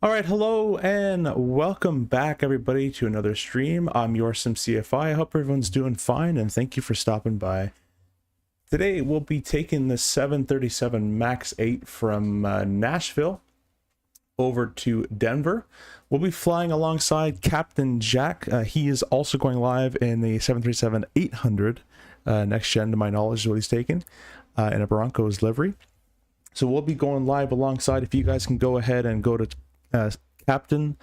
All right, hello and welcome back everybody to another stream. I'm your SimCFI. I hope everyone's doing fine and thank you for stopping by. Today we'll be taking the 737 MAX 8 from Nashville over to Denver. We'll be flying alongside Captain Jack. He is also going live in the 737-800 next gen, to my knowledge, is what he's taking in a Broncos livery. So we'll be going live alongside. If you guys can go ahead and go to Captain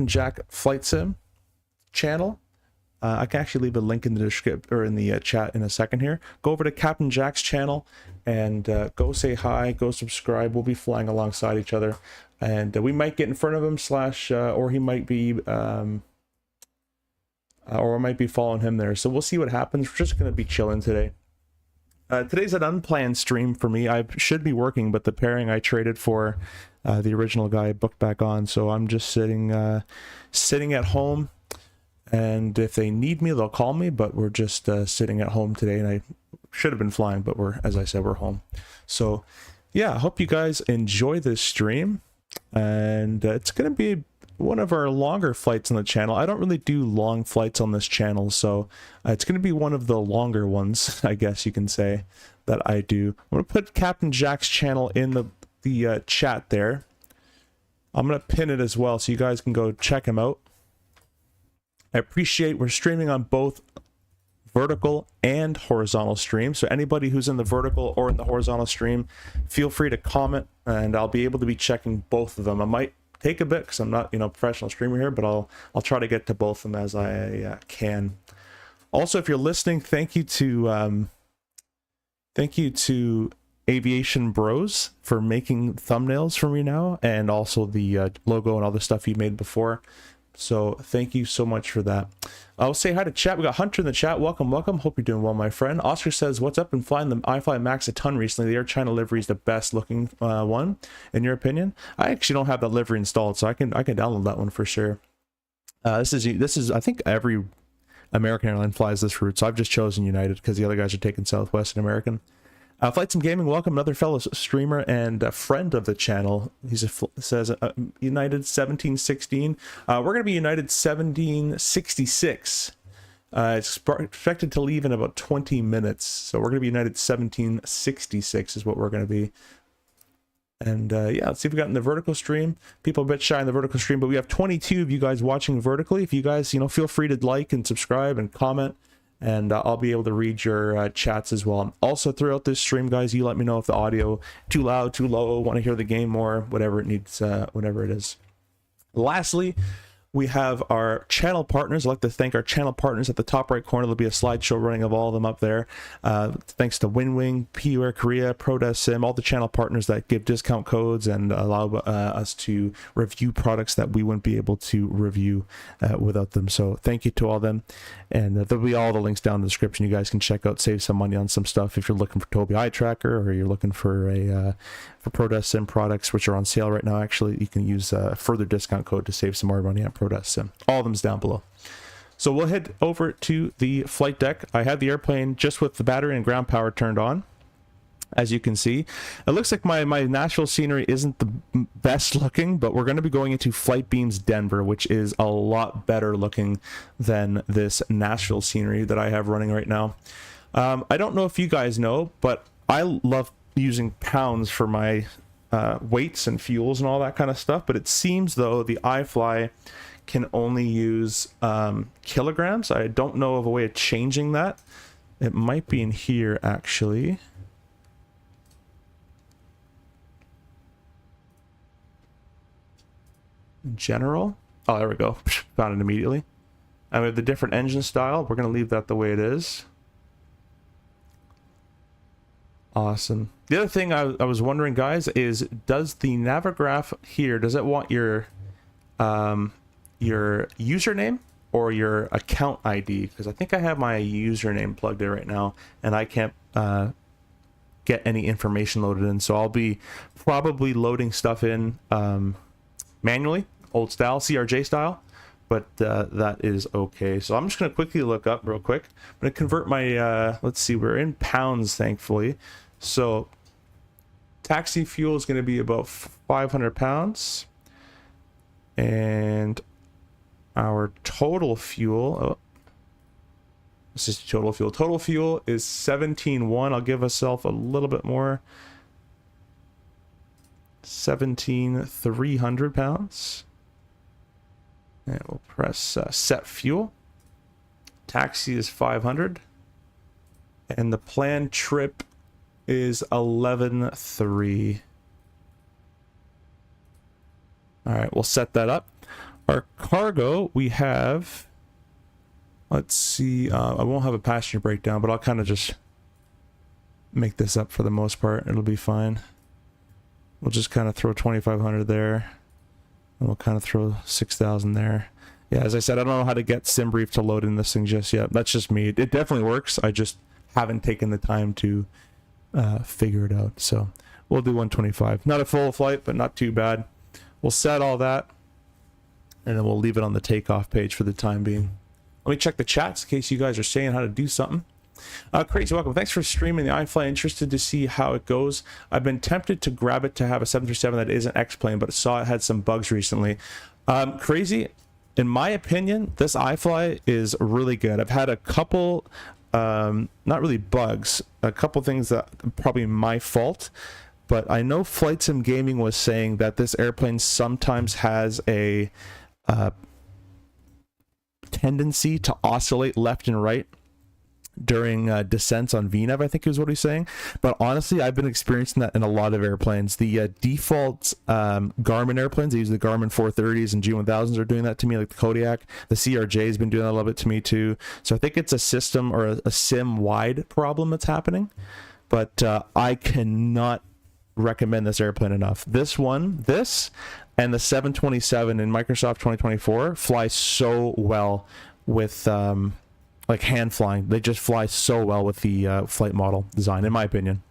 Jack Flight Sim channel. I can actually leave a link in the description or in the chat in a second here. Go over to Captain Jack's channel and go say hi, go subscribe. We'll be flying alongside each other, and we might get in front of him or he might be or I might be following him there. So we'll see what happens. We're just going to be chilling today. Today's an unplanned stream for me. I should be working, but the pairing I traded for the original guy booked back on, so I'm just sitting at home, and if they need me, they'll call me, but we're just sitting at home today, and I should have been flying, but as I said, we're home. So yeah, I hope you guys enjoy this stream, and it's going to be one of our longer flights on the channel. I don't really do long flights on this channel, so it's going to be one of the longer ones, I guess you can say, that I do. I'm going to put Captain Jack's channel in the chat there. I'm going to pin it as well so you guys can go check him out. I appreciate we're streaming on both vertical and horizontal stream, so anybody who's in the vertical or in the horizontal stream, feel free to comment and I'll be able to be checking both of them. I might take a bit because I'm not, professional streamer here, but I'll try to get to both of them as I can. Also, if you're listening, thank you to Aviation Bros for making thumbnails for me now, and also the logo and all the stuff you made before. So thank you so much for that. I'll say hi to chat. We got Hunter in the chat. Welcome, welcome. Hope you're doing well, my friend. Oscar says, what's up? Been flying the IFLY Max a ton recently. The Air China livery is the best looking one, in your opinion. I actually don't have that livery installed, so I can download that one for sure. This is I think every American airline flies this route, so I've just chosen United because the other guys are taking Southwest and American. Flight Sim Gaming, welcome, another fellow streamer and a friend of the channel. Says United 1716. We're going to be United 1766. It's expected to leave in about 20 minutes, so we're going to be United 1766 is what we're going to be. And yeah, let's see if we got in the vertical stream. People are a bit shy in the vertical stream, but we have 22 of you guys watching vertically. If you guys, feel free to like and subscribe and comment, and I'll be able to read your chats as well. Also, throughout this stream, guys, you let me know if the audio too loud, too low, want to hear the game more, whatever it needs, whatever it is. Lastly, we have our channel partners. I'd like to thank our channel partners at the top right corner. There'll be a slideshow running of all of them up there. Thanks to Winwing, PU Air Korea, ProDeSim, all the channel partners that give discount codes and allow us to review products that we wouldn't be able to review without them. So thank you to all of them. And there'll be all the links down in the description. You guys can check out, save some money on some stuff if you're looking for Tobii Eye Tracker, or you're looking for for ProDeSim products, which are on sale right now. Actually, you can use a further discount code to save some more money on ProDeSim. All of them's down below. So we'll head over to the flight deck. I have the airplane just with the battery and ground power turned on. As you can see, it looks like my Nashville scenery isn't the best looking, but we're going to be going into Flight Beams Denver, which is a lot better looking than this Nashville scenery that I have running right now. I don't know if you guys know, but I love using pounds for my weights and fuels and all that kind of stuff, but it seems though the IFLY can only use kilograms. I don't know of a way of changing that. It might be in here actually. General. Oh, there we go. Found it immediately. And we have the different engine style. We're going to leave that the way it is. Awesome. The other thing I was wondering, guys, is does the Navigraph here, does it want your username or your account ID? Because I think I have my username plugged in right now, and I can't get any information loaded in. So I'll be probably loading stuff in manually, old style, CRJ style, but that is okay. So I'm just going to quickly look up real quick. I'm going to convert my, let's see, we're in pounds, thankfully. So Taxi fuel is going to be about 500 pounds. And our total fuel, oh, this is total fuel. Total fuel is 17.1. I'll give myself a little bit more. 17,300 pounds. And we'll press set fuel. Taxi is 500. And the planned trip is 11.3. All right, we'll set that up. Our cargo, we have, let's see, I won't have a passenger breakdown, but I'll kind of just make this up for the most part. It'll be fine. We'll just kind of throw 2,500 there. And we'll kind of throw 6,000 there. Yeah, as I said, I don't know how to get SimBrief to load in this thing just yet. That's just me. It definitely works. I just haven't taken the time to figure it out. So we'll do 125. Not a full flight, but not too bad. We'll set all that, and then we'll leave it on the takeoff page for the time being. Let me check the chats in case you guys are saying how to do something. Crazy welcome. Thanks for streaming the iFly. Interested to see how it goes. I've been tempted to grab it to have a 737 that is an X-plane, but saw it had some bugs recently. Crazy, in my opinion, this iFly is really good. I've had a couple, not really bugs, a couple things that are probably my fault. But I know Flight Sim Gaming was saying that this airplane sometimes has a tendency to oscillate left and right during descents on VNAV, I think is what he's saying. But honestly, I've been experiencing that in a lot of airplanes. The default Garmin airplanes, they use the Garmin 430s and G1000s are doing that to me, like the Kodiak. The CRJ has been doing that a little bit to me too. So I think it's a system or a sim-wide problem that's happening. But I cannot recommend this airplane enough. This and the 727 in Microsoft 2024 fly so well with like hand flying. They just fly so well with the flight model design, in my opinion.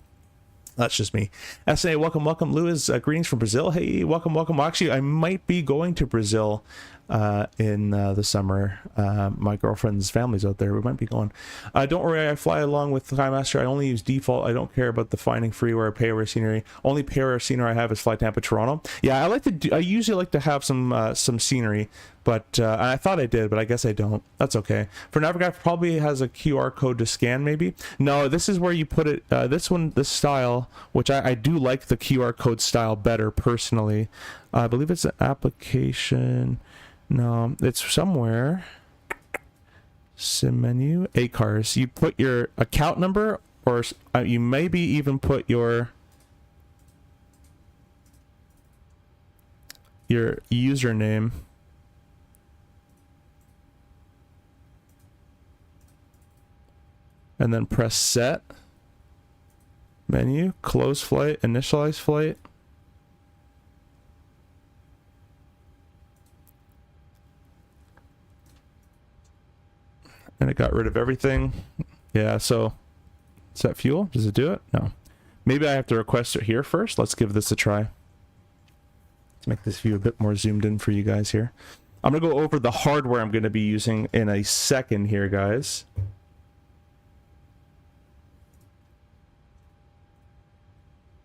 That's just me. SNA, welcome. Luis, greetings from Brazil. Hey, welcome. Actually, I might be going to Brazil in the summer. My girlfriend's family's out there. We might be going. Don't worry, I fly along with the Master. I only use default. I don't care about the finding freeware or pay-aware scenery. Only pay-aware scenery I have is Flight Tampa Toronto. Yeah, I usually like to have some scenery, but I thought I did, but I guess I don't. That's okay. For Navigraph, probably has a QR code to scan, maybe. No, this is where you put it. This style, which I do like the QR code style better personally. I believe it's an application. No, it's somewhere. Sim menu, ACARS. You put your account number, or you maybe even put your username. And then press set. Menu, close flight, initialize flight. And it got rid of everything. Yeah, so set fuel. Does it do it? No. Maybe I have to request it here first. Let's give this a try. Let's make this view a bit more zoomed in for you guys here. I'm going to go over the hardware I'm going to be using in a second here, guys.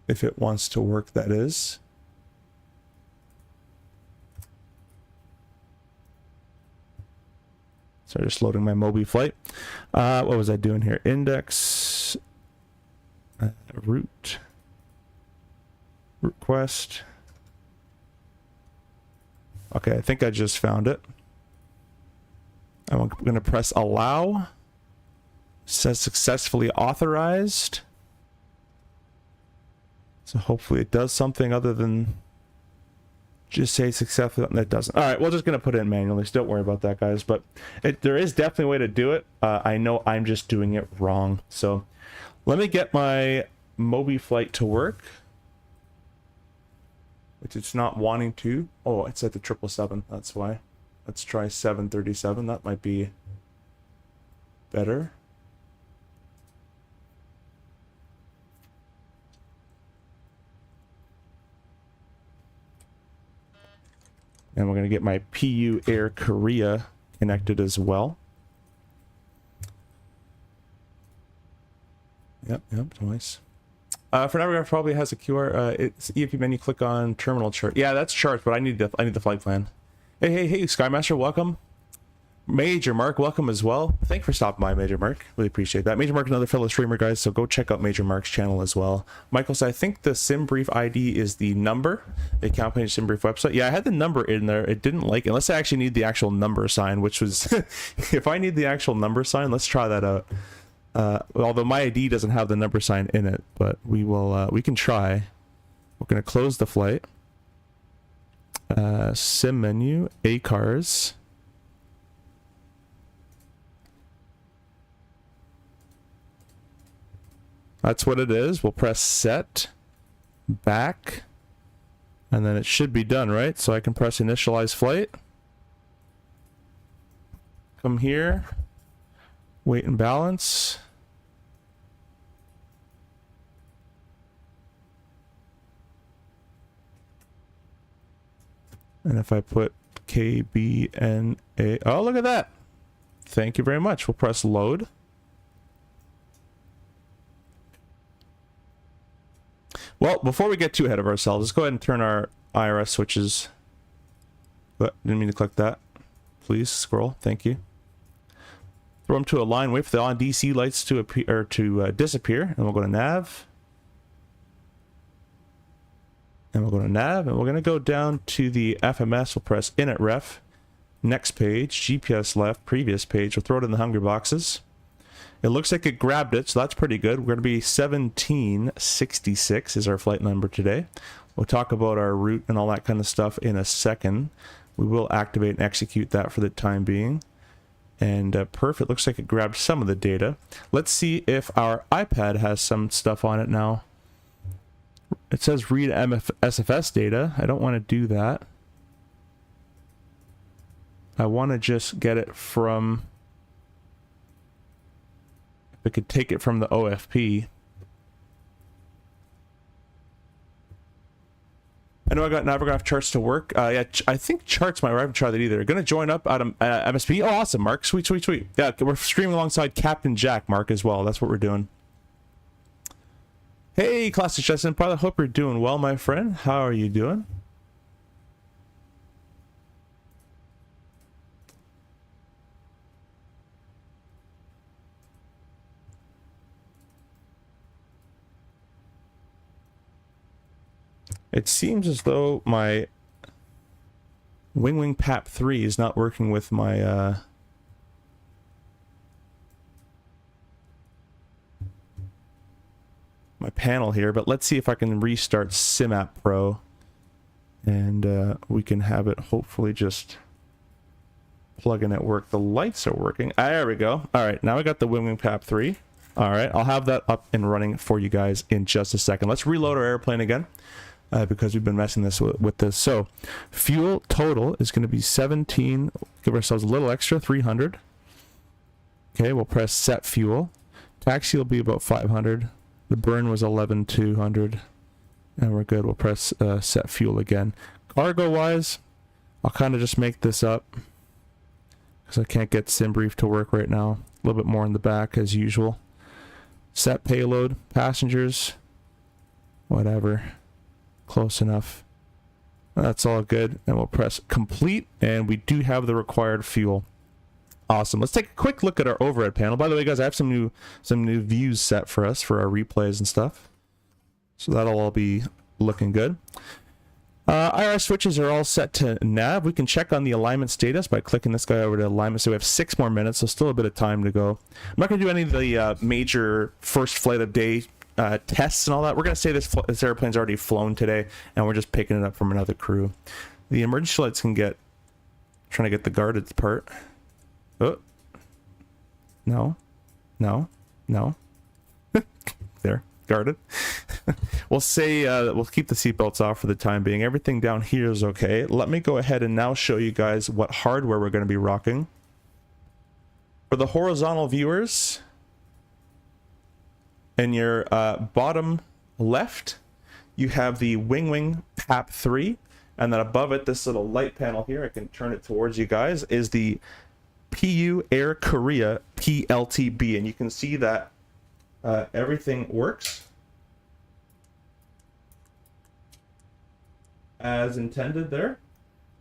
If it wants to work, that is. So just loading my Mobi flight. What was I doing here? Index, route, request. Okay, I think I just found it. I'm going to press allow. It says successfully authorized. So hopefully it does something other than just say successfully. That doesn't. All right, we're just going to put it in manually, so don't worry about that, guys. But there is definitely a way to do it. I know I'm just doing it wrong. So let me get my Mobi flight to work, which it's not wanting to. Oh, it's at the 777. That's why. Let's try 737. That might be better. And we're going to get my PU Air Korea connected as well. Yep, twice. For Navigraph probably has a QR. It's EFP menu. Click on terminal chart. Yeah, that's charts, but I need the flight plan. Hey, Skymaster, welcome. Major Mark, welcome as well. Thanks for stopping by, Major Mark. Really appreciate that. Major Mark, another fellow streamer, guys, so go check out Major Mark's channel as well. Michael said, I think the SimBrief ID is the number. The account page SimBrief website. Yeah, I had the number in there. It didn't like it, unless I actually need the actual number sign, which was... if I need the actual number sign, let's try that out. Although my ID doesn't have the number sign in it, but we will. We can try. We're going to close the flight. Sim menu, ACARS. That's what it is. We'll press set, back, and then it should be done, right? So I can press initialize flight. Come here, weight and balance. And if I put KBNA, oh, look at that. Thank you very much. We'll press load. Well, before we get too ahead of ourselves, let's go ahead and turn our IRS switches. But didn't mean to click that. Please scroll. Thank you. Throw them to a line. Wait for the on DC lights to appear or to disappear, and we'll go to nav. And we'll go to nav, and we're going to go down to the FMS. We'll press in at ref. Next page, GPS left, previous page. We'll throw it in the hungry boxes. It looks like it grabbed it, so that's pretty good. We're going to be 1766 is our flight number today. We'll talk about our route and all that kind of stuff in a second. We will activate and execute that for the time being. And perfect. Looks like it grabbed some of the data. Let's see if our iPad has some stuff on it now. It says read MSFS data. I don't want to do that. I want to just get it from... We could take it from the OFP. I know I got Navigraph charts to work. Yeah, I think charts might. I haven't tried that either. Going to join up out of MSP. Oh, awesome, Mark. Sweet, sweet, sweet. Yeah, we're streaming alongside Captain Jack, Mark, as well. That's what we're doing. Hey, Classic Justin. Probably hope you're doing well, my friend. How are you doing? It seems as though my Winwing PAP 3 is not working with my my panel here, but let's see if I can restart SimApp Pro, and we can have it hopefully just plug in at work. The lights are working. There we go. All right, now I got the Winwing PAP 3. All right, I'll have that up and running for you guys in just a second. Let's reload our airplane again. Because we've been messing this with this. So fuel total is going to be 17. Give ourselves a little extra, 300. Okay, we'll press set fuel. Taxi will be about 500. The burn was 11,200. And we're good. We'll press set fuel again. Cargo wise, I'll kind of just make this up because I can't get SimBrief to work right now. A little bit more in the back as usual. Set payload, passengers, whatever. Close enough. That's all good. And we'll press complete, and we do have the required fuel. Awesome. Let's take a quick look at our overhead panel. By the way, guys, I have some new views set for us for our replays and stuff. So that'll all be looking good. IR switches are all set to nav. We can check on the alignment status by clicking this guy over to alignment. So we have 6 more minutes, so still a bit of time to go. I'm not going to do any of the major first flight of day tests and all that. We're going to say this airplane's already flown today, and we're just picking it up from another crew. The emergency lights can get... Trying to get the guarded part. Oh. No. No. No. There. Guarded. We'll say we'll keep the seatbelts off for the time being. Everything down here is okay. Let me go ahead and now show you guys what hardware we're going to be rocking. For the horizontal viewers... In your bottom left, you have the Winwing PAP 3, and then above it, this little light panel here, I can turn it towards you guys, is the PU Air Korea PLTB, and you can see that everything works. as intended there.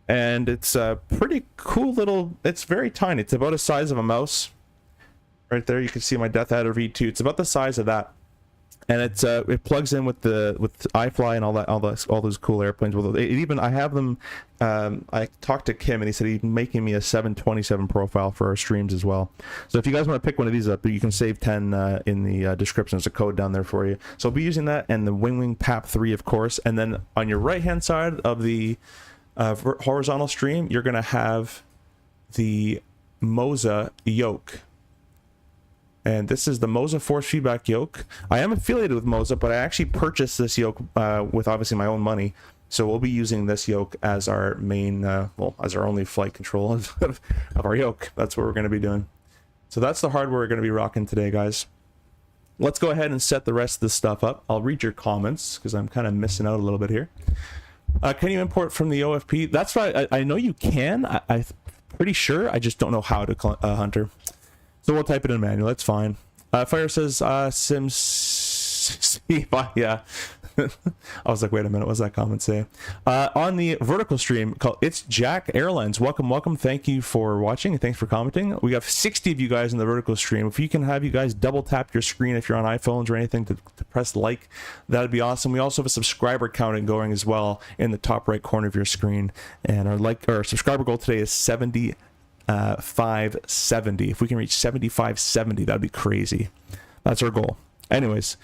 And it's a pretty cool little, it's very tiny. It's about the size of a mouse. Right there, you can see my Death Adder V2. It's about the size of that. And it's it plugs in with IFLY and all those cool airplanes. Well, I have them. I talked to Kim and he said he's making me a 727 profile for our streams as well. So if you guys want to pick one of these up, you can save 10 in the description. There's a code down there for you. So I'll be using that and the Winwing PAP3, of course. And then on your right hand side of the horizontal stream, you're going to have the Moza yoke. And this is the Moza force feedback yoke. I am affiliated with Moza, but I actually purchased this yoke with obviously my own money. So we'll be using this yoke as our main, well, as our only flight control of our yoke. That's what we're going to be doing. So that's the hardware we're going to be rocking today, guys. Let's go ahead and set the rest of this stuff up. I'll read your comments because I'm kind of missing out a little bit here. Can you import from the OFP? That's right. I know you can. I'm pretty sure. I just don't know how to, Hunter. So we'll type it in manual. That's fine. Fire says Sims. Yeah. I was like, wait a minute. What's that comment say? On the vertical stream called It's Jack Airlines. Welcome. Thank you for watching and thanks for commenting. We have 60 of you guys in the vertical stream. If you can have you guys double tap your screen if you're on iPhones or anything to press like, that'd be awesome. We also have a subscriber counting going as well in the top right corner of your screen. And our subscriber goal today is 570. If we can reach 7570, that'd be crazy. That's our goal. Anyways,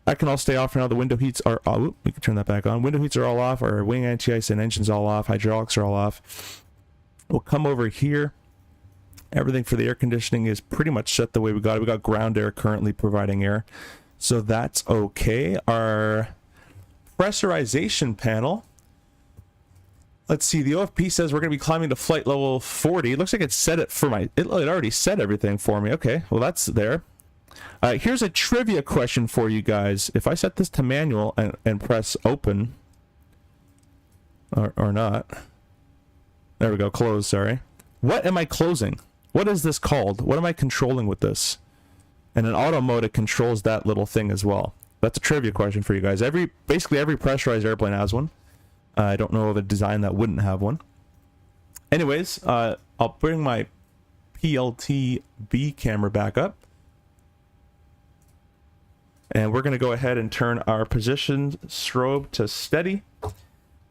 that can all stay off for now. The window heats are we can turn that back on. Window heats are all off. Our wing anti-ice and engines all off. Hydraulics are all off. We'll come over here. Everything for the air conditioning is pretty much set the way we got it. We got ground air currently providing air, so that's okay. Our pressurization panel, let's see, the OFP says we're going to be climbing to flight level 40. It looks like it set it for it already set everything for me. Okay, well that's there. Here's a trivia question for you guys. If I set this to manual and press open, or not, there we go, close, sorry. What am I closing? What is this called? What am I controlling with this? And in auto mode, it controls that little thing as well. That's a trivia question for you guys. Basically every pressurized airplane has one. I don't know of a design that wouldn't have one. Anyways, I'll bring my PLT-B camera back up. And we're going to go ahead and turn our position strobe to steady.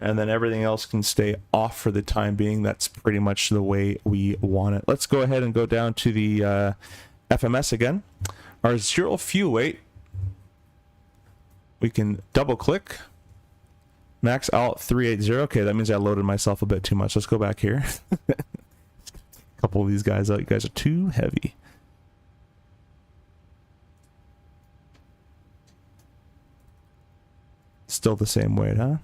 And then everything else can stay off for the time being. That's pretty much the way we want it. Let's go ahead and go down to the FMS again. Our zero fuel weight, we can double click. Max alt 380. Okay, that means I loaded myself a bit too much. Let's go back here. A couple of these guys out. You guys are too heavy. Still the same weight, huh?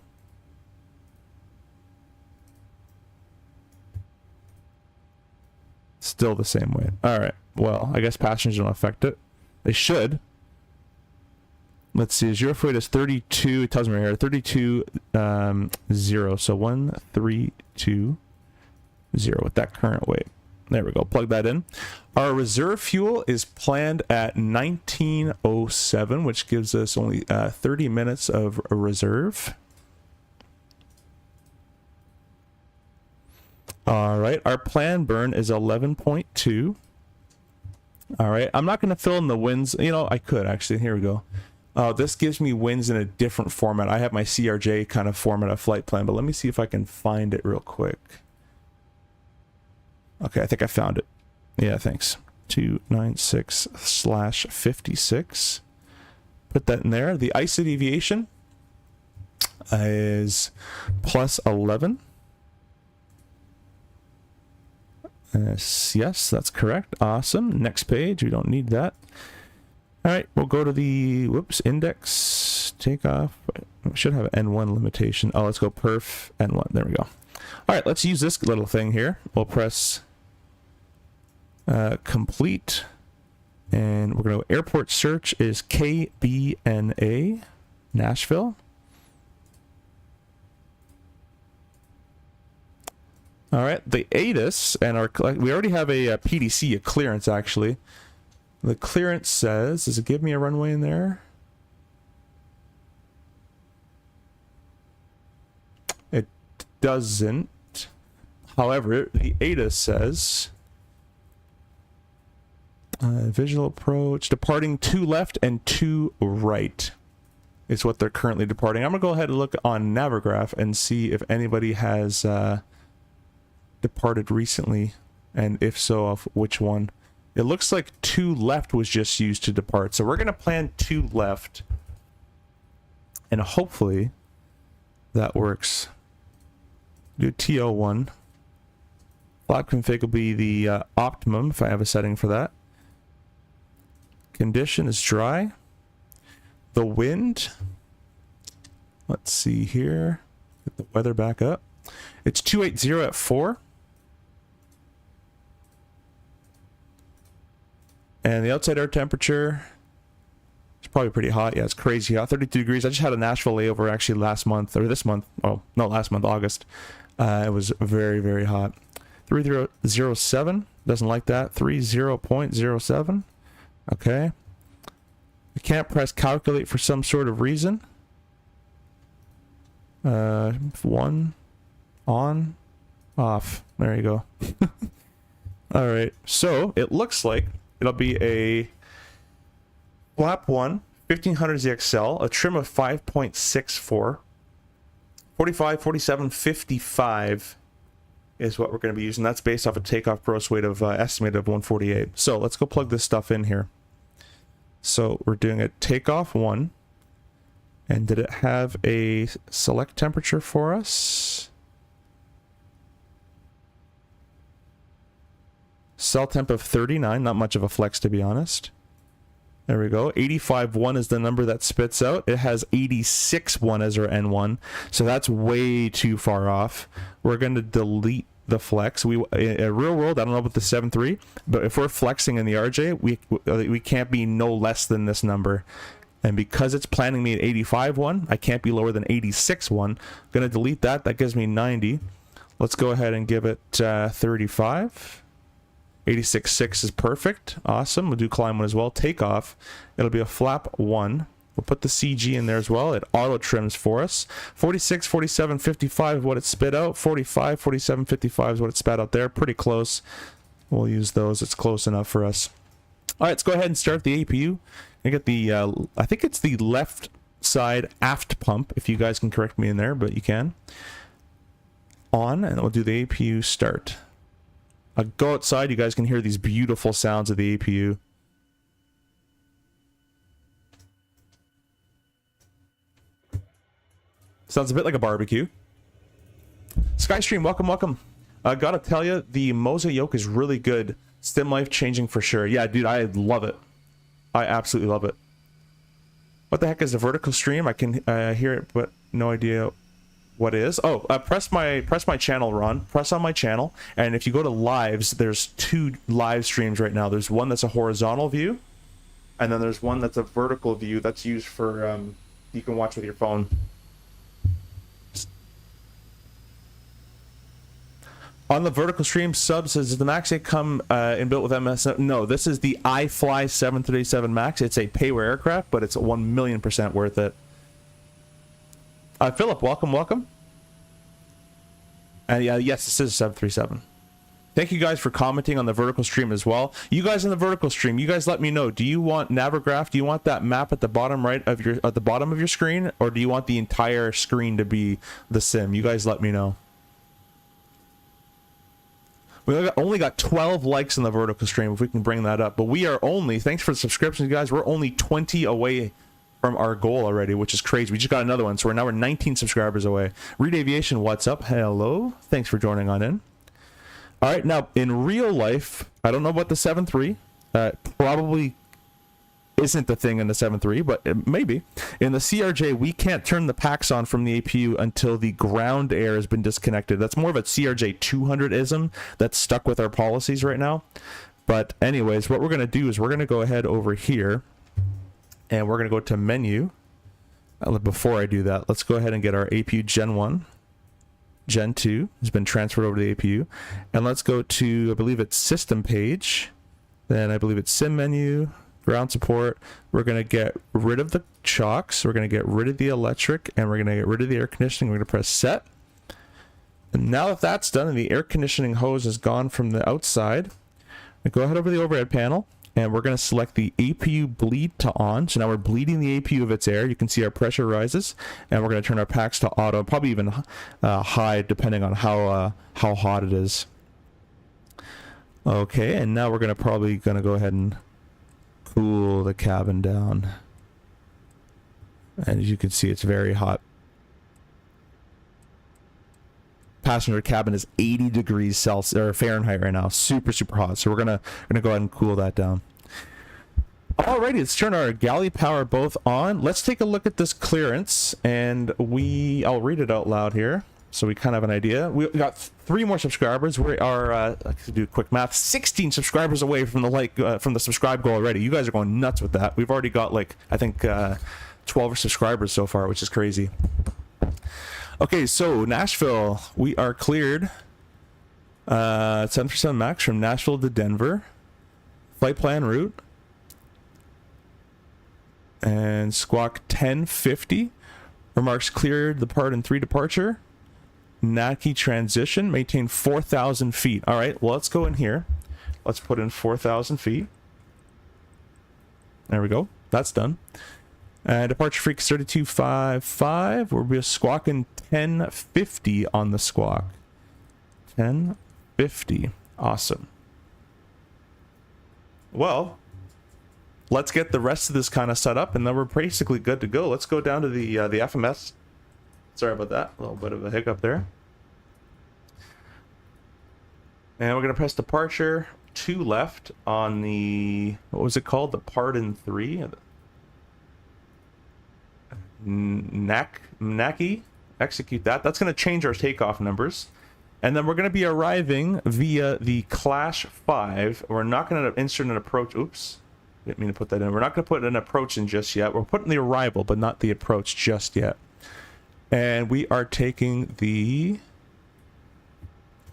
Still the same weight. All right. Well, I guess passengers don't affect it. They should. Let's see. Zero weight is 32. It tells me right here 32 0. So 1320 with that current weight. There we go. Plug that in. Our reserve fuel is planned at 1907, which gives us only 30 minutes of a reserve. All right. Our planned burn is 11.2. All right. I'm not going to fill in the winds. You know, I could actually. Here we go. This gives me winds in a different format. I have my CRJ kind of format of flight plan, but let me see if I can find it real quick. Okay, I think I found it. Yeah, thanks. 296/56. Put that in there. The ISA deviation is plus 11. Yes, that's correct. Awesome. Next page. We don't need that. All right, we'll go to the index takeoff. We should have an N1 limitation. Oh, let's go perf N1. There we go. All right, let's use this little thing here. We'll press complete, and we're going to go airport search is KBNA Nashville. All right, the ATIS and we already have a PDC, a clearance actually. The clearance says, does it give me a runway in there? doesn't. However, the ADA says visual approach, departing 2 left and 2 right is what they're currently departing. I'm going to go ahead and look on Navigraph and see if anybody has departed recently, and if so, of which one. It looks like 2 left was just used to depart. So we're going to plan 2 left, and hopefully that works. Do TO1. Flap config will be the optimum if I have a setting for that. Condition is dry. The wind, let's see here. Get the weather back up. It's 280 at 4. And the outside air temperature is probably pretty hot. Yeah, it's crazy hot. 32 degrees. I just had a Nashville layover actually last month, or this month. Oh, no, last month, August. It was very, very hot. 3007, doesn't like that. 30.07. Okay. I can't press calculate for some sort of reason. 1, on, off. There you go. All right. So it looks like it'll be a flap 1, 1500 ZXL, a trim of 5.64, 45, 47, 55 is what we're going to be using. That's based off a takeoff gross weight of estimated of 148. So let's go plug this stuff in here. So we're doing a takeoff 1. And did it have a select temperature for us? Cell temp of 39, not much of a flex to be honest. There we go. 85.1 is the number that spits out. It has 86.1 as our N1, so that's way too far off. We're going to delete the flex. In real world, I don't know about the 7.3, but if we're flexing in the RJ, we can't be no less than this number. And because it's planning me at 85.1, I can't be lower than 86.1. I'm going to delete that. That gives me 90. Let's go ahead and give it 35. 86.6 is perfect. Awesome. We'll do climb 1 as well. Takeoff. It'll be a flap 1. We'll put the CG in there as well. It auto trims for us. 46, 47, 55 is what it spit out. 45, 47, 55 is what it spat out there. Pretty close. We'll use those. It's close enough for us. All right, let's go ahead and start the APU. I get the, I think it's the left side aft pump, if you guys can correct me in there, but you can. On, and we'll do the APU start. I'll go outside, you guys can hear these beautiful sounds of the APU. Sounds a bit like a barbecue. Skystream, welcome, welcome. I gotta tell you, the Moza yoke is really good. Stim life changing for sure. Yeah, dude, I love it. I absolutely love it. What the heck is a vertical stream? I can hear it, but no idea what it is. Oh, press my channel, Ron. Press on my channel, and if you go to lives, there's 2 live streams right now. There's one that's a horizontal view, and then there's one that's a vertical view that's used for you can watch with your phone. On the vertical stream, sub says, does the Max 8 come inbuilt with MSFS? No, this is the IFLY 737 Max. It's a payware aircraft, but it's 1,000,000% worth it. Philip, welcome, welcome. And yeah, yes, this is 737. Thank you guys for commenting on the vertical stream as well. You guys in the vertical stream, you guys let me know. Do you want Navigraph? Do you want that map at the bottom right of your at the bottom of your screen, or do you want the entire screen to be the sim? You guys let me know. We only got 12 likes in the vertical stream, if we can bring that up. But we are only, thanks for the subscriptions, guys. We're only 20 away from our goal already, which is crazy. We just got another one, so we're 19 subscribers away. Reed Aviation, what's up? Hello. Thanks for joining on in. All right, now, in real life, I don't know about the 7.3. Probably isn't the thing in the 7.3, but maybe. In the CRJ, we can't turn the packs on from the APU until the ground air has been disconnected. That's more of a CRJ 200-ism that's stuck with our policies right now. But anyways, what we're going to do is we're going to go ahead over here, and we're going to go to menu. Before I do that, let's go ahead and get our APU Gen 1. Gen 2 has been transferred over to the APU. And let's go to, I believe it's system page. Then I believe it's sim menu. Ground support. We're going to get rid of the chocks. We're going to get rid of the electric, and we're going to get rid of the air conditioning. We're going to press set. And now that that's done and the air conditioning hose is gone from the outside, we go ahead over the overhead panel and we're going to select the APU bleed to on. So now we're bleeding the APU of its air. You can see our pressure rises, and we're going to turn our packs to auto, probably even high depending on how hot it is. Okay, and now we're going to go ahead and cool the cabin down. And as you can see, it's very hot. Passenger cabin is 80 degrees Celsius or Fahrenheit right now. Super hot. So we're gonna go ahead and cool that down. Alrighty, let's turn our galley power both on. Let's take a look at this clearance, and I'll read it out loud here so we kind of have an idea. We got 3 more subscribers. We are I can do quick math, 16 subscribers away from the subscribe goal already. You guys are going nuts with that. We've already got like I think 12 subscribers so far, which is crazy. Okay, so Nashville, we are cleared 7% max from Nashville to Denver. Flight plan route. And squawk 1050. Remarks cleared the part in 3 departure. NACI transition, maintain 4,000 feet. All right, well, let's go in here. Let's put in 4,000 feet. There we go. That's done. Departure frequency 3255. We'll be squawking 1050 on the squawk. 1050. Awesome. Well, let's get the rest of this kind of set up, and then we're basically good to go. Let's go down to the FMS. Sorry about that. A little bit of a hiccup there. And we're going to press departure 2 left on the, what was it called? The part in 3? NACI. Execute that. That's going to change our takeoff numbers. And then we're going to be arriving via the Clash 5. We're not going to insert an approach. Oops. Didn't mean to put that in. We're not going to put an approach in just yet. We're putting the arrival, but not the approach just yet. And we are taking the...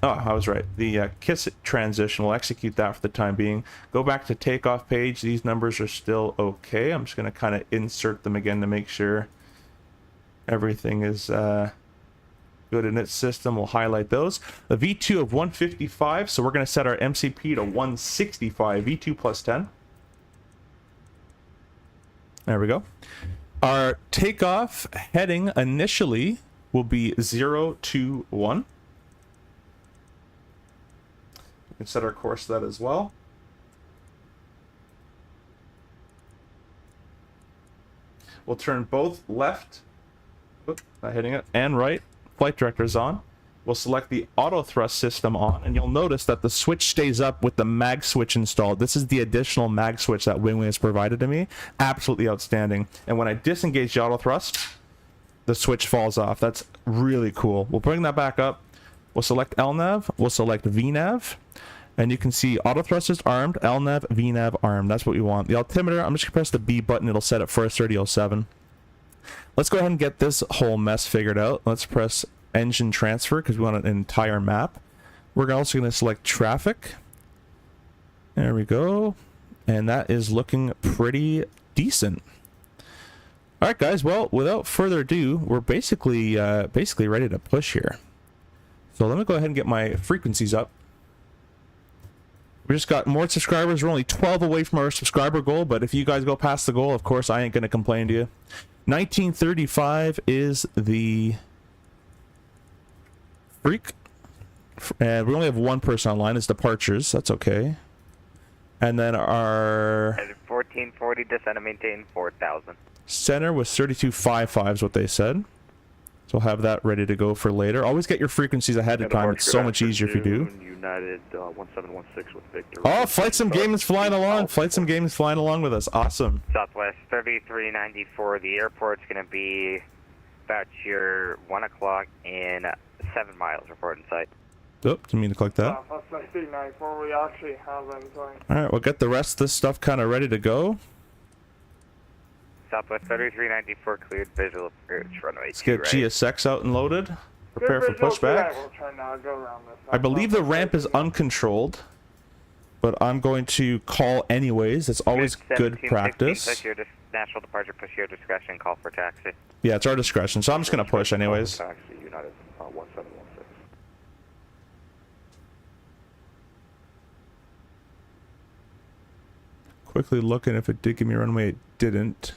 Oh, I was right. The KISS transition. We'll execute that for the time being. Go back to takeoff page. These numbers are still okay. I'm just going to kind of insert them again to make sure everything is good in its system. We'll highlight those. The V2 of 155. So we're going to set our MCP to 165. V2 plus 10. There we go. Our takeoff heading initially will be 021. We can set our course to that as well. We'll turn both left, not hitting it, and right flight directors on. We'll select the auto thrust system on, and you'll notice that the switch stays up with the mag switch installed. This is the additional mag switch that Winwing has provided to me. Absolutely outstanding. And when I disengage the auto thrust, the switch falls off. That's really cool. We'll bring that back up. We'll select LNAV. We'll select VNAV. And you can see auto thrust is armed, LNAV, VNAV armed. That's what we want. The altimeter, I'm just going to press the B button. It'll set it for a 3007. Let's go ahead and get this whole mess figured out. Let's press engine transfer because we want an entire map. We're also going to select traffic. There we go. And that is looking pretty decent. All right, guys. Well, without further ado, we're basically ready to push here. So let me go ahead and get my frequencies up. We just got more subscribers. We're only 12 away from our subscriber goal, but if you guys go past the goal, of course, I ain't going to complain to you. 1935 is the freak. And we only have one person online. It's departures. That's okay. And then our 1440 descend and maintain 4,000. Center was 3255 is what they said. So we'll have that ready to go for later. Always get your frequencies ahead of time. It's so much easier if you do. United 1716 with Victor. Oh, Flight Sim Game is flying along. Flight Sim Game is flying along with us. Awesome. Southwest 3394. The airport's going to be about your 1 o'clock in 7 miles. Report in sight. Oh, didn't mean to click that. Southwest 3394. We actually have them going. All right, we'll get the rest of this stuff kind of ready to go. Southwest 3394 cleared visual approach runway. Let's get GSX out and loaded. Prepare for pushback. We'll try now to go around this. I believe the ramp is uncontrolled, but I'm going to call anyways. It's always good practice. Push your national departure, push your discretion, call for taxi. Yeah, it's our discretion, so I'm just going to push anyways. Taxi, United 1716. quickly looking if it did give me a runway. It didn't.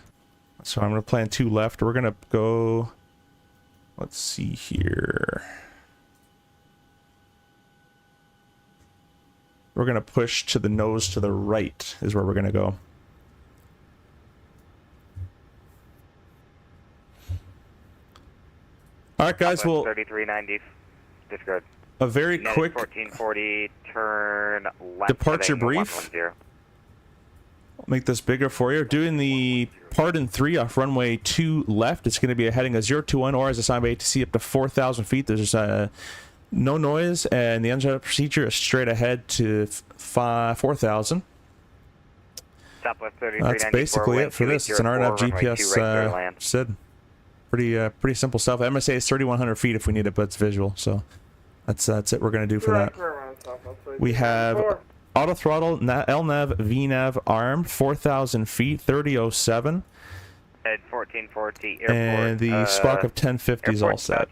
So I'm going to plan 2 left. We're going to go... Let's see here. We're going to push to the nose to the right is where we're going to go. All right, guys. Well, 3390. Discard. A very quick 1440. Turn left. departure brief. 110. I'll make this bigger for you. Doing the pardon 3 off runway 2 left. It's going to be a heading of 021 or as assigned by ATC up to 4,000 feet. There's no noise, and the engine procedure is straight ahead to 4,000. Southwest That's basically it for this. It's an RNAV GPS SID. Pretty simple stuff. MSA is 3,100 feet if we need it, but it's visual. So that's it. We're going to do for that. We have auto throttle, LNAV, VNAV armed, 4,000 feet, 3007. At 1440 airport. And the Spock of 1050 is all set.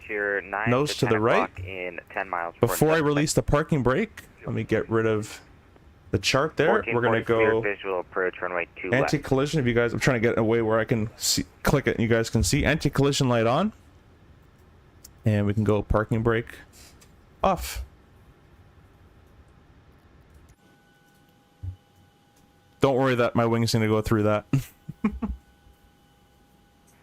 Nose to the right. In 10 miles Before I release the parking brake, let me get rid of the chart there. We're going to go visual approach, runway 2 anti-collision. If you guys, I'm trying to get away where I can see, click it and you guys can see. Anti-collision light on. And we can go parking brake off. Don't worry that my wing's going to go through that.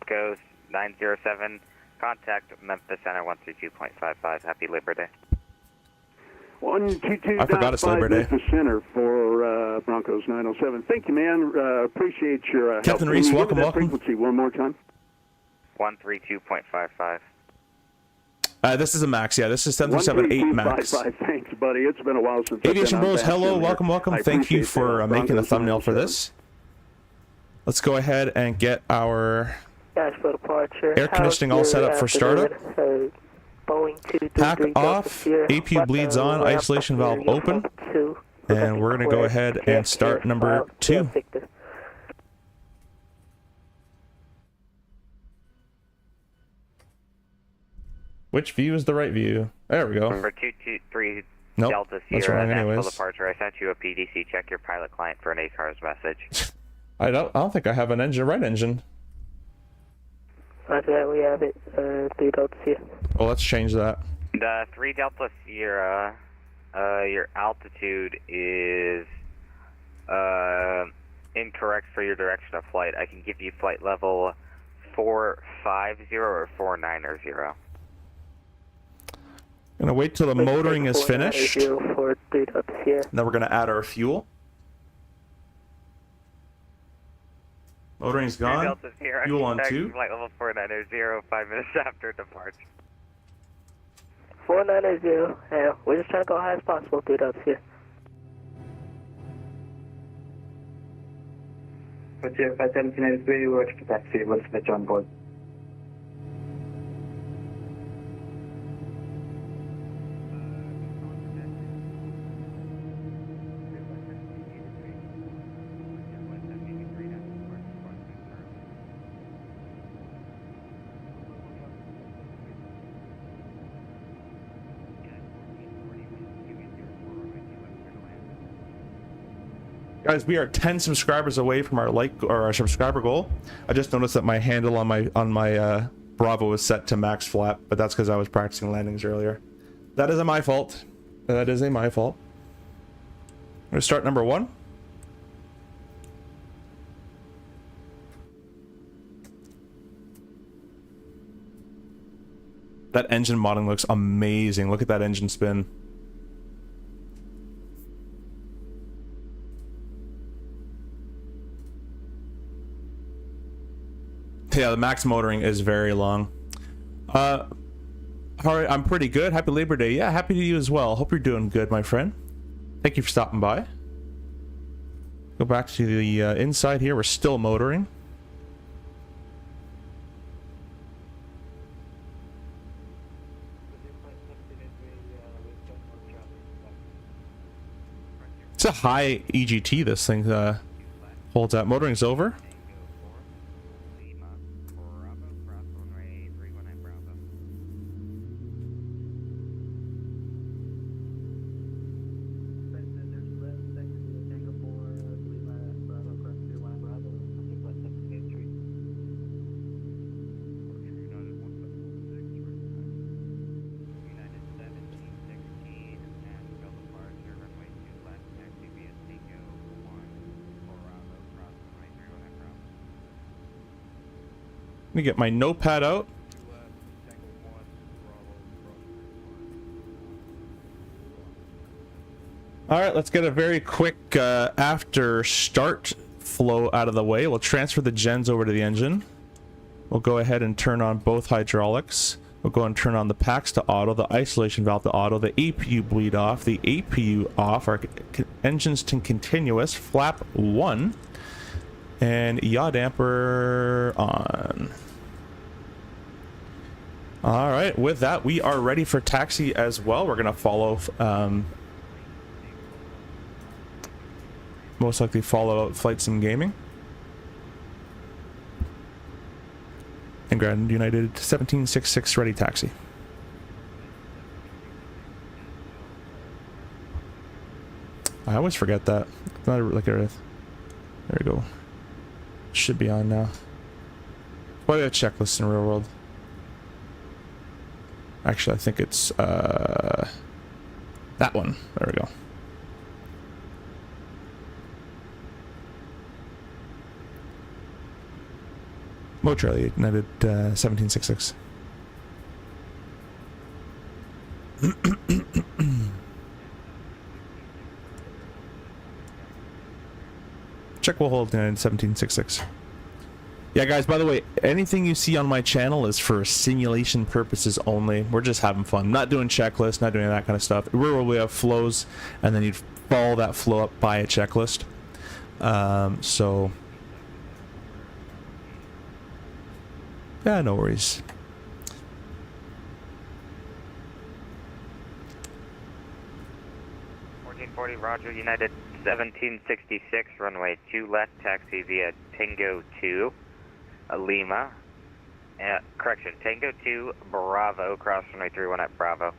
Goes 907. Contact Memphis Center 132.55. Happy Labor Day. 122. I forgot it's Labor Day. Memphis Center for Broncos 907. Thank you, man. Appreciate your help. Captain Reese, welcome, welcome. Frequency one more time. 132.55. This is a max, yeah. This is 737-8 max. 132.55. Thanks, buddy. It's been a while since Aviation I've been on Bros, hello, Bastion welcome, here. welcome. I Thank you appreciate for that. making the Broncos thumbnail for 907. this. Let's go ahead and get our For departure. air conditioning all set up for startup. Pack off, APU bleeds on, isolation valve open, and we're going to go ahead and start number 2. Which view is the right view? There we go. Number 223 Nope, Delta that's Sierra, wrong national anyways. departure. I sent you a PDC. Check your pilot client for an ACARS message. I don't think I have an engine, right engine. After that, we have it. 3 Delta Sierra. Well, let's change that. The 3 Delta Sierra, your altitude is incorrect for your direction of flight. I can give you flight level 450 or 490. I'm going to wait till the motoring is finished. 490 Delta Sierra. Then we're going to add our fuel. Motoring's gone. Delta Sierra, Fuel on contact 2. Flight level 490, 5 minutes after departure. 490. Yeah, we're just trying to go high as possible. 3 Delta Sierra. What's your 5793, watch for taxi, what's the on board? Guys, we are 10 subscribers away from our our subscriber goal. I just noticed that my handle on my Bravo is set to max flap, but that's because I was practicing landings earlier. That is my fault. That is my fault. I'm gonna start number 1. That engine modeling looks amazing. Look at that engine spin. Yeah, the max motoring is very long. All right, I'm pretty good. Happy Labor Day. Yeah, happy to you as well. Hope you're doing good, my friend. Thank you for stopping by. Go back to the inside here. We're still motoring. It's a high EGT this thing holds at. Motoring's over. me get my notepad out. All right, let's get a very quick after start flow out of the way. We'll transfer the gens over to the engine. We'll go ahead and turn on both hydraulics. We'll go and turn on the packs to auto, the isolation valve to auto, the APU bleed off, the APU off, our engines to continuous, flap 1, and yaw damper on. All right, with that, we are ready for taxi as well. We're going to follow, most likely follow Flight Sim Gaming. And Grand United 1766 ready taxi. I always forget that. Not like there we go. Should be on now. Why do I have checklists in real world? Actually, I think it's that one. There we go. Charlie United 1766. Check will hold United 1766. Yeah, guys, by the way, anything you see on my channel is for simulation purposes only. We're just having fun. Not doing checklists, not doing that kind of stuff. Where we have flows, and then you'd follow that flow up by a checklist. So... yeah, no worries. Roger, United 1766, runway 2 left, taxi via Tango 2, Lima. Correction, Tango 2, Bravo, cross runway 31 at Bravo.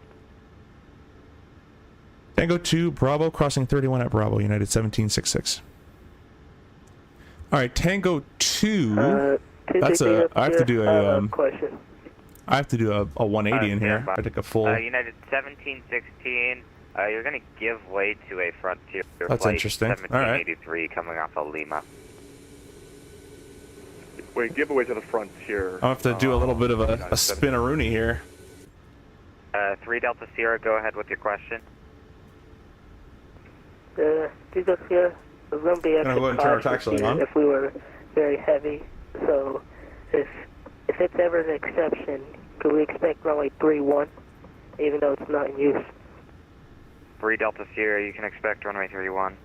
Tango 2, Bravo, crossing 31 at Bravo, United 1766. Alright, Tango 2... that's a... I have to do a... question. I have to do a 180 in here. I take a full... United 1716, you're going to give way to a Frontier That's flight interesting. 1783 coming off of Lima. Wait, give away to the Frontier. I'll have to do a little bit of a spinaroonie here. 3 Delta Sierra, go ahead with your question. 3 Delta Sierra, we're going to be Can I go ahead and turn our taxi light on? if we were very heavy. So, if it's ever an exception, could we expect runway 31, even though it's not in use? 3 Delta Sierra, you can expect runway 31.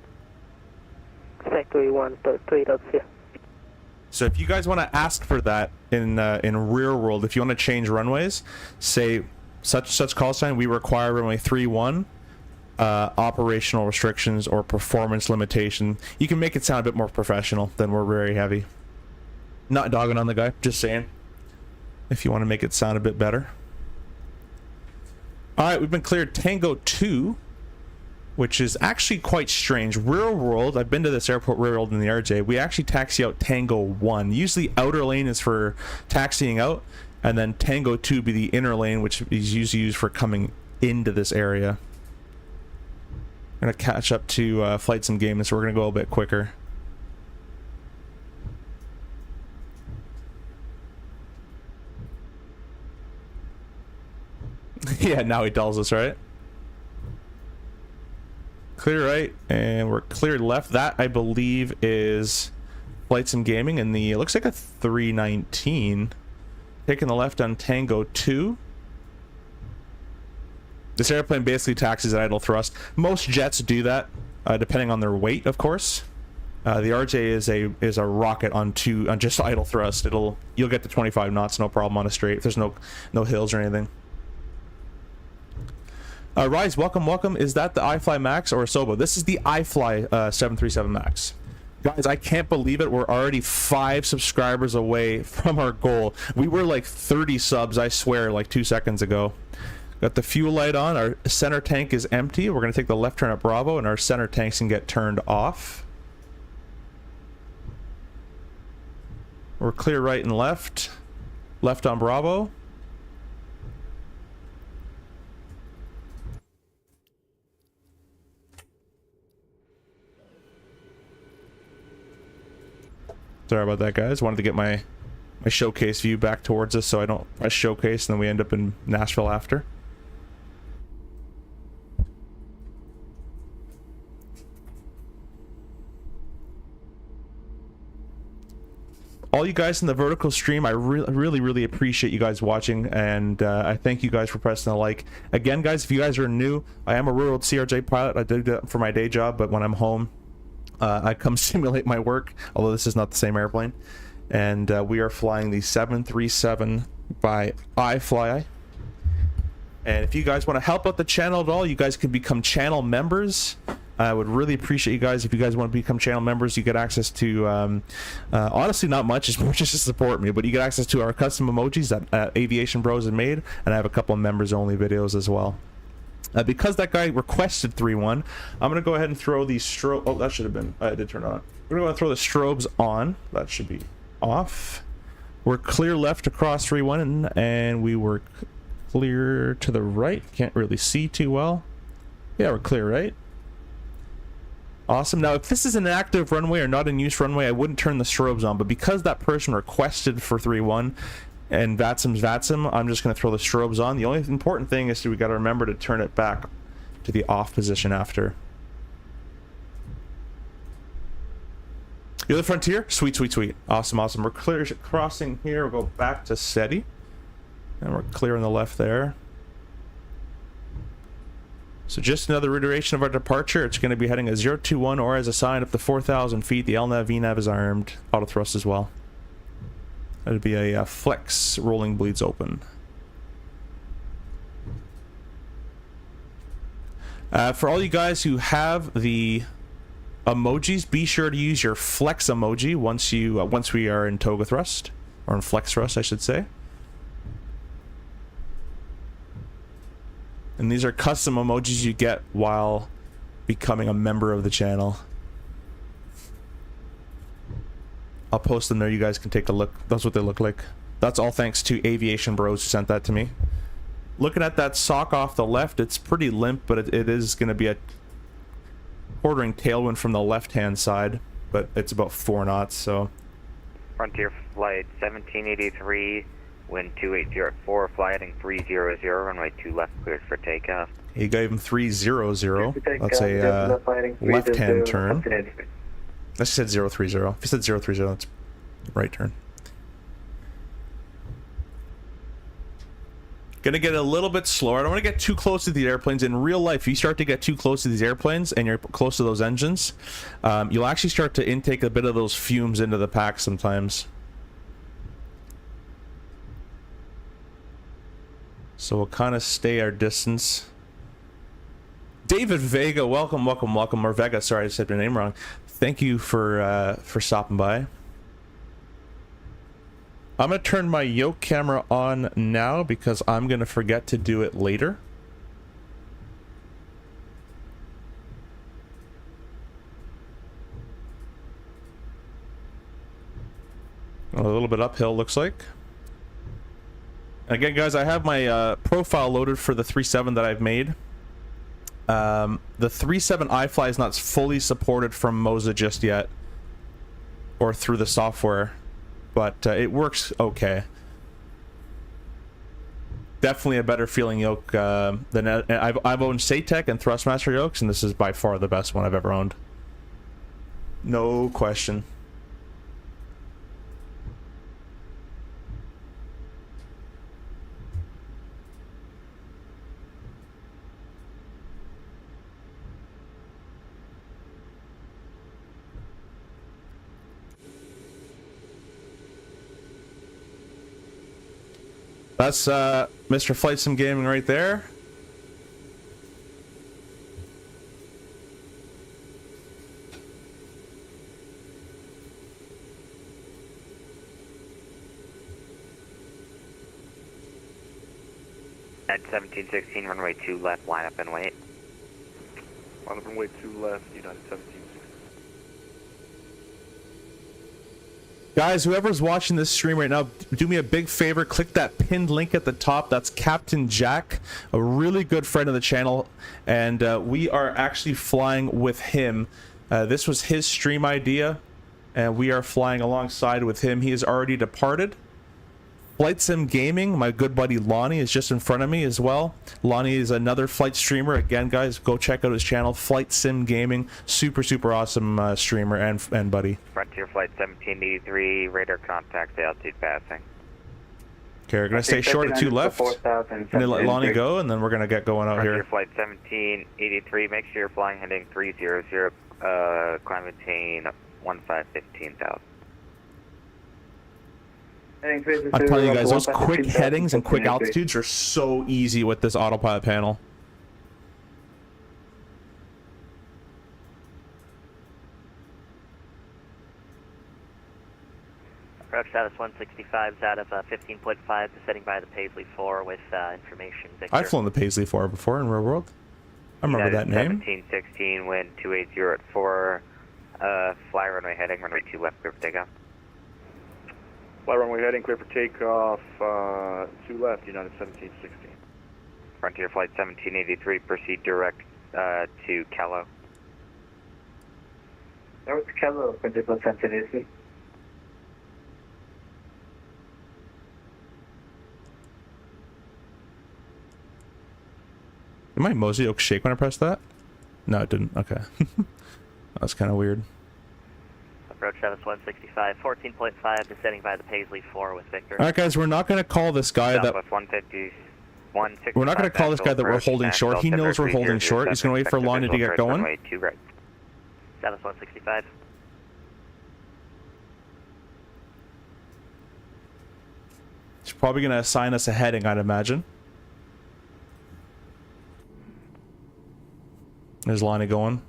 Expect 31, but 3 Delta Sierra. So if you guys want to ask for that in real world, if you want to change runways, say such call sign, we require runway 31, operational restrictions or performance limitation. You can make it sound a bit more professional than we're very heavy. Not dogging on the guy, just saying. If you want to make it sound a bit better. Alright, we've been cleared Tango 2, which is actually quite strange. Real world, I've been to this airport real world in the RJ, we actually taxi out Tango 1. Usually outer lane is for taxiing out, and then Tango 2 be the inner lane, which is usually used for coming into this area. I'm going to catch up to Flight Sim Gaming, so we're going to go a bit quicker. Yeah, now he tells us, right? Clear right, and we're clear left. That, I believe, is Flight Sim Gaming, and it looks like a 319. Taking the left on Tango 2. This airplane basically taxis at idle thrust. Most jets do that, depending on their weight, of course. The RJ is a rocket on just idle thrust. You'll get to 25 knots, no problem on a straight. If there's no hills or anything. Rise, welcome. Is that the IFLY Max or a Sobo? This is the IFLY 737 Max. Guys, I can't believe it. We're already 5 subscribers away from our goal. We were like 30 subs, I swear, like 2 seconds ago. Got the fuel light on. Our center tank is empty. We're going to take the left turn at Bravo, and our center tanks can get turned off. We're clear right and left. Left on Bravo. Sorry about that, guys. Wanted to get my my showcase view back towards us so I don't press showcase and then we end up in Nashville after. All you guys in the vertical stream, I really appreciate you guys watching, and I thank you guys for pressing the like. Again, guys, if you guys are new, I am a rural CRJ pilot. I do that for my day job, but when I'm home, I come simulate my work, although this is not the same airplane. And we are flying the 737 by IFLY. And if you guys want to help out the channel at all, you guys can become channel members. I would really appreciate you guys if you guys want to become channel members. You get access to honestly not much, it's more just to support me, but you get access to our custom emojis that Aviation Bros has made, and I have a couple of members only videos as well. Because that guy requested 3-1, I'm gonna go ahead and throw these strobe. Oh, that should have been, I did turn it on. We're gonna throw the strobes on. That should be off. We're clear left across 3-1, and we were clear to the right. Can't really see too well. Yeah, we're clear, right? Awesome. Now, if this is an active runway or not in use runway, I wouldn't turn the strobes on, but because that person requested for 3-1 and Vatsim's Vatsim, I'm just going to throw the strobes on. The only important thing is we got to remember to turn it back to the off position after. You're the Frontier? Sweet, sweet, sweet. Awesome, awesome. We're clear crossing here. We'll go back to SETI. And we're clear on the left there. So just another reiteration of our departure. It's going to be heading a 021 or as assigned up to 4,000 feet. The LNAV, VNAV is armed. Auto thrust as well. That'd be a flex rolling bleeds open. For all you guys who have the emojis, be sure to use your flex emoji once we are in toga thrust, or in flex thrust, I should say. And these are custom emojis you get while becoming a member of the channel. I'll post them there. You guys can take a look. That's what they look like. That's all thanks to Aviation Bros who sent that to me. Looking at that sock off the left, it's pretty limp, but it is going to be a quartering tailwind from the left-hand side, but it's about 4 knots, so... Frontier flight 1783, wind 280 at 4, fly heading 300, runway 2 left, cleared for takeoff. He gave him 300. That's a left-hand turn. I said 030. If you said 030, that's right turn. Gonna get a little bit slower. I don't want to get too close to the airplanes. In real life, if you start to get too close to these airplanes and you're close to those engines, you'll actually start to intake a bit of those fumes into the pack sometimes. So we'll kind of stay our distance. David Vega, welcome, welcome, welcome. Or Vega, sorry, I said your name wrong. Thank you for stopping by. I'm going to turn my yoke camera on now because I'm going to forget to do it later. A little bit uphill, looks like. Again, guys, I have my profile loaded for the 3.7 that I've made. The 3.7 IFLY is not fully supported from Moza just yet, or through the software, but it works okay. Definitely a better feeling yoke than I've owned Satec and Thrustmaster yokes, and this is by far the best one I've ever owned. No question. That's Mr. Flight Sim Gaming right there. At 1716, runway 2 left, line up and wait. On runway 2 left, United 17. Guys, whoever's watching this stream right now, do me a big favor, click that pinned link at the top. That's Captain Jack, a really good friend of the channel, and we are actually flying with him. This was his stream idea, and we are flying alongside with him. He has already departed, Flight Sim Gaming, my good buddy Lonnie is just in front of me as well. Lonnie is another flight streamer. Again, guys, go check out his channel, Flight Sim Gaming. Super awesome streamer and buddy. Frontier Flight 1783, radar contact, altitude passing. Okay, we're gonna stay short of 2 left. And then let Lonnie go, and then we're gonna get going out Frontier here. Flight 1783, make sure you're flying heading 300, climb maintain 15,000. I'm telling you guys, those quick headings and quick altitudes are so easy with this autopilot panel. Approach status 165 is out of 15.5, descending by the Paisley 4 with information. Victor. I've flown the Paisley 4 before in real world. I remember that name. 1716, wind 280 at 4, fly runway heading, runway 2 left, clear for takeoff. Fly runway heading, clear for takeoff, 2 left, United 1716. Frontier Flight 1783, proceed direct to Kello. That was Kello, Frontier Flight 1783. Did my Moza yoke shake when I pressed that? No, it didn't. Okay. That's kind of weird. Approach status 165, 14.5, descending by the Paisley 4 with Victor. All right, guys, we're not going to call this guy that... Southwest 150, 165, We're not going to call this guy that we're holding short. He knows we're holding short. He's going to wait for Lonnie to get going. Runway 2 right. Status 165. He's probably going to assign us a heading, I'd imagine. There's Lonnie going.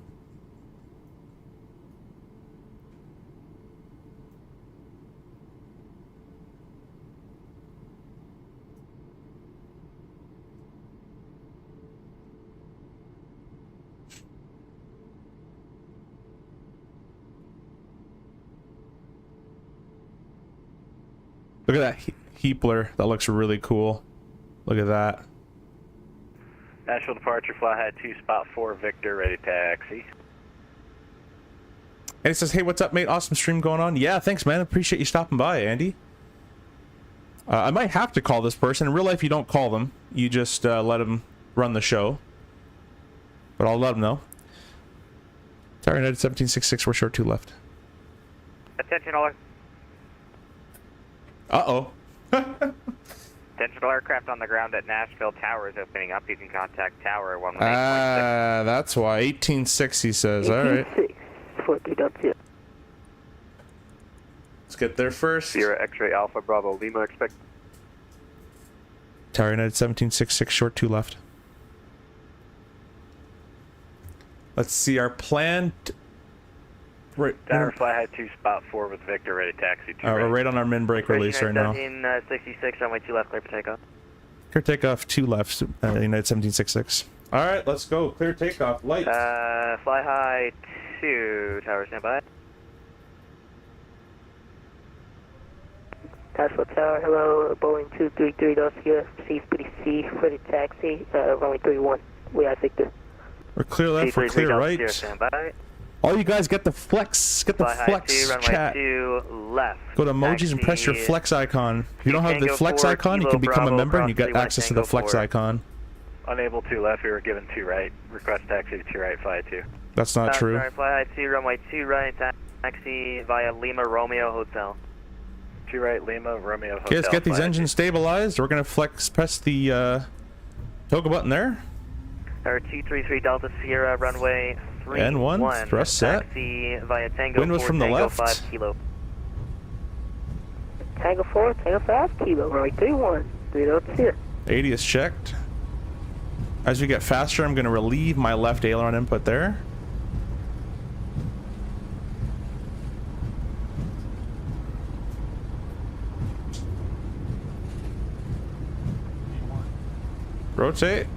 Look at that Heapler. That looks really cool. Look at that. National departure, fly high 2, spot 4, Victor, ready taxi. And he says, hey, what's up, mate? Awesome stream going on. Yeah, thanks, man. Appreciate you stopping by, Andy. I might have to call this person. In real life, you don't call them. You just let them run the show. But I'll let them know. Tower United 1766, we're short 2 left. Attention all. Uh-oh. Attention all aircraft on the ground at Nashville Tower is opening up. You can contact Tower 118.6. That's why. 1860 says. All right. 43.0. Let's get there first. Sierra X-ray Alpha Bravo Lima, expect. Tower United 1766, short 2 left. Let's see our plan. Right. Tower, fly high 2, spot 4 with Victor, ready taxi 2 We're right on our min brake release right now. 1766, runway 2 left, clear for takeoff. Clear takeoff 2 left, United 1766. All right, let's go. Clear takeoff. Lights. Fly high 2, tower standby. Nashville Tower, hello, Boeing 233 here, C-50C, ready taxi, runway 31. We have Victor. We're clear left, we're clear right. Standby. All you guys get the flex, chat. 2, left. Go to emojis and press your flex icon. If you don't have the flex icon, you can become a member and you get access to the flex icon. Unable 2 left, we were given 2 right. Request taxi to 2 right, fly 2. That's not true. Sorry, fly high 2, runway 2 right, taxi via Lima Romeo Hotel. 2 right, Lima Romeo Hotel. Okay, let's get these engines stabilized. We're gonna press the toggle button there. Tower 233 Delta Sierra, runway 3 and 1, thrust set. Taxi via Tango Wind was 4, from the Tango left. 5 kilo. Tango 4, Tango 5 kilo, runway 31. 302. 80 is checked. As we get faster, I'm gonna relieve my left aileron input there. Rotate.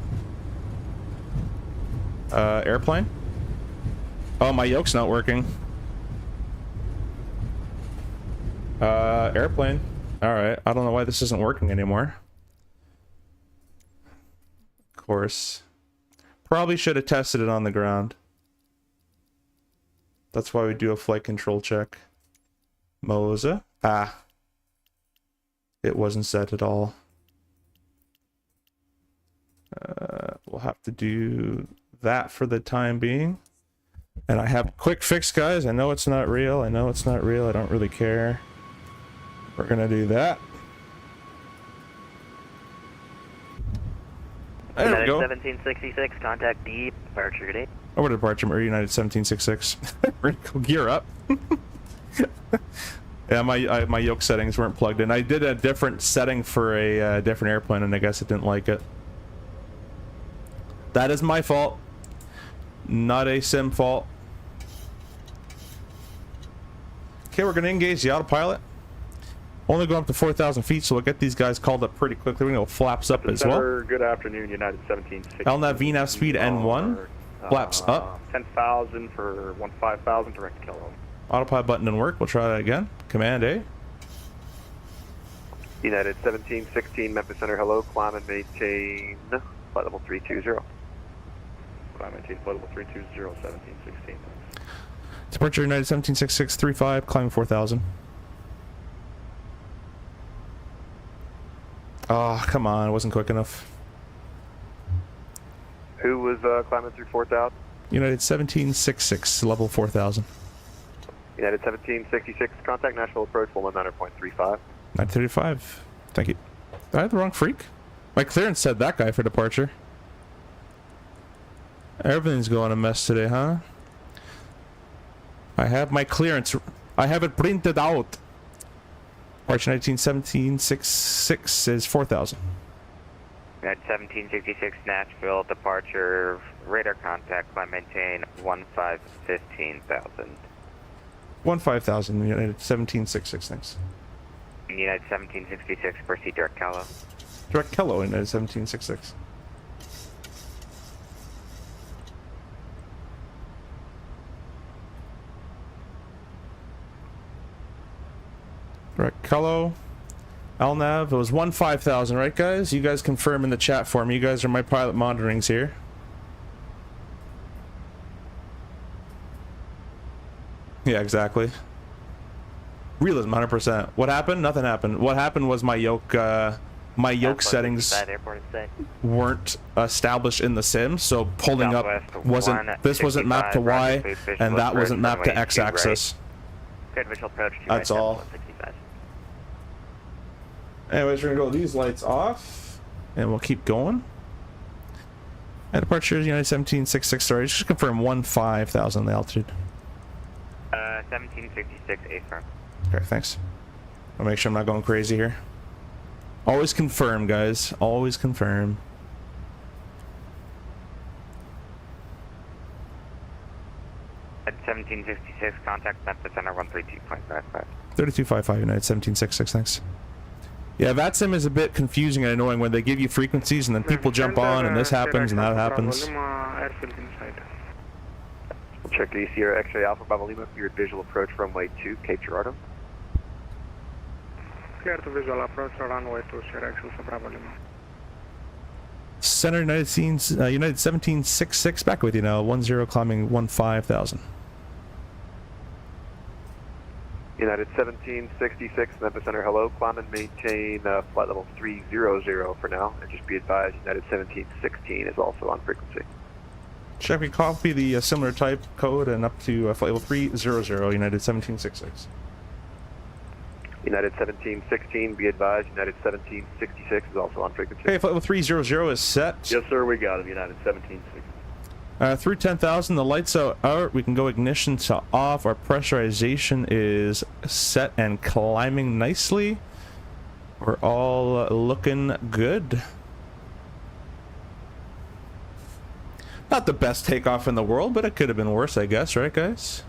Airplane. Oh, my yoke's not working. Airplane. Alright, I don't know why this isn't working anymore. Of course. Probably should have tested it on the ground. That's why we do a flight control check. Moza. Ah. It wasn't set at all. We'll have to do that for the time being. And I have a quick fix, guys. I know it's not real. I know it's not real. I don't really care. We're gonna do that. There we United go. 1766, contact D, departure date. Over to departure, United 1766. We're gonna go gear up. Yeah, my yoke settings weren't plugged in. I did a different setting for a different airplane, and I guess it didn't like it. That is my fault. Not a sim fault. Okay, we're going to engage the autopilot. Only going up to 4,000 feet, so we'll get these guys called up pretty quickly. We're going to go flaps up as well. Good afternoon, United 1760. LNAV VNAV speed N1. Flaps up. 10,000 for 15,000 direct kilo. Autopilot button didn't work. We'll try that again. Command A. United 1716, Memphis Center, hello. Climb and maintain flight level 320. Climb and maintain flight level 320, 1716. Departure United 176635, climbing 4,000. Oh, come on. It wasn't quick enough. Who was climbing through 4,000? United 1766, level 4,000. United 1766, contact Nashville approach 119.35. 935. Thank you. Did I have the wrong freak? My clearance said that guy for departure. Everything's going a mess today, huh? I have my clearance. I have it printed out. Departure 1766 is 4,000. At 1766 Nashville, departure, radar contact, climb maintain 15,000. 15,000, United 1766, thanks. United 1766, proceed direct Calo. Direct Kello, United 1766. Direct Kello. LNAV, it was 15,000, right guys? You guys confirm in the chat for me. You guys are my pilot monitorings here. Yeah, exactly. Realism, 100%. What happened? Nothing happened. What happened was my yoke settings weren't established in the sim, so pulling up wasn't. This wasn't mapped to Y, and that wasn't mapped to X axis. Good visual approach to That's all. 165. Anyways, we're gonna go these lights off, and we'll keep going. At departure, United 1766. Sorry, just confirm 15,000 the altitude. 1766 A firm. Okay, thanks. I'll make sure I'm not going crazy here. Always confirm, guys. Always confirm. At 1766, contact Memphis Center 132.55. 3255 United 1766, thanks. Yeah, that sim is a bit confusing and annoying when they give you frequencies and then people jump on and this happens and that happens. Check the Sierra X-ray Alpha Bravo Lima, cleared visual approach runway 2, Cape Girardeau. Clear to visual approach runway 2, Sierra X Alpha Bravo Lima. Center United Scenes, United 1766, back with you now, 10 climbing 15,000. United 1766, Memphis Center, hello. Climb and maintain flight level 300 for now. And just be advised, United 1716 is also on frequency. Check, we copy the similar type code and up to flight level 300, United 1766. United 1716, be advised, United 1766 is also on frequency. Okay, flight level 300 is set. Yes, sir, we got him, United 1760. Through 10,000, the lights are out. We can go ignition to off. Our pressurization is set and climbing nicely. We're all looking good. Not the best takeoff in the world, but it could have been worse, I guess, right, guys?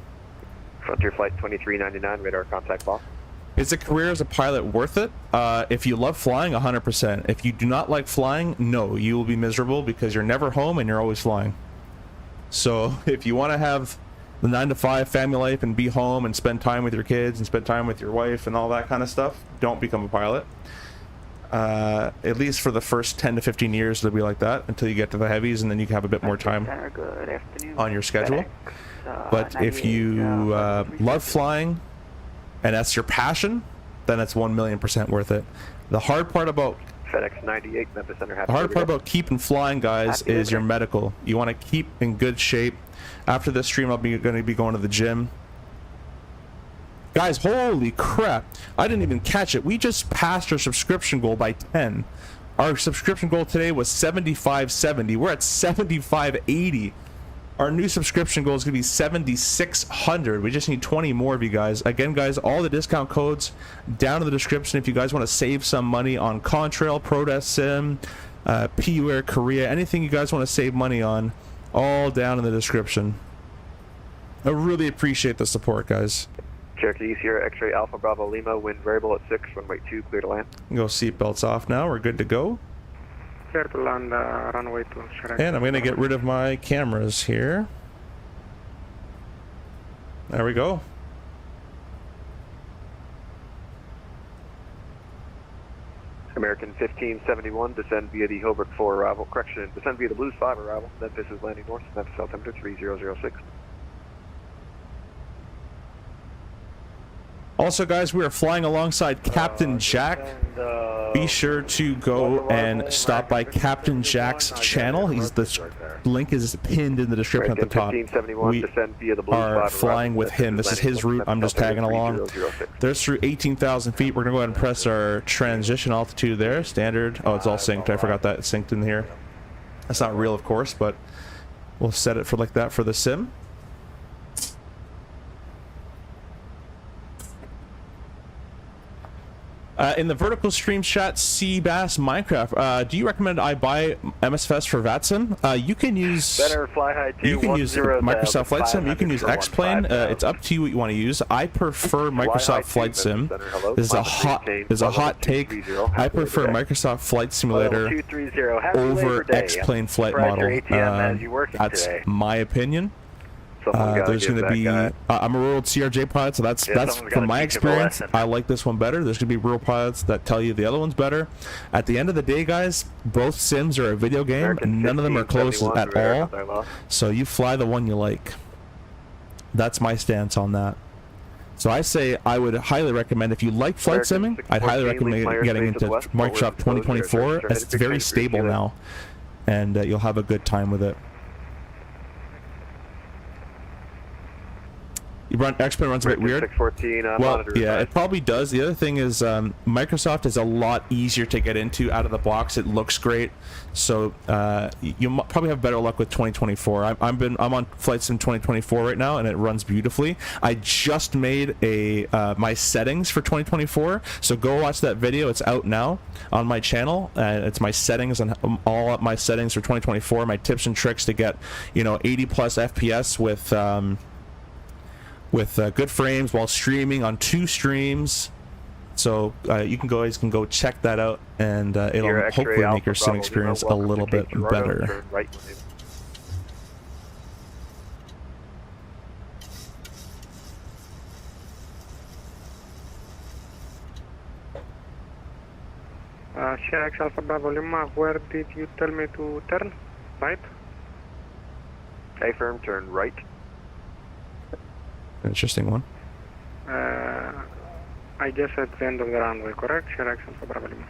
Frontier Flight 2399, radar contact lost. Is a career as a pilot worth it? If you love flying, 100%. If you do not like flying, no, you will be miserable because you're never home and you're always flying. So if you want to have the 9-to-5 family life and be home and spend time with your kids and spend time with your wife and all that kind of stuff, don't become a pilot. At least for the first 10 to 15 years it'll be like that until you get to the heavies, and then you can have a bit more time on your schedule. But if you love flying and that's your passion, then it's 1,000,000% worth it. The hard part about FedEx 98, Memphis Center. The hard part about keeping flying, guys, is your medical. You want to keep in good shape. After this stream, I'm going to be going to the gym. Guys, holy crap. I didn't even catch it. We just passed our subscription goal by 10. Our subscription goal today was 7570. We're at 7580. Our new subscription goal is going to be 7600. We just need 20 more of you guys. Again, guys, all the discount codes down in the description if you guys want to save some money on Contrail, Prodesk Sim, PUAir, Korea, anything you guys want to save money on, all down in the description. I really appreciate the support, guys. Cherokee Sierra X-ray Alpha Bravo Lima, wind variable at 6, runway 2, clear to land. Go seatbelts off now. We're good to go. Clear to land, runway 2. And I'm going to get rid of my cameras here. There we go. American 1571, descend via the Hobart 4 arrival. Correction, descend via the Blues 5 arrival. Memphis is landing north. Memphis altimeter 3006. Also, guys, we are flying alongside Captain Jack. Be sure to go and stop by Captain Jack's channel. The link is pinned in the description at the top. We are flying with him. This is his route. I'm just tagging along. There's through 18,000 feet. We're going to go ahead and press our transition altitude there. Standard. Oh, it's all synced. I forgot that it's synced in here. That's not real, of course, but we'll set it for like that for the sim. In the vertical stream chat, Seabass Minecraft, do you recommend I buy MSFS for VATSIM? You can use Microsoft Flight Sim. You can use X-Plane. It's up to you what you want to use. I prefer Microsoft Flight Sim. This is a hot take. I prefer Microsoft Flight Simulator over X-Plane flight model. That's my opinion. There's going to be I'm a rural CRJ pilot, so that's from my experience. I like this one better. There's going to be rural pilots that tell you the other one's better. At the end of the day, guys, both sims are a video game, and none of them are close at all. So you fly the one you like. That's my stance on that. So I say I would highly recommend, if you like flight simming, I'd highly recommend getting into Microsoft 2024. It's very stable now, and you'll have a good time with it. X-Plane runs a bit weird. Well, yeah, it probably does. The other thing is Microsoft is a lot easier to get into out of the box. It looks great, so you'll probably have better luck with 2024. I'm on Flight Sim 2024 right now, and it runs beautifully. I just made my settings for 2024, so go watch that video. It's out now on my channel. It's my settings and all my settings for 2024. My tips and tricks to get 80 plus FPS with good frames while streaming on 2 streams. So you guys can go check that out, and it'll hopefully make your sim experience a little bit better. Sierra X Alpha Bravo Lima, where did you tell me to turn? Right? A-firm, turn right. Interesting one. I guess at the end of the runway, correct? Sierra X Alpha Bravo Lima.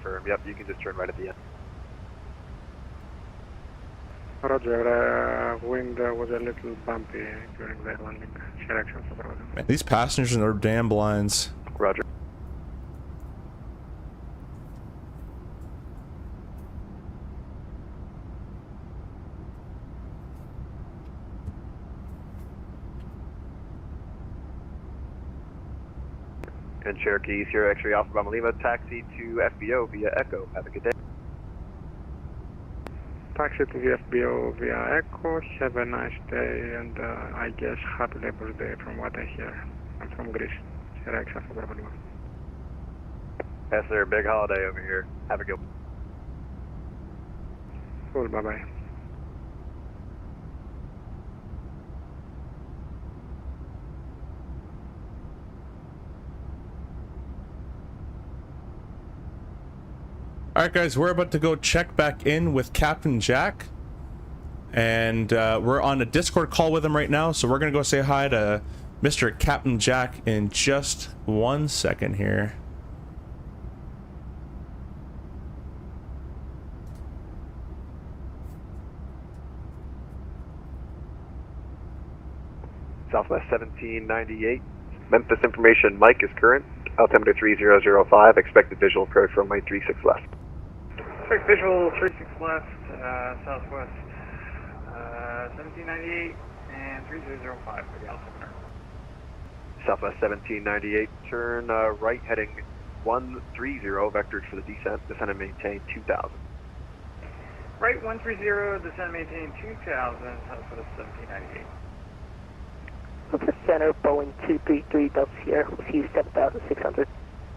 Firm, yep, you can just turn right at the end. Roger, wind was a little bumpy during the landing. Sierra X Alpha Bravo Lima. Man, these passengers are damn blinds. Roger. And Cherokee Sierra X-ray Alpha Bravo Lima, taxi to FBO via Echo. Have a good day. Taxi to the FBO via Echo. Have a nice day, and I guess happy Labor Day from what I hear. I'm from Greece. Sierra X Alpha Bravo Lima. Yes, sir. Big holiday over here. Have a good one. Cool. Bye bye. Alright guys, we're about to go check back in with Captain Jack, and we're on a Discord call with him right now, so we're gonna go say hi to Mr. Captain Jack in just 1 second here. Southwest 1798. Memphis information, Mike is current. Altimeter 3005. Expected visual approach from runway 36 left. Expect visual 36 left, southwest 1798 and 3005 for the altimeter. Southwest 1798, turn right heading 130, vectored for the descent. Descend and maintain 2000. Right 130, descend maintain 2000, southwest 1798. What's the center, Boeing 233 Delta Sierra with you 7,600,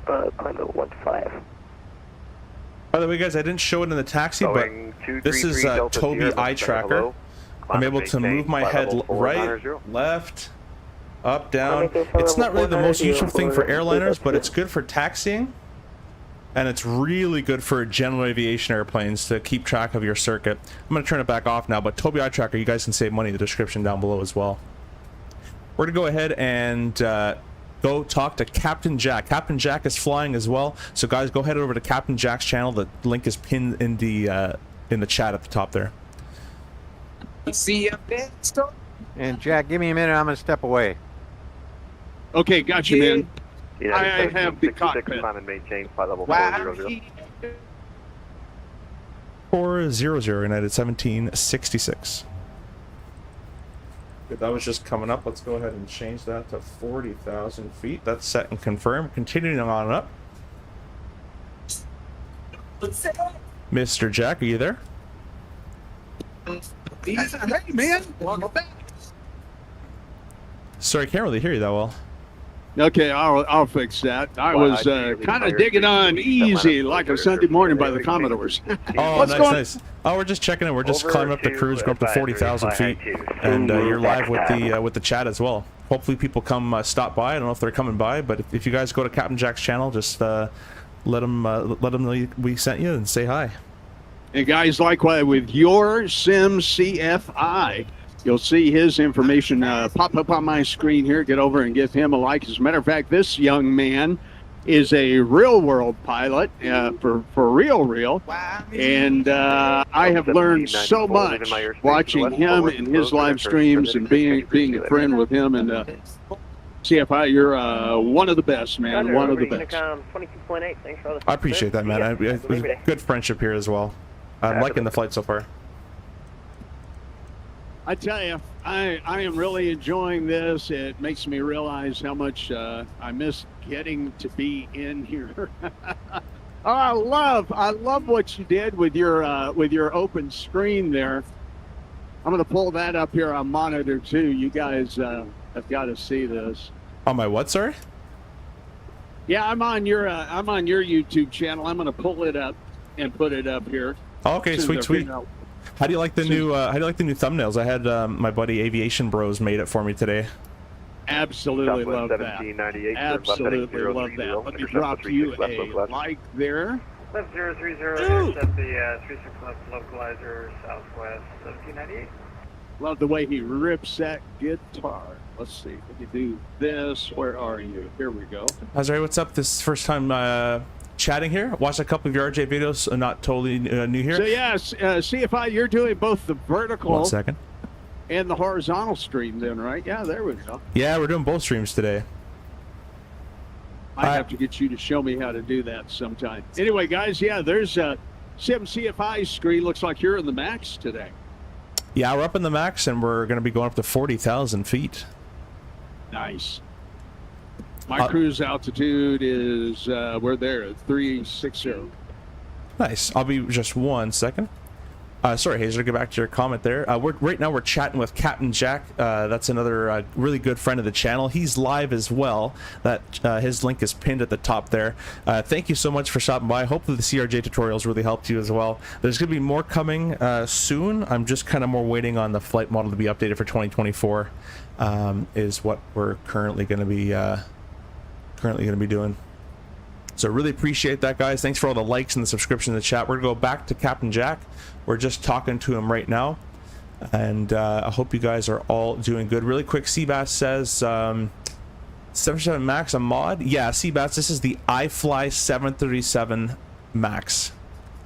climb at 15. By the way, guys, I didn't show it in the taxi, but this is Toby eye tracker. I'm able to move my head right, left, up, down. It's not really the most useful thing for airliners, but it's good for taxiing. And it's really good for general aviation airplanes to keep track of your circuit. I'm going to turn it back off now, but Toby eye tracker, you guys can save money in the description down below as well. We're going to go ahead and go talk to Captain Jack. Captain Jack is flying as well. So guys, go head over to Captain Jack's channel. The link is pinned in the chat at the top there. See you, man. And Jack, give me a minute. I'm gonna step away. Okay, got you, man. I have the cockpit. Climb and maintain flight level 400. 400 United 1766. Good, that was just coming up. Let's go ahead and change that to 40,000 feet. That's set and confirmed. Continuing on up. Mr. Jack, are you there? Hey, man. Welcome back. Sorry, can't really hear you that well. Okay, I'll fix that. I was kind of digging on easy like a Sunday morning by the Commodores. Oh, nice. Oh, we're just checking in. We're just climbing up the cruise, going up to 40,000 feet, and you're live with the chat as well. Hopefully, people come stop by. I don't know if they're coming by, but if you guys go to Captain Jack's channel, just let them know we sent you and say hi. And guys, likewise with your Sim CFI. You'll see his information pop up on my screen here. Get over and give him a like. As a matter of fact, this young man is a real-world pilot for real. And I have learned so much watching him and his live streams and being a friend with him. And CFI, you're one of the best, man. One of the best. I appreciate that, man. It was a good friendship here as well. I'm liking the flight so far. I tell you, I am really enjoying this. It makes me realize how much I miss getting to be in here. Oh, I love what you did with your open screen there. I'm going to pull that up here on monitor too. You guys have got to see this. On my what, sorry? Yeah, I'm on your YouTube channel. I'm going to pull it up and put it up here. Oh, okay, sweet. How do you like the new thumbnails? I had my buddy Aviation Bros made it for me today. Absolutely love that. Absolutely love that. Let me drop you a like there. Left 030, set the 36 left localizer, southwest 1798. Love the way he rips that guitar. Let's see, if you do this, where are you? Here we go. Azrael, what's up? This is first time chatting here. Watched a couple of your RJ videos, not totally new here. So yes, CFI, you're doing both the vertical 1 second and the horizontal stream then, right? Yeah, there we go. Yeah, we're doing both streams today. I have to get you to show me how to do that sometime. Anyway, guys, yeah, there's a CFI screen. Looks like you're in the max today. Yeah, we're up in the max, and we're going to be going up to 40,000 feet. Nice. My cruise altitude is, we're there at 360. Nice. I'll be just 1 second. Sorry, Hazer, get back to your comment there. Right now we're chatting with Captain Jack. That's another really good friend of the channel. He's live as well. His link is pinned at the top there. Thank you so much for stopping by. Hopefully the CRJ tutorials really helped you as well. There's going to be more coming soon. I'm just kind of more waiting on the flight model to be updated for 2024. Is what we're currently going to be doing. So really appreciate that, guys. Thanks for all the likes and the subscription in the chat. We're gonna go back to Captain Jack. We're just talking to him right now. And I hope you guys are all doing good. Really quick, Seabass says 737 Max a mod. Yeah, Seabass, this is the IFLY 737 Max.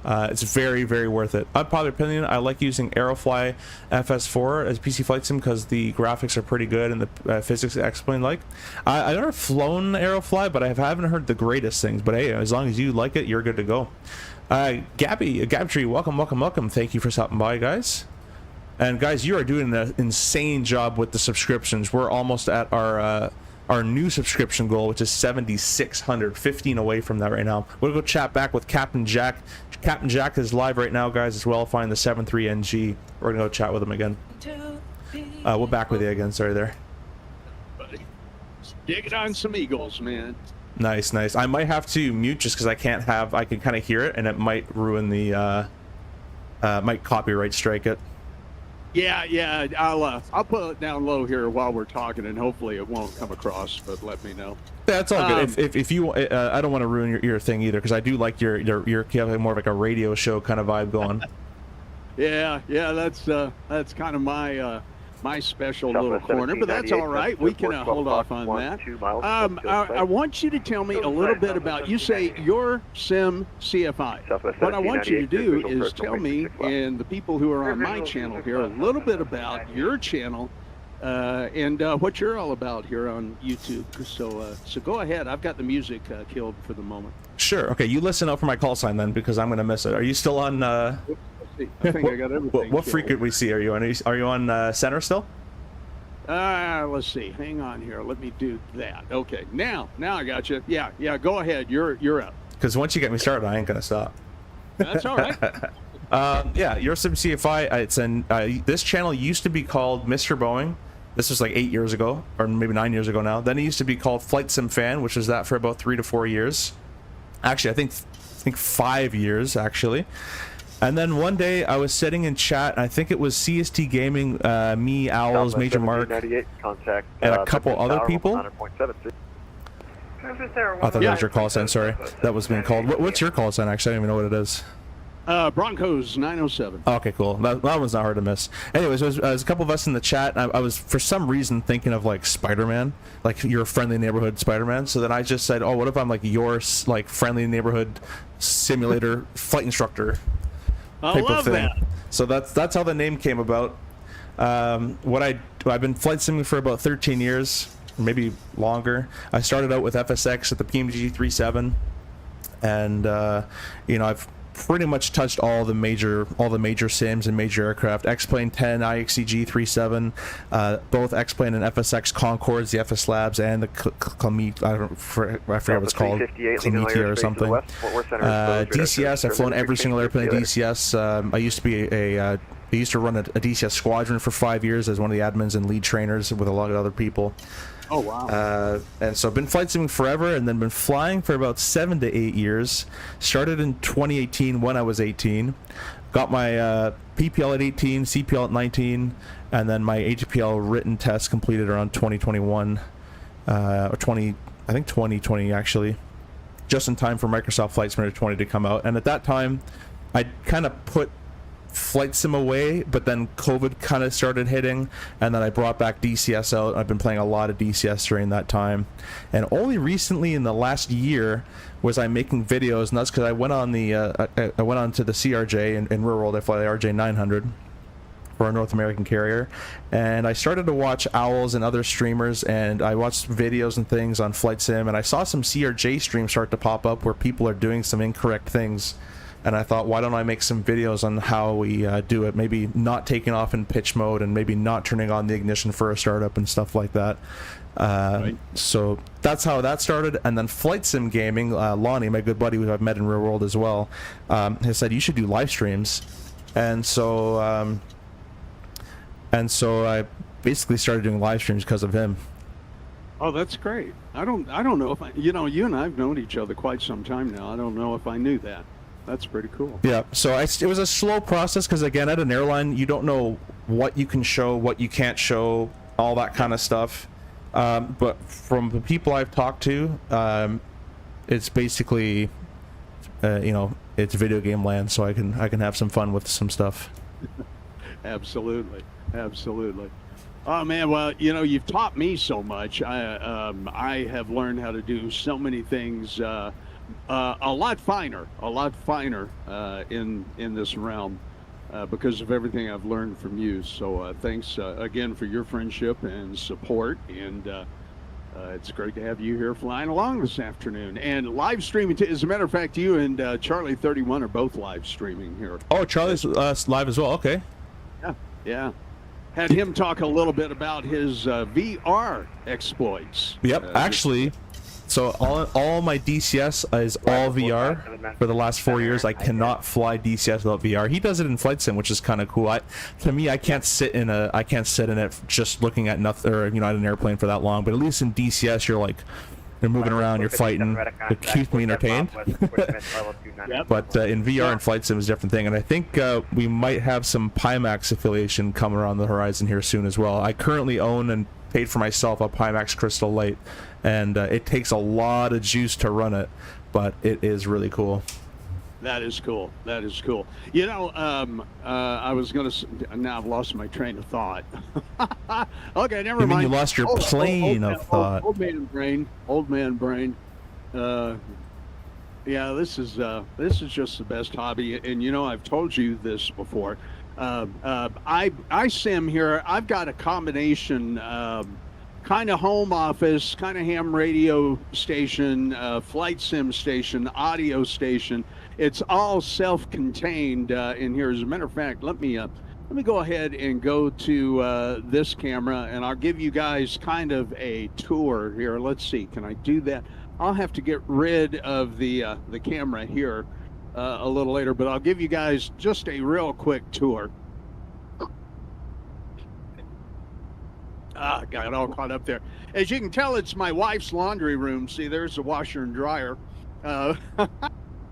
It's very, very worth it. Unpopular opinion, I like using Aerofly FS4 as PC flight sim because the graphics are pretty good and the physics explained like. I've never flown Aerofly, but I haven't heard the greatest things. But hey, as long as you like it, you're good to go. Gabtree, welcome. Thank you for stopping by, guys. And guys, you are doing an insane job with the subscriptions. We're almost at our new subscription goal, which is 7,600, 15 away from that right now. We'll go chat back with Captain Jack. Captain Jack is live right now, guys, as well, flying the 73NG. We're gonna go chat with him again. We're back with you again. Sorry there. Dig on some Eagles, man. Nice. I might have to mute just because I can kind of hear it, and it might ruin the might copyright strike it. Yeah. I'll put it down low here while we're talking, and hopefully it won't come across. But let me know. That's all good. If you, I don't want to ruin your thing either, because I do like you have more of like a radio show kind of vibe going. Yeah. That's kind of my special little corner, but that's all right. We can hold off on that. I want you to tell me a little bit about, you say your sim CFI. What I want you to do is tell me and the people who are on my channel here a little bit about your channel and what you're all about here on YouTube. So go ahead. I've got the music killed for the moment. Sure. Okay, you listen out for my call sign then, because I'm going to miss it. Are you still on... I think I got everything. What frequency are you on? Are you on center still? Let's see. Hang on here. Let me do that. Okay. Now I got you. Yeah. Go ahead. You're up. Because once you get me started, I ain't gonna stop. That's all right. Yeah, your Sim CFI. It's this channel used to be called Mr. Boeing. This was like 8 years ago, or maybe 9 years ago now. Then it used to be called Flight Sim Fan, which was that for about 3 to 4 years. Actually, I think 5 years actually. And then one day I was sitting in chat, and I think it was CST Gaming, me, Owls, Major Mark, and a couple other people. I thought that was your call sign, sorry. That was being called. What's your call sign, actually? I don't even know what it is. Broncos 907. Okay, cool. That one's not hard to miss. Anyways, it was a couple of us in the chat, and I was, for some reason, thinking of, like, Spider-Man. Like, your friendly neighborhood Spider-Man. So then I just said, oh, what if I'm, like, your, like, friendly neighborhood simulator flight instructor? I love that. So that's how the name came about. I've been flight simming for about 13 years, maybe longer. I started out with FSX at the PMG-37, and I've pretty much touched all the major sims and major aircraft. X-Plane 10, IXCG-37, both X-Plane and FSX Concords, the FS Labs, and the I forget what it's called, Clemetia or something. DCS, I've flown every single airplane at DCS. I used to be I used to run a DCS squadron for 5 years as one of the admins and lead trainers with a lot of other people. Oh, wow. And so I've been flight simming forever, and then been flying for about 7 to 8 years. Started in 2018 when I was 18. Got my PPL at 18, CPL at 19, and then my ATPL written test completed around 2021, or 2020 actually, just in time for Microsoft Flight Simulator 20 to come out. And at that time, I kind of put flight sim away, but then COVID kind of started hitting, and then I brought back DCS out. I've been playing a lot of DCS during that time, and only recently in the last year was I making videos, and that's because I went on the I went on to the CRJ in real world. I fly the RJ 900 for a North American carrier, and I started to watch Owls and other streamers, and I watched videos and things on flight sim, and I saw some CRJ streams start to pop up where people are doing some incorrect things. And I thought, why don't I make some videos on how we do it? Maybe not taking off in pitch mode, and maybe not turning on the ignition for a startup and stuff like that. Right. So that's how that started. And then Flight Sim Gaming, Lonnie, my good buddy who I've met in real world as well, has said you should do live streams. And so I basically started doing live streams because of him. Oh, that's great. I don't know if you and I have known each other quite some time now. I don't know if I knew that. That's pretty cool. Yeah, so it was a slow process because, again, at an airline, you don't know what you can show, what you can't show, all that kind of stuff. But from the people I've talked to, it's basically, it's video game land, so I can have some fun with some stuff. Absolutely. Oh man, well, you've taught me so much. I have learned how to do so many things a lot finer in this realm because of everything I've learned from you. So thanks again for your friendship and support, and it's great to have you here flying along this afternoon and live streaming. As a matter of fact, you and Charlie 31 are both live streaming here. Oh, Charlie's live as well. Okay. Yeah. Had him talk a little bit about his VR exploits. Yep, actually, so all my DCS is all VR. For the last 4 years, I cannot fly DCS without VR. He does it in flight sim, which is kind of cool. To me, I can't sit in it just looking at nothing, or at an airplane for that long. But at least in DCS, you're moving around, you're fighting. It keeps me entertained. But in VR and flight sim is a different thing. And I think we might have some Pimax affiliation coming around the horizon here soon as well. I currently own and paid for myself a Pimax Crystal Light, and it takes a lot of juice to run it, but it is really cool. That is cool. I was going to... Now I've lost my train of thought. Okay, never mind. You lost your plane of thought. Old man brain. Yeah, this is just the best hobby. And, I've told you this before. I sim here. I've got a combination kind of home office, kind of ham radio station, flight sim station, audio station. It's all self-contained in here. As a matter of fact, let me go ahead and go to this camera, and I'll give you guys kind of a tour here. Let's see, can I do that? I'll have to get rid of the camera here a little later, but I'll give you guys just a real quick tour. Got all caught up there. As you can tell, it's my wife's laundry room. See, there's the washer and dryer.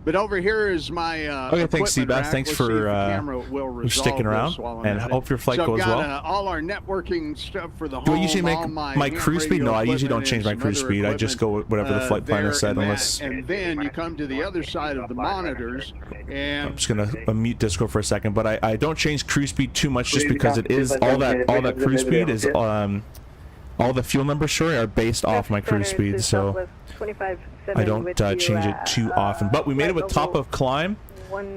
But over here is my okay, thanks, Seabass. Thanks for sticking around, and I hope your flight goes well. I've got all our networking stuff for the home. Do I usually make my cruise speed? No, I usually don't change my cruise speed. I just go with whatever the flight planner said, unless... And then you come to the other side of the monitors, and... I'm just going to mute Discord for a second, but I don't change cruise speed too much just because it is... All that cruise speed is... all the fuel numbers, sorry, are based off my cruise speed, so... I don't change it too often. But we made it with top of climb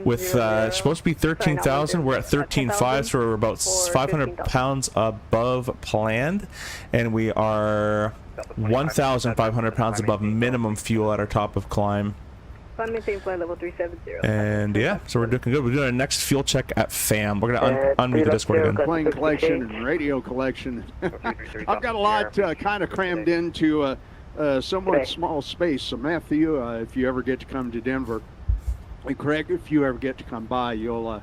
with supposed to be 13,000. We're at 13.5, so we're about 500 pounds above planned, and we are 1,500 pounds above minimum fuel at our top of climb. And yeah, so we're doing good. We're doing our next fuel check at FAM. We're gonna unmute the Discord again. Plane collection and radio collection. I've got a lot kind of crammed into somewhat small space. So Matthew, if you ever get to come to Denver, and Craig, if you ever get to come by, you'll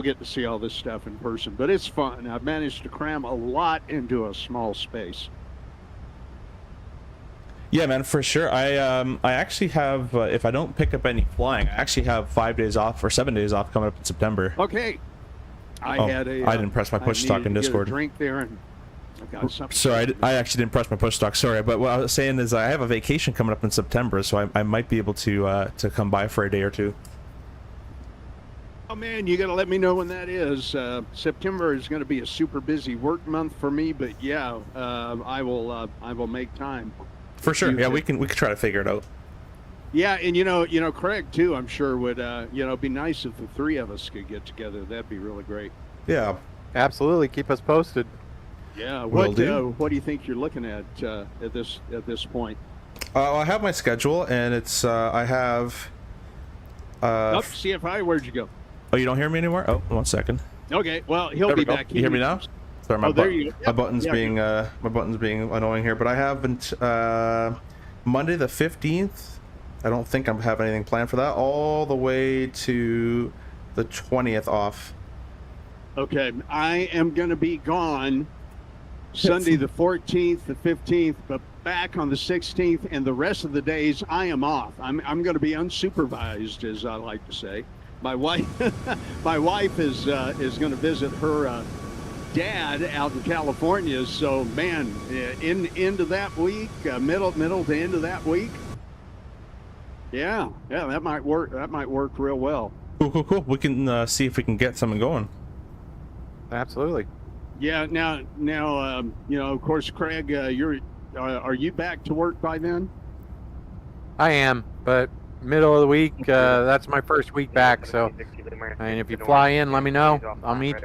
get to see all this stuff in person. But it's fun. I've managed to cram a lot into a small space. Yeah, man, for sure. I actually have, if I don't pick up any flying, I actually have 5 days off or 7 days off coming up in September. Okay. I didn't press my push stock in Discord. Drink there and sorry, I actually didn't press my push stock. Sorry, but what I was saying is I have a vacation coming up in September, so I might be able to come by for a day or two. Oh man, you got to let me know when that is. September is going to be a super busy work month for me, but yeah, I will make time. For sure, yeah, we can try to figure it out. Yeah, and Craig too, I'm sure would be nice if the three of us could get together. That'd be really great. Yeah, absolutely. Keep us posted. Yeah, what do you think you're looking at this point? I have my schedule, and it's I have. CFI, where'd you go? Oh, you don't hear me anymore? Oh, 1 second. Okay, well he'll be back. You hear me now? Sorry, my button's being annoying here, but I have Monday the 15th. I don't think I'm having anything planned for that. All the way to the 20th off. Okay, I am going to be gone Sunday the 14th, the 15th, but back on the 16th, and the rest of the days I am off. I'm going to be unsupervised, as I like to say. My wife is going to visit her dad out in California. So man, into that week, middle to end of that week. Yeah, that might work. That might work real well. Cool. We can see if we can get something going. Absolutely. Yeah. Now, of course, Craig, are you back to work by then? I am, but middle of the week, that's my first week back. So, I mean, if you fly in, let me know. I'll meet.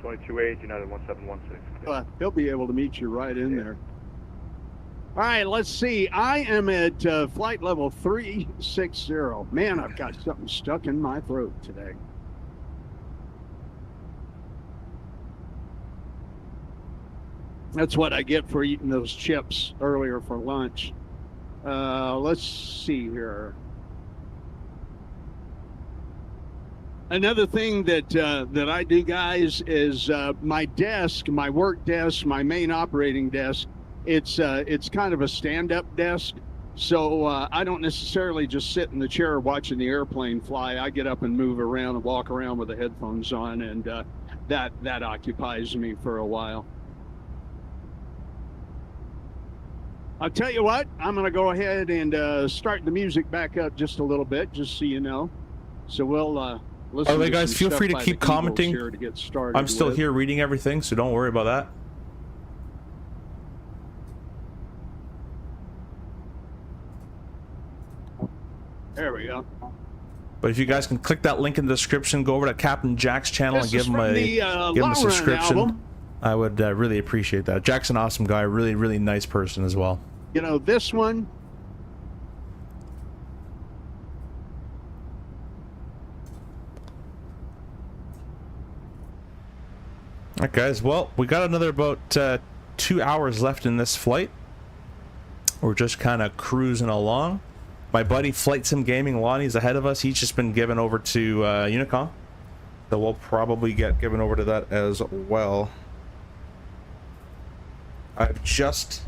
22-8, United 1716. He'll be able to meet you right in there. All right, let's see. I am at flight level 360. Man, I've got something stuck in my throat today. That's what I get for eating those chips earlier for lunch. Let's see here. Another thing that I do, guys, is my desk, my work desk, my main operating desk. It's kind of a stand-up desk, so I don't necessarily just sit in the chair watching the airplane fly. I get up and move around and walk around with the headphones on, and that occupies me for a while. I'll tell you what, I'm going to go ahead and start the music back up just a little bit, just so you know. So we'll listen. By the way, guys, feel free to keep commenting. Here to get started. I'm still here reading everything, so don't worry about that. There we go. But if you guys can click that link in the description, go over to Captain Jack's channel and give him a subscription. I would really appreciate that. Jack's an awesome guy, really, really nice person as well. You know, this one. All right, guys. Well, we got another about 2 hours left in this flight. We're just kind of cruising along. My buddy Flight Sim Gaming, Lonnie's ahead of us. He's just been given over to Unicom. So we'll probably get given over to that as well. I've just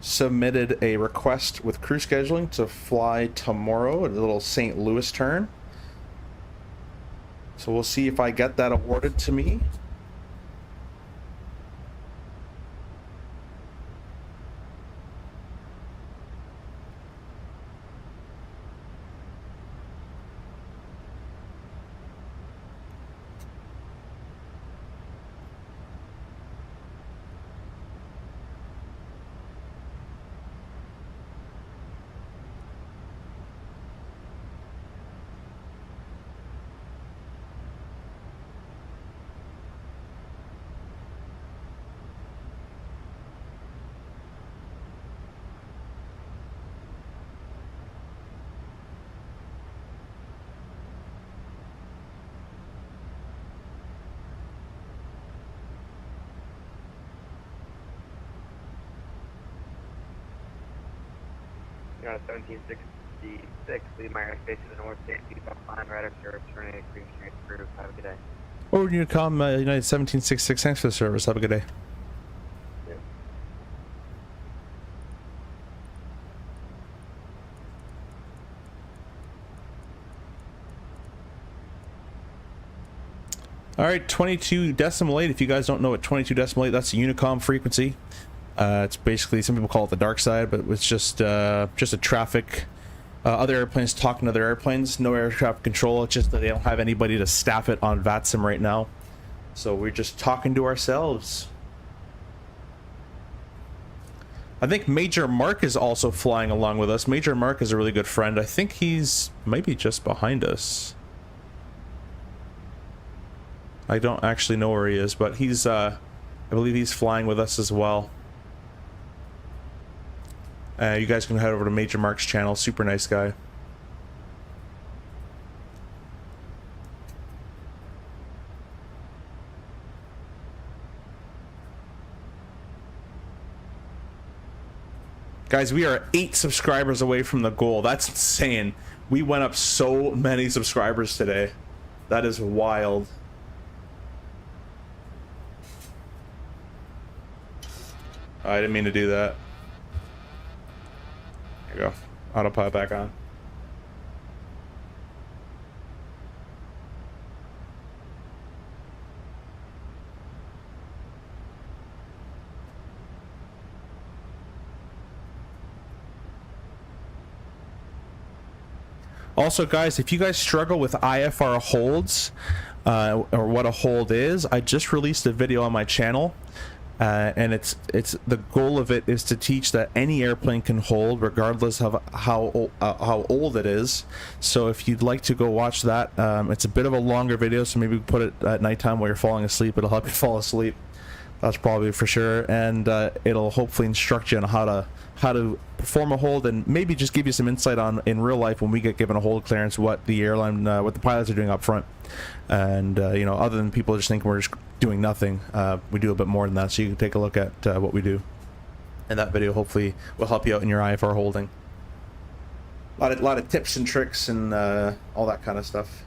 submitted a request with crew scheduling to fly tomorrow, a little St. Louis turn. So we'll see if I get that awarded to me. United 1766, leave my airspace to the north, stand off line, radar service, terminate, green straight through. Have a good day. Over Unicom, United 1766, thanks for the service. Have a good day. Yeah. All right, 22.8. If you guys don't know what 22.8, that's the Unicom frequency. It's basically, some people call it the dark side, but it's just a traffic. Other airplanes talking to other airplanes. No air traffic control. It's just that they don't have anybody to staff it on VATSIM right now. So we're just talking to ourselves. I think Major Mark is also flying along with us. Major Mark is a really good friend. I think he's maybe just behind us. I don't actually know where he is, but he's, I believe he's flying with us as well. You guys can head over to Major Mark's channel. Super nice guy. Guys, we are 8 subscribers away from the goal. That's insane. We went up so many subscribers today. That is wild. I didn't mean to do that. There you go. Autopilot back on. Also, guys, if you guys struggle with IFR holds, or what a hold is, I just released a video on my channel, and it's the goal of it is to teach that any airplane can hold regardless of how old it is. So if you'd like to go watch that, it's a bit of a longer video, so maybe put it at nighttime while you're falling asleep. It'll help you fall asleep. That's probably for sure, and it'll hopefully instruct you on how to perform a hold, and maybe just give you some insight on in real life when we get given a hold clearance, what the airline, what the pilots are doing up front, and you know, other than people just thinking we're just doing nothing, we do a bit more than that. So you can take a look at what we do, and that video hopefully will help you out in your IFR holding. A lot of tips and tricks and all that kind of stuff.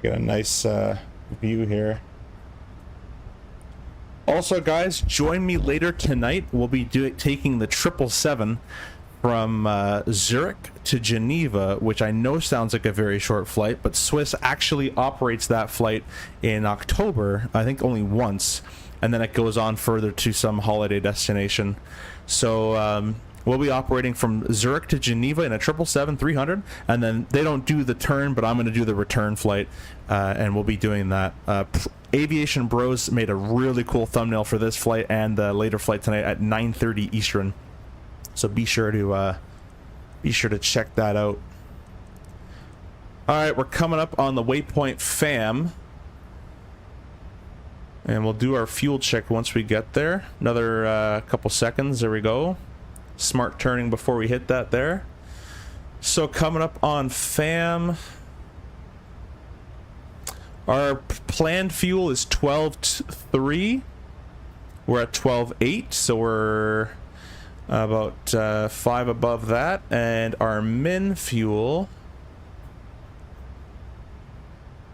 Get a nice view here. Also, guys, join me later tonight. We'll be taking the 777 from Zurich to Geneva, which I know sounds like a very short flight, but Swiss actually operates that flight in October, I think only once, and then it goes on further to some holiday destination. So we'll be operating from Zurich to Geneva in a 777-300, and then they don't do the turn, but I'm going to do the return flight, and we'll be doing that. Aviation Bros made a really cool thumbnail for this flight and the later flight tonight at 9:30 Eastern. So be sure to check that out. All right, we're coming up on the waypoint FAM, and we'll do our fuel check once we get there. Another couple seconds. There we go. Smart turning before we hit that there. So coming up on FAM, our planned fuel is 12.3. We're at 12.8, so we're about 5 above that, and our min fuel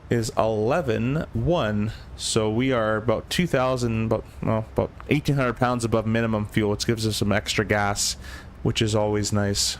is 11.1, so we are about 2,000, about 1,800 pounds above minimum fuel, which gives us some extra gas, which is always nice.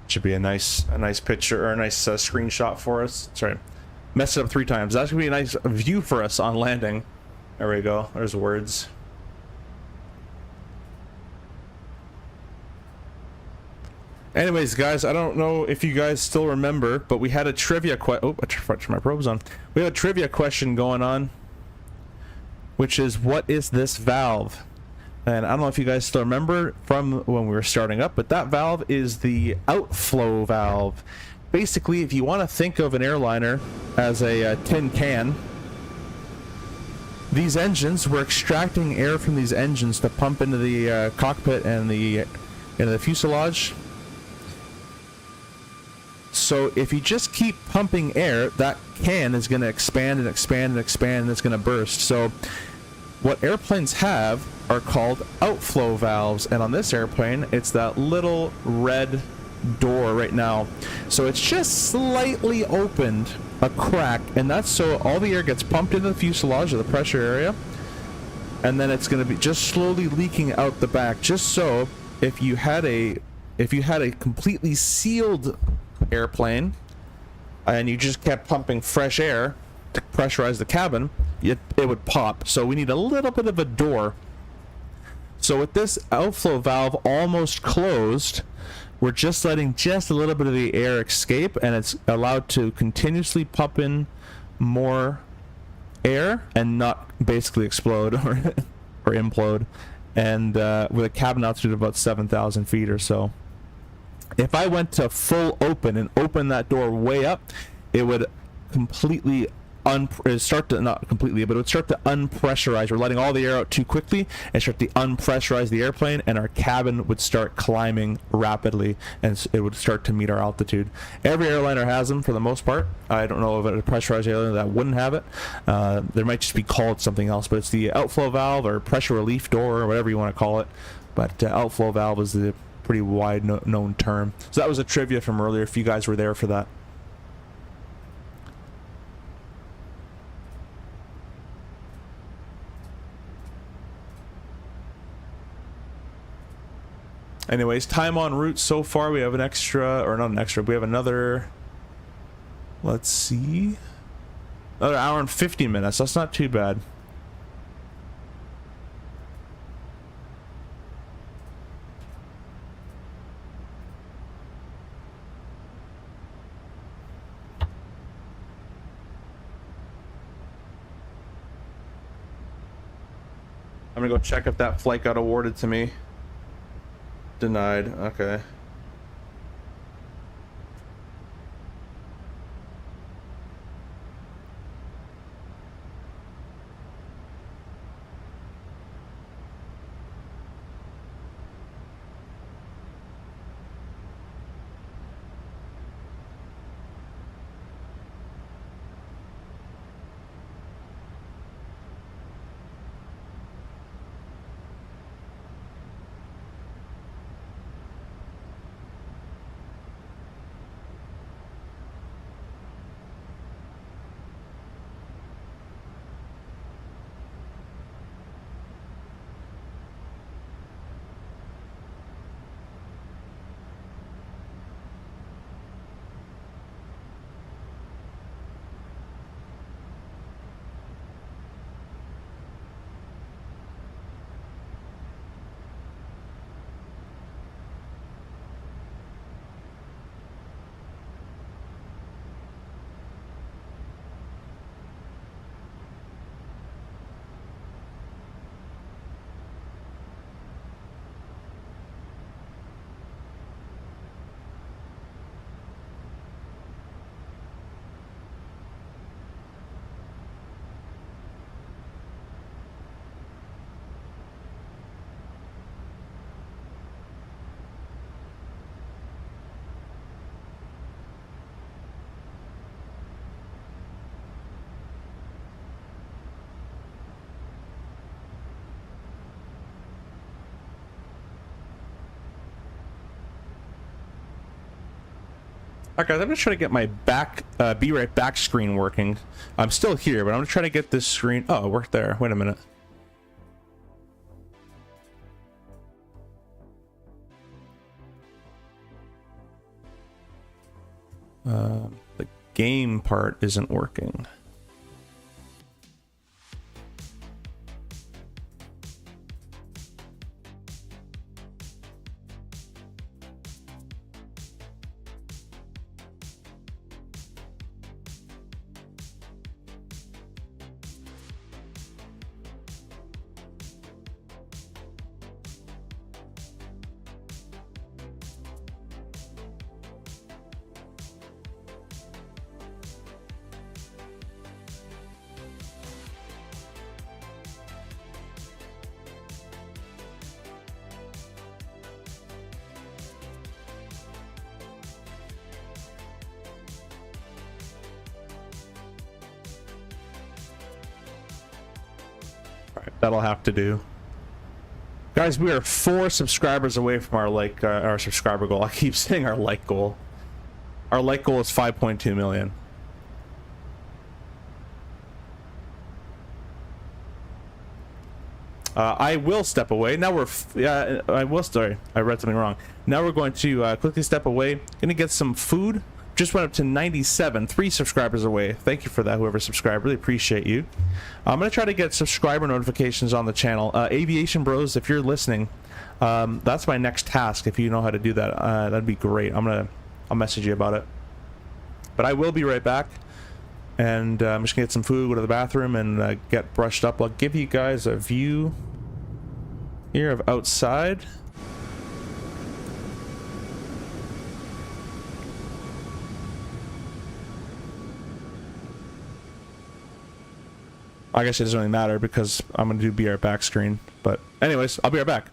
Should be a nice picture or a nice screenshot for us. Sorry, messed it up 3 times. That's gonna be a nice view for us on landing. There we go. There's words. Anyways, guys, I don't know if you guys still remember, but we had a trivia oh, I touched my probes on. We have a trivia question going on, which is, what is this valve? And I don't know if you guys still remember from when we were starting up, but that valve is the outflow valve. Basically, if you want to think of an airliner as a tin can, these engines, we're extracting air from these engines to pump into the cockpit and the fuselage. So if you just keep pumping air, that can is going to expand and expand and expand, and it's going to burst. So what airplanes have are called outflow valves, and on this airplane, it's that little red door right now. So it's just slightly opened, a crack, and that's so all the air gets pumped into the fuselage or the pressure area, and then it's going to be just slowly leaking out the back. Just so if you had a completely sealed airplane and you just kept pumping fresh air to pressurize the cabin, it would pop. So we need a little bit of a door. So with this outflow valve almost closed, we're just letting just a little bit of the air escape, and it's allowed to continuously pump in more air and not basically explode or implode, and with a cabin altitude of about 7,000 feet or so. If I went to full open and open that door way up, it would completely start to, not completely, but it would start to unpressurize. We're letting all the air out too quickly and start to unpressurize the airplane, and our cabin would start climbing rapidly, and it would start to meet our altitude. Every airliner has them for the most part. I don't know of a pressurized airliner that wouldn't have it. There might just be called something else, but it's the outflow valve or pressure relief door or whatever you want to call it. But outflow valve is the pretty wide known term. So that was a trivia from earlier, if you guys were there for that. Anyways, time en route so far, we have an extra, or not an extra, we have another, let's see, another hour and 50 minutes. That's not too bad. I'm gonna go check if that flight got awarded to me. Denied. Okay. Alright guys, I'm gonna try to get my be right back screen working. I'm still here, but I'm gonna try to get this screen. Oh, it worked there. Wait a minute. The game part isn't working. That'll have to do. Guys, we are 4 subscribers away from our subscriber goal. I keep saying our like goal. Our like goal is 5.2 million. I will step away. Now we're sorry, I read something wrong. Now we're going to quickly step away. Gonna get some food. Just went up to 97, 3 subscribers away. Thank you for that, whoever subscribed. Really appreciate you. I'm going to try to get subscriber notifications on the channel. Aviation Bros, if you're listening, that's my next task. If you know how to do that, that'd be great. I'll message you about it. But I will be right back. And I'm just going to get some food, go to the bathroom, and get brushed up. I'll give you guys a view here of outside. I guess it doesn't really matter because I'm going to do be right back screen. But anyways, I'll be right back.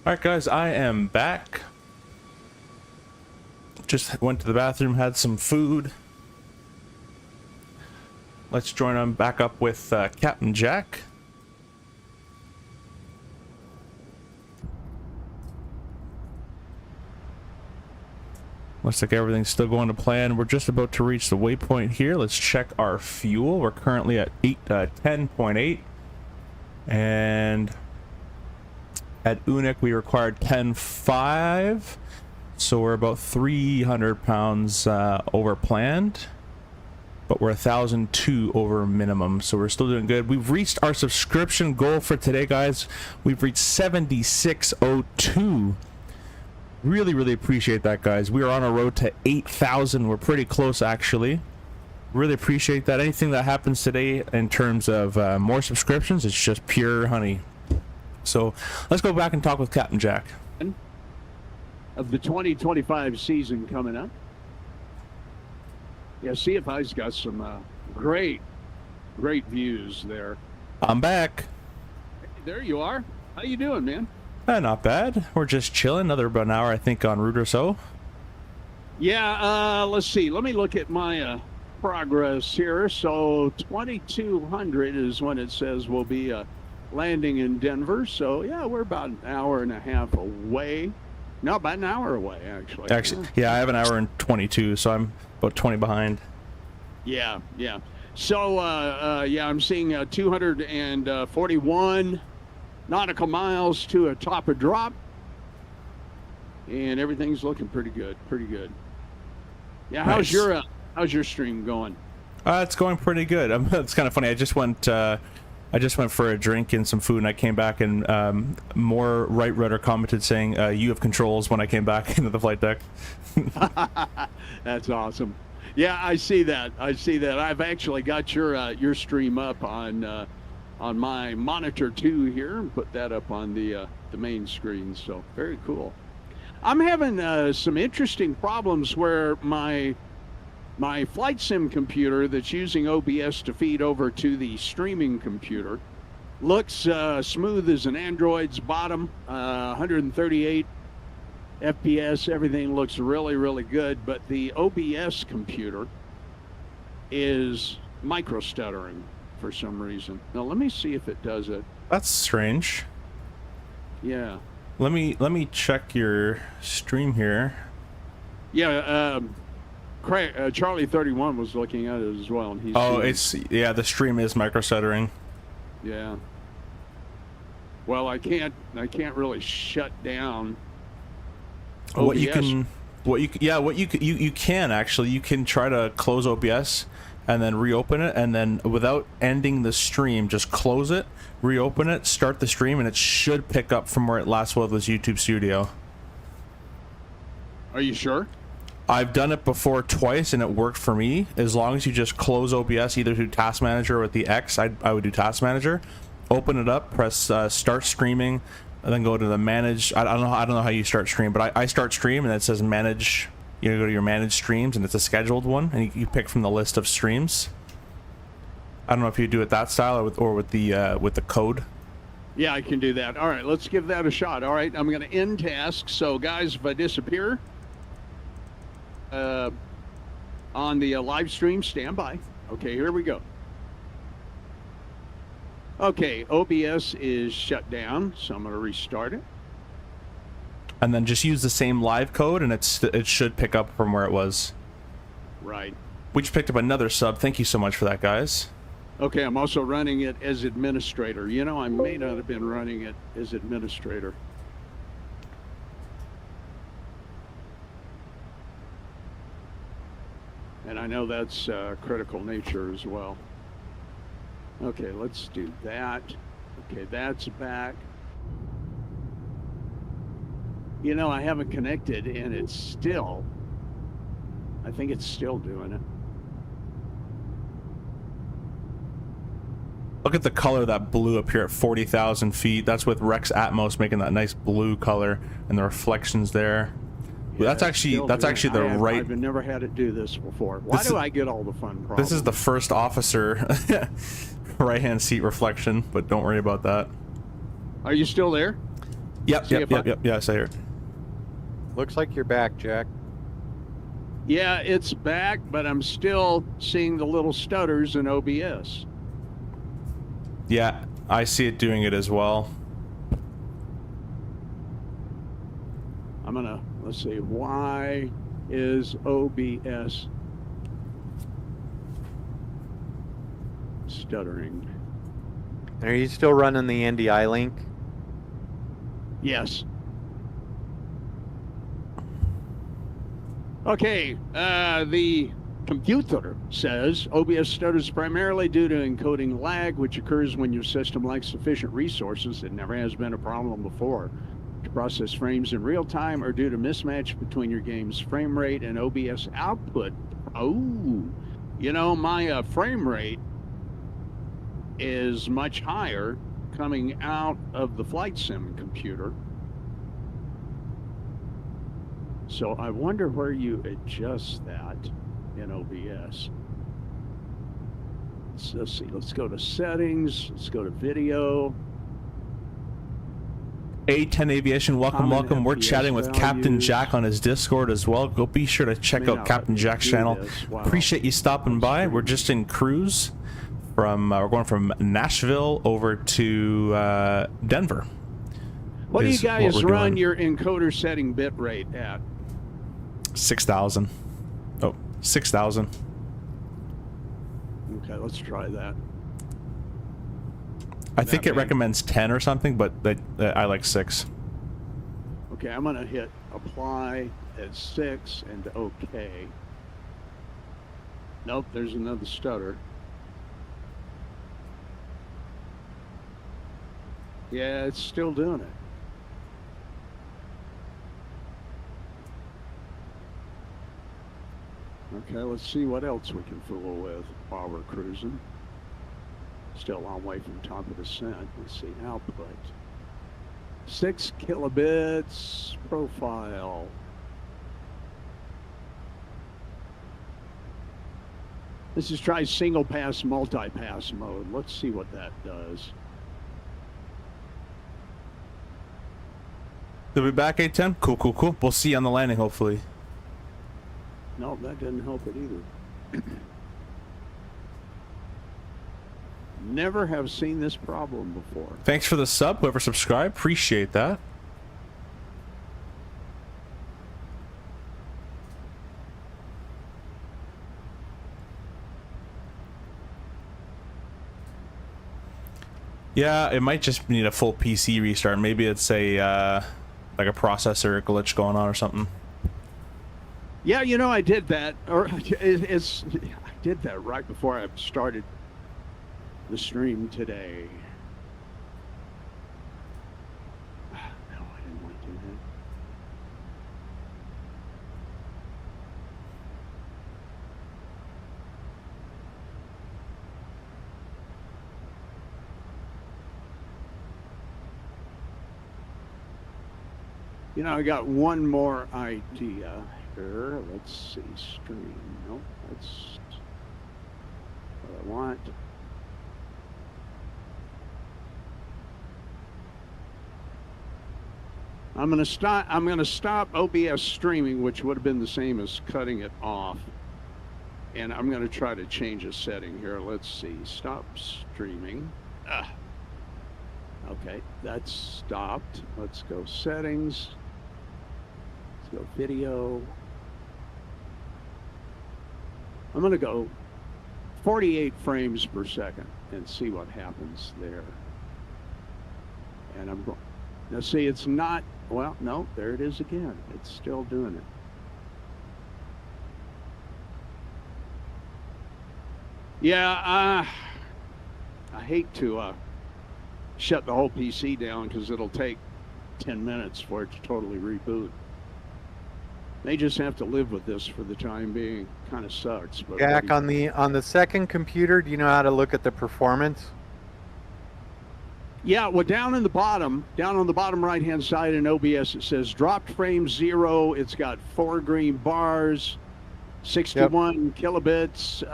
Alright guys, I am back. Just went to the bathroom, had some food. Let's join on back up with Captain Jack. Looks like everything's still going to plan. We're just about to reach the waypoint here. Let's check our fuel. We're currently at 10.8. And at Unik we required 10.5. So we're about 300 pounds over planned. But we're 1,002 over minimum. So we're still doing good. We've reached our subscription goal for today, guys. We've reached 7602. Really appreciate that, guys. We are on a road to 8,000. We're pretty close, actually. Really appreciate that. Anything that happens today in terms of more subscriptions, it's just pure honey. So let's go back and talk with Captain Jack. Of the 2025 season coming up. Yeah, CFI's got some great views there. I'm back. There you are. How you doing, man? Not bad. We're just chilling. Another about an hour, I think, en route or so. Yeah, let's see. Let me look at my progress here. So 2200 is when it says we'll be landing in Denver. So, yeah, we're about an hour and a half away. No, about an hour away, actually. Yeah, I have an hour and 22, so I'm about 20 behind. Yeah. So, yeah, I'm seeing 241 nautical miles to a top of drop, and everything's looking pretty good. Yeah, nice. How's your stream going? It's going pretty good. It's kind of funny. I just went for a drink and some food, and I came back, and more right rudder commented saying you have controls when I came back into the flight deck. That's awesome. Yeah, I see that. I've actually got your stream up on my monitor too here, and put that up on the main screen. So very cool. I'm having some interesting problems where my flight sim computer that's using OBS to feed over to the streaming computer looks smooth as an Android's bottom, 138 FPS. Everything looks really good, but the OBS computer is micro stuttering for some reason. Now let me see if it does it. That's strange. Yeah. Let me check your stream here. Yeah, Charlie 31 was looking at it as well, and he's the stream is micro stuttering. Yeah. Well, I can't really shut down OBS. You can actually, you can try to close OBS and then reopen it, and then without ending the stream, just close it, reopen it, start the stream, and it should pick up from where it last was YouTube Studio. Are you sure? I've done it before twice, and it worked for me. As long as you just close OBS, either through Task Manager or with the X, I would do Task Manager. Open it up, press Start Streaming, and then go to the Manage. I don't know how you start stream, but I start stream, and it says Manage. You go to your Manage Streams, and it's a scheduled one, and you pick from the list of streams. I don't know if you do it that style or with the code. Yeah, I can do that. All right, let's give that a shot. All right, I'm going to end task. So, guys, if I disappear on the live stream, stand by. Okay, here we go. Okay, OBS is shut down, so I'm going to restart it. And then just use the same live code, and it should pick up from where it was. Right. We just picked up another sub. Thank you so much for that, guys. Okay, I'm also running it as administrator. You know, I may not have been running it as administrator. And I know that's critical nature as well. Okay, let's do that. Okay, that's back. You know, I haven't connected, and it's still, I think it's still doing it. Look at the color of that blue up here at 40,000 feet. That's with Rex Atmos making that nice blue color, and the reflections there. Yeah, that's actually the right. I've never had it do this before. Why do I get all the fun problems? This is the first officer right-hand seat reflection, but don't worry about that. Are you still there? Yep. Yes, I hear it. Looks like you're back, Jack. Yeah, it's back, but I'm still seeing the little stutters in OBS. Yeah, I see it doing it as well. I'm gonna, let's see, why is OBS stuttering? Are you still running the NDI link? Yes. Okay, the computer says OBS stutters primarily due to encoding lag, which occurs when your system lacks sufficient resources. It never has been a problem before to process frames in real time, or due to mismatch between your game's frame rate and OBS output. Oh, you know, my frame rate is much higher coming out of the flight sim computer. So I wonder where you adjust that in OBS. Let's see, let's go to settings, let's go to video. A10 Aviation, welcome. We're FPS chatting with Captain Jack on his Discord as well. Go be sure to check out Captain Jack's channel. Wow. Appreciate you stopping by. We're just in cruise from, we're going from Nashville over to Denver. What do you guys run your encoder setting bit rate at? 6,000. Oh, 6,000. Okay, let's try that. I think it recommends 10 or something, but I like 6. Okay, I'm gonna hit apply at 6 and okay. Nope, there's another stutter. Yeah, it's still doing it. Okay, let's see what else we can fool with while we're cruising. Still a long way from top of descent. Let's see, output. 6 kilobits profile. Let's just try single pass, multi-pass mode. Let's see what that does. They'll be back 810. Cool. We'll see you on the landing, hopefully. No, that didn't help it either. Never have seen this problem before. Thanks for the sub, whoever subscribed. Appreciate that. Yeah, it might just need a full PC restart. Maybe it's a like a processor glitch going on or something. Yeah, you know, I did that, or I did that right before I started the stream today. No, I didn't want to do that. You know, I got one more idea here. Let's see, stream. Nope, that's what I want. I'm gonna stop OBS streaming, which would have been the same as cutting it off. And I'm gonna try to change a setting here. Let's see, stop streaming. Okay, that's stopped. Let's go settings. Let's go video. I'm gonna go 48 frames per second and see what happens there. And I'm going, now see, it's not, well, no, there it is again. It's still doing it. Yeah, I hate to shut the whole PC down because it'll take 10 minutes for it to totally reboot. They just have to live with this for the time being. Kind of sucks. But Jack, on the second computer, do you know how to look at the performance? Yeah, well, down on the bottom right-hand side in OBS, it says dropped frame 0. It's got 4 green bars, 61 kilobits.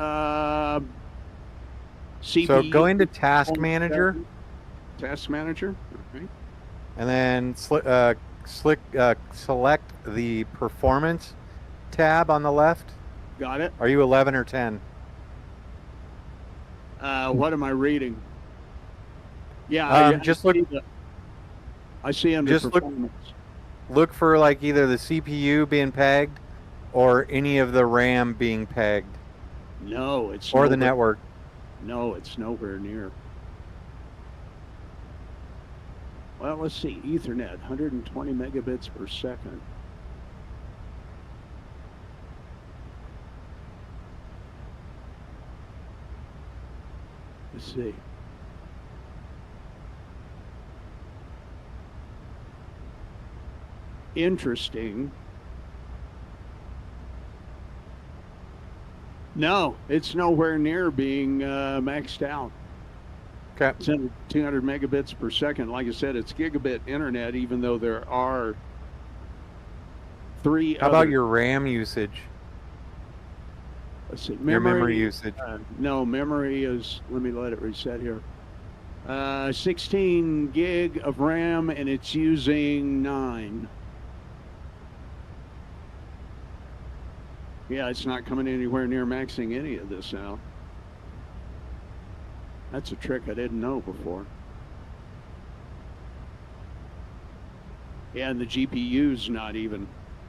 CPU. So go into Task Manager. Task Manager. Okay. and then select the performance tab on the left. Got it. Are you 11 or 10? What am I reading? Yeah, just look. I see under just performance. Look for like either the CPU being pegged or any of the RAM being pegged. No, it's or the network. No, it's nowhere near. Well, let's see. Ethernet, 120 megabits per second. Let's see. Interesting. No, it's nowhere near being maxed out. Okay. It's under 200 megabits per second. Like I said, it's gigabit internet, even though there are three. How about your RAM usage? Let's see. Your memory usage. No, memory is, let it reset here. 16 gig of RAM, and it's using 9. Yeah, it's not coming anywhere near maxing any of this out. That's a trick I didn't know before. Yeah, and the GPU's not even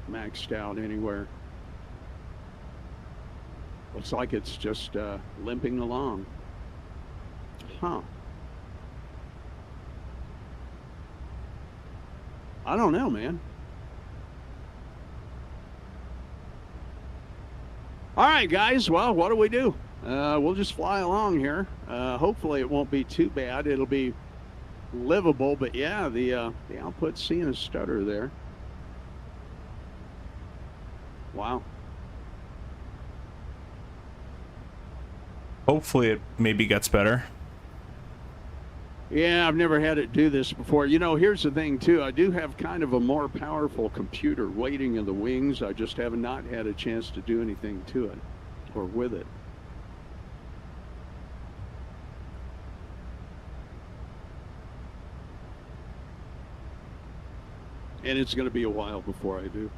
maxed out anywhere. Looks like it's just limping along. Huh. I don't know, man. All right, guys. Well, what do we do? We'll just fly along here. Hopefully it won't be too bad. It'll be livable, but yeah, the output's seeing a stutter there. Wow. Hopefully it maybe gets better. Yeah, I've never had it do this before. You know, here's the thing, too. I do have kind of a more powerful computer waiting in the wings. I just have not had a chance to do anything to it or with it. And it's going to be a while before I do.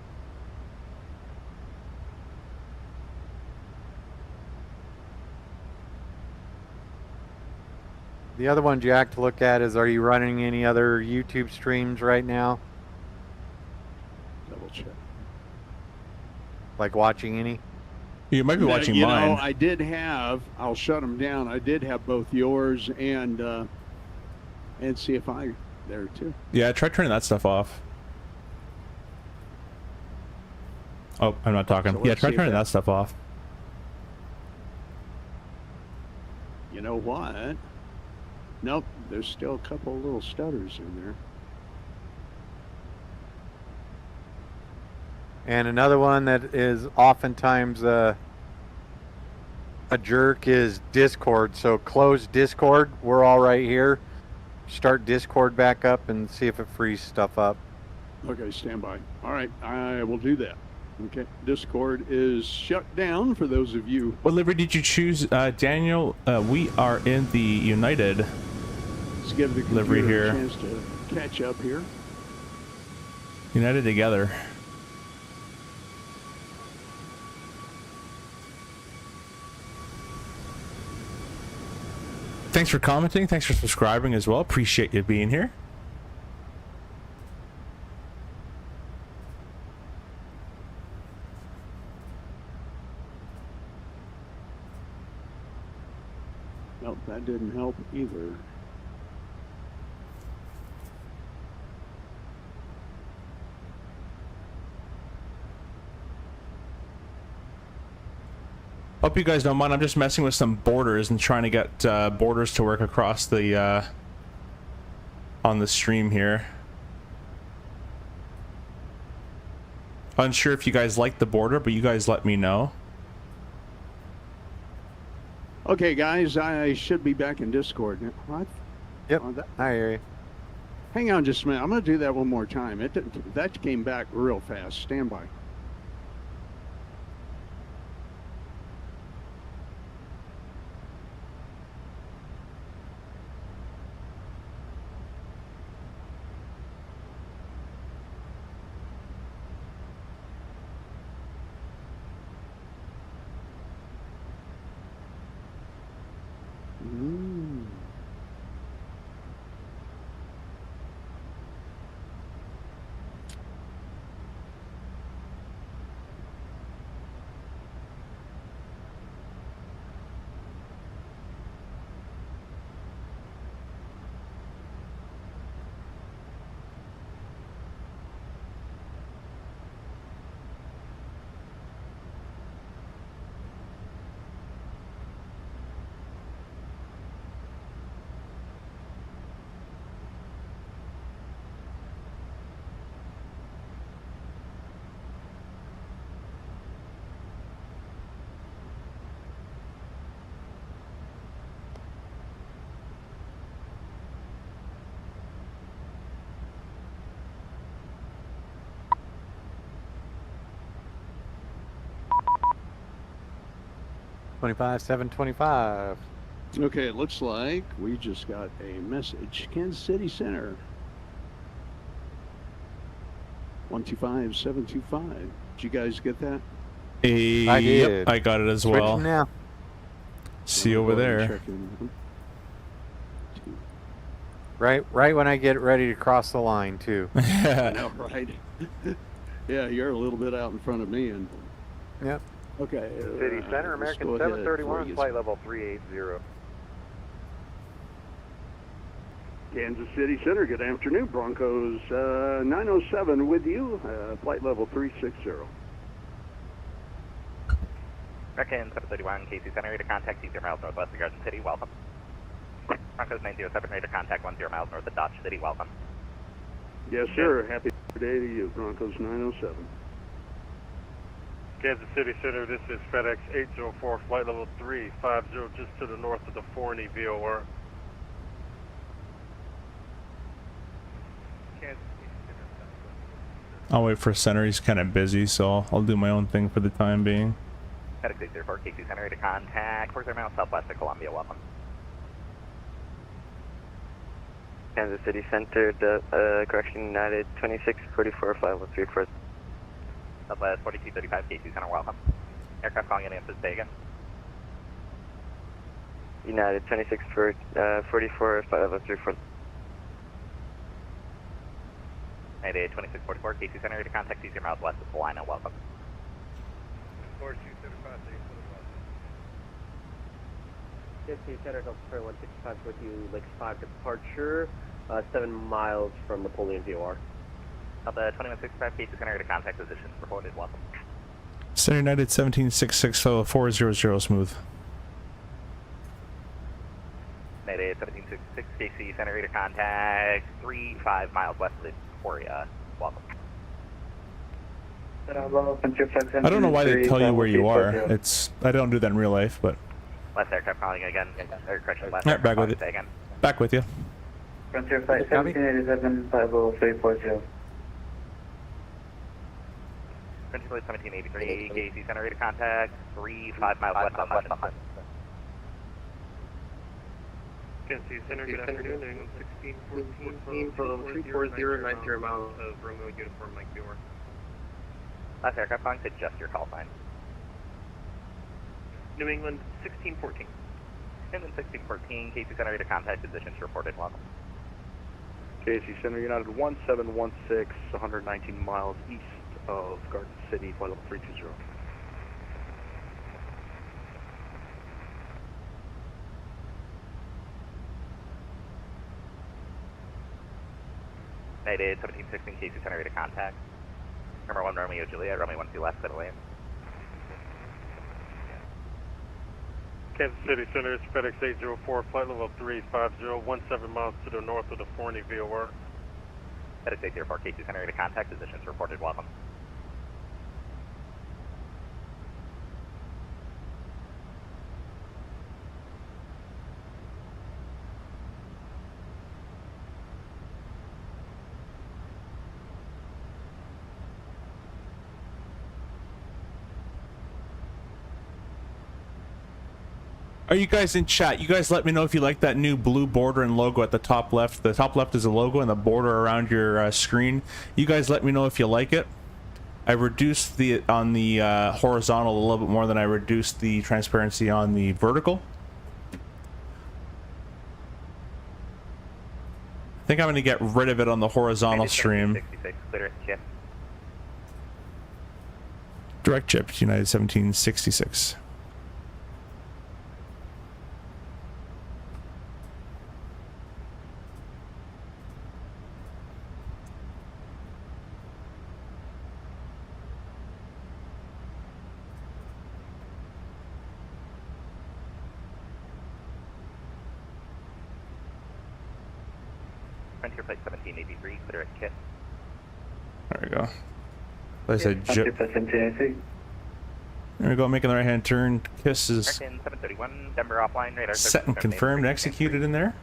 The other one, Jack, to look at is, are you running any other YouTube streams right now? Double check. Like watching any? You might be watching you mine. know, I did have, I'll shut them down. I did have both yours and CFI there too. Yeah, try turning that stuff off. Oh, I'm not talking. So Yeah, try turning that stuff off. You know what? Nope, there's still a couple of little stutters in there. And another one that is oftentimes a jerk is Discord. So close Discord. We're all right here. Start Discord back up and see if it frees stuff up. Okay, stand by. All right, I will do that. Okay, Discord is shut down for those of you. What livery did you choose, Daniel? We are in the United Let's give the livery computer here. a chance to catch up here. United together. Thanks for commenting. Thanks for subscribing as well. Appreciate you being here. Nope, that didn't help either. Hope you guys don't mind. I'm just messing with some borders and trying to get borders to work across the on the stream here. Unsure if you guys like the border, but you guys let me know. Okay, guys, I should be back in Discord. What? Yep, I hear you. Hang on just a minute. I'm going to do that one more time. That came back real fast. Stand by. Mm. Twenty-five, 725. Okay, it looks like we just got a message. Kansas City Center. 125725. Did you guys get that? I Yep, did. I got it as Switching well. now. See you over Go ahead and there. check in. Right when I get ready to cross the line, too. I know, right? Yeah, you're a little bit out in front of me. And Yep. okay. City Center, let's American go ahead before 731, you- flight level 380. Kansas City Center, good afternoon. Broncos 907 with you, flight level 360. American 731, KC Center, ready to contact 20 miles northwest of Garden City, welcome. Broncos 907, ready to contact 10 miles north of Dodge City, welcome. Yes, sir. Happy day to you, Broncos 907. Kansas City Center, this is FedEx 804, flight level 350, just to the north of the Forney VOR. I'll wait for center. He's kind of busy, so I'll do my own thing for the time being. FedEx 804, KC Center, ready to contact 40 miles southwest of Columbia, welcome. Kansas City Center, correction, United 2644, flight level 34. Southwest 4235, KC Center, welcome. Aircraft calling in answers taken. United 2644, flight level 34. Mayday 2644, KC Center, ready to contact 20 miles west of Salina, welcome. 4235, KC Center, Delta 165 with you, Lakes 5 departure, 7 miles from Napoleon VOR. Delta 2165, KC Center, ready to contact positions reported, welcome. Center United 1766, 400 smooth. Mayday 1766, KC Center, ready to contact 35 miles west of Victoria, welcome. I don't know why they tell you where you are. I don't do that in real life, but. Last aircraft calling again, correction, last Alright, back aircraft with calling it. again. Back with you. Frontier flight 1787, flight level 340. Frontier flight 1783, KC Center, ready to contact 35 miles west of Hudson. Kansas City Center, good afternoon, 1614 from 340, 90 miles of Romeo Uniform Mike VOR. Last aircraft calling to adjust your call sign. New England 1614. And then 1614, KC Center, ready to contact positions reported, welcome. KC Center, United 1716, 119 miles east of Garden City, flight level 320. Mayday 1716, KC Center, ready to contact. Number 1 Romeo Juliet, Romeo 12 left, set away. Kansas City Center, it's FedEx 804, flight level 350, 17 miles to the north of the Forney VOR. FedEx 804, KC Center, ready to contact positions reported, welcome. Are you guys in chat? You guys let me know if you like that new blue border and logo at the top left. The top left is a logo and the border around your screen. You guys let me know if you like it. I reduced the on the horizontal a little bit more than I reduced the transparency on the vertical. I think I'm going to get rid of it on the horizontal stream. 66, clear it, chip. Direct chip, United 1766. Frontier flight 1783, clear it, kit. There we go. Like I said, there we go, making the right hand turn. Kiss is American 731, Denver offline, radar set and confirmed, executed in there.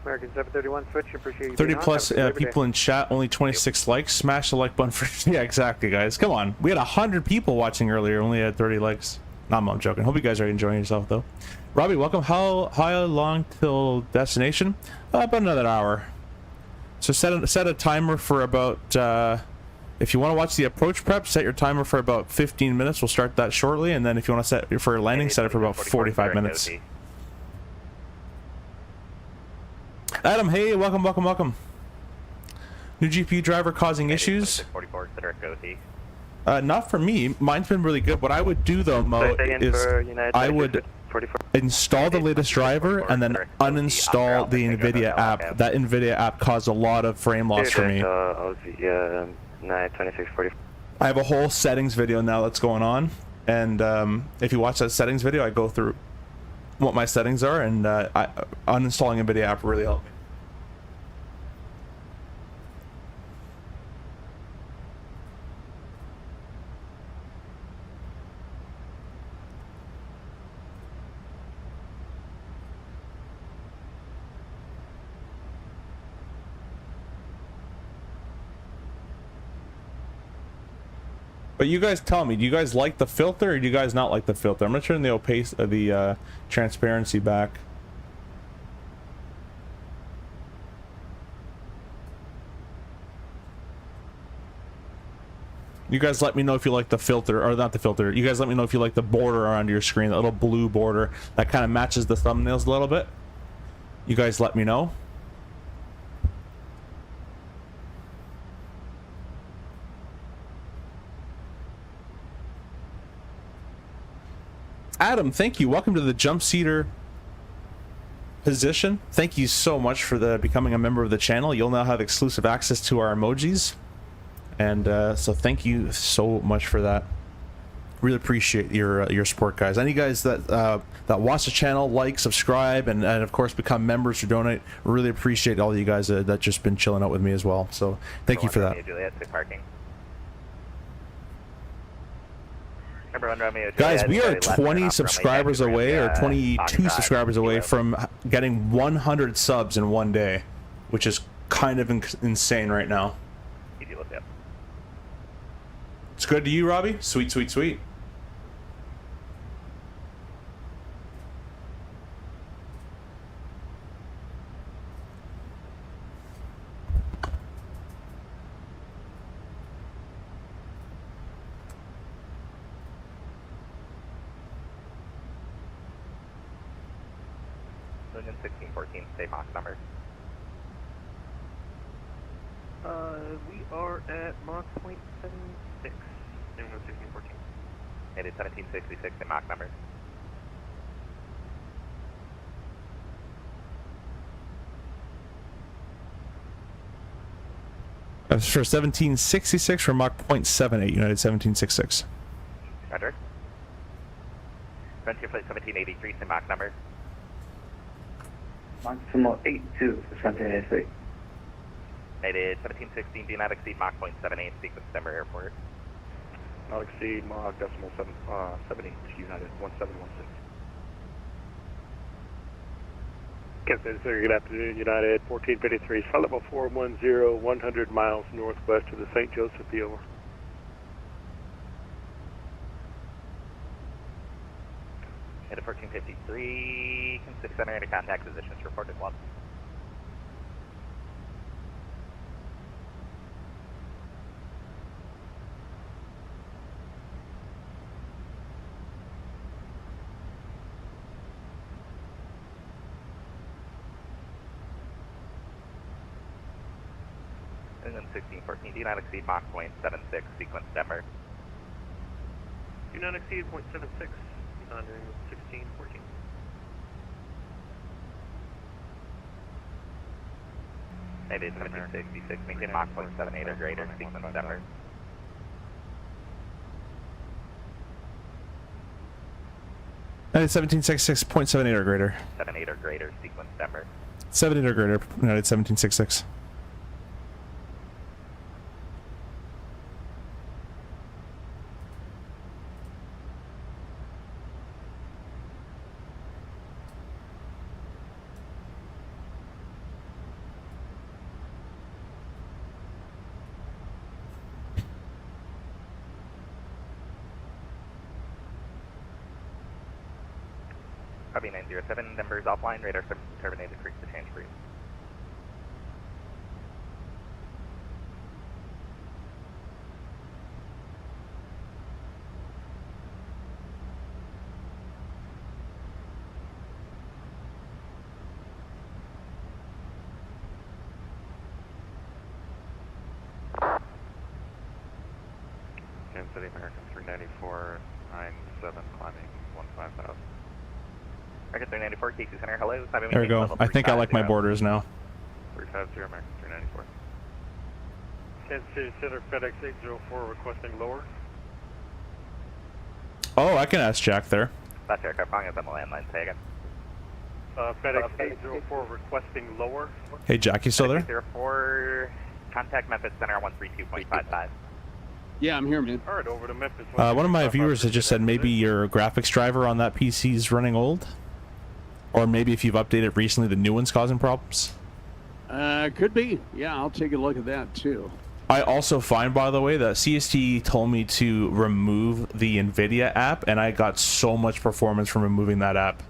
American 731, switch, appreciate you. 30 plus people in chat, only 26 likes. Smash the like button for yeah, exactly, guys. Come on, we had 100 people watching earlier, only had 30 likes. No, I'm joking. Hope you guys are enjoying yourself though. Robbie, welcome. How long till destination? About another hour. So set a timer for about. If you want to watch the approach prep, set your timer for about 15 minutes. We'll start that shortly, and then if you want to set for landing, set it for about 45 minutes. Adam, hey, welcome. New GPU driver causing issues. 44, Not for me. Mine's been really good. What I would do though, Mo, is I would install the latest driver and then uninstall the NVIDIA app. That NVIDIA app caused a lot of frame loss for me. I have a whole settings video now that's going on, and if you watch that settings video, I go through what my settings are, and uninstalling NVIDIA app really helped me. But you guys tell me, do you guys like the filter or do you guys not like the filter? I'm gonna turn the transparency back. You guys let me know if you like the filter, or not the filter. You guys let me know if you like the border around your screen, that little blue border that kind of matches the thumbnails a little bit. You guys let me know. Adam, thank you. Welcome to the jump seater position. Thank you so much for becoming a member of the channel. You'll now have exclusive access to our emojis, and so thank you so much for that. Really appreciate your support, guys. Any guys that watch the channel, like, subscribe, and of course become members or donate. Really appreciate all you guys that just been chilling out with me as well. So thank you for that. Guys, we are 20 subscribers away, or 22 subscribers away from getting 100 subs in one day, which is kind of insane right now. It's good to you, Robbie? Sweet, sweet, sweet. Union 1614, state Mach number. We are at Mach .76. Union 1614. It is 1766, state Mach number. That's for 1766 for Mach .78, United 1766. Roger. Frontier flight 1783, state Mach number. Maximal 82 for Santa Fe. Mayday 1716, do not exceed Mach .78, speak with Denver Airport. Not exceed Mach decimal 78, United 1716. Captain, sir, good afternoon, United 1453, flight level 410, 100 miles northwest of the St. Joseph, over. At 1453, consider center into contact positions reported once. England 1614, do not exceed Mach 0.76, sequence Denver. Do not exceed 0.76, New England 1614. Mayday 1766, maintain Mach 0.78 or greater, sequence Denver. United 1766.78 or greater. 78 or greater, sequence Denver. 78 or greater, United 1766. Copy 907, Denver is offline, radar terminated, creek to change brief. Kansas City, American 394, 97, climbing 15,000. American 394, KC Center, hello. There we go. I think I like my borders now. 350, American 394. Kansas City Center, FedEx 804 requesting lower. Oh, I can ask Jack there. That's aircraft calling us on the landline, say again. FedEx 804 requesting lower. Hey, Jack, you still there? 804, contact Memphis Center 132.55. Yeah, I'm here, man. All right, over to Memphis. One of my viewers has just said maybe your graphics driver on that PC is running old. Or maybe if you've updated recently, the new one's causing problems. Could be. Yeah, I'll take a look at that too. I also find, by the way, that CST told me to remove the NVIDIA app, and I got so much performance from removing that app.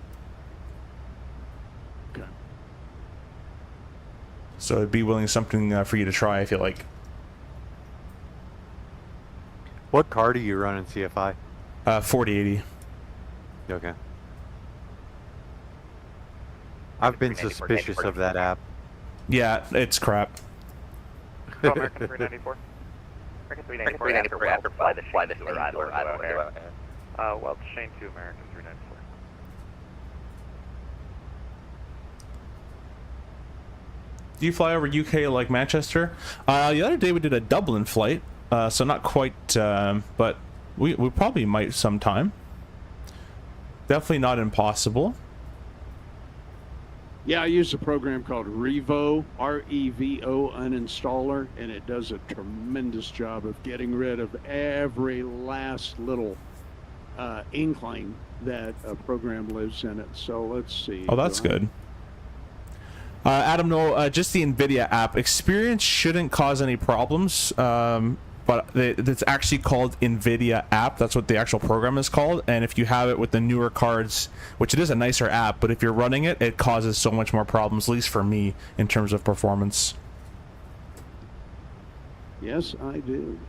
Okay. So it'd be willing something for you to try if you like. What card are you running, CFI? 4080. Okay. I've been suspicious of that app. Yeah, it's crap. American 394. American 394, after fly this to arrival. Well, Shane 2, American 394. Do you fly over UK like Manchester? The other day we did a Dublin flight, so not quite, but we probably might sometime. Definitely not impossible. Yeah, I use a program called Revo, R-E-V-O uninstaller, and it does a tremendous job of getting rid of every last little inkling that a program lives in it. So let's see. Oh, that's good. Adam, no, just the NVIDIA app. Experience shouldn't cause any problems, but it's actually called NVIDIA app. That's what the actual program is called. And if you have it with the newer cards, which it is a nicer app, but if you're running it, it causes so much more problems, at least for me, in terms of performance. Yes, I do.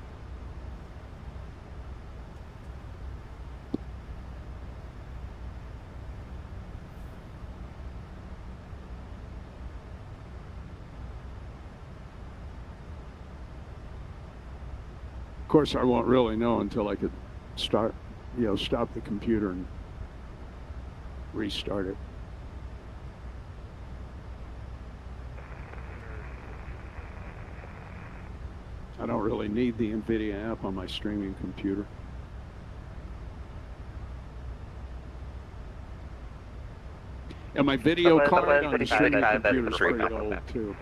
Of course, I won't really know until I could start, stop the computer and restart it. I don't really need the NVIDIA app on my streaming computer. And my video card on the streaming computer is pretty old, too.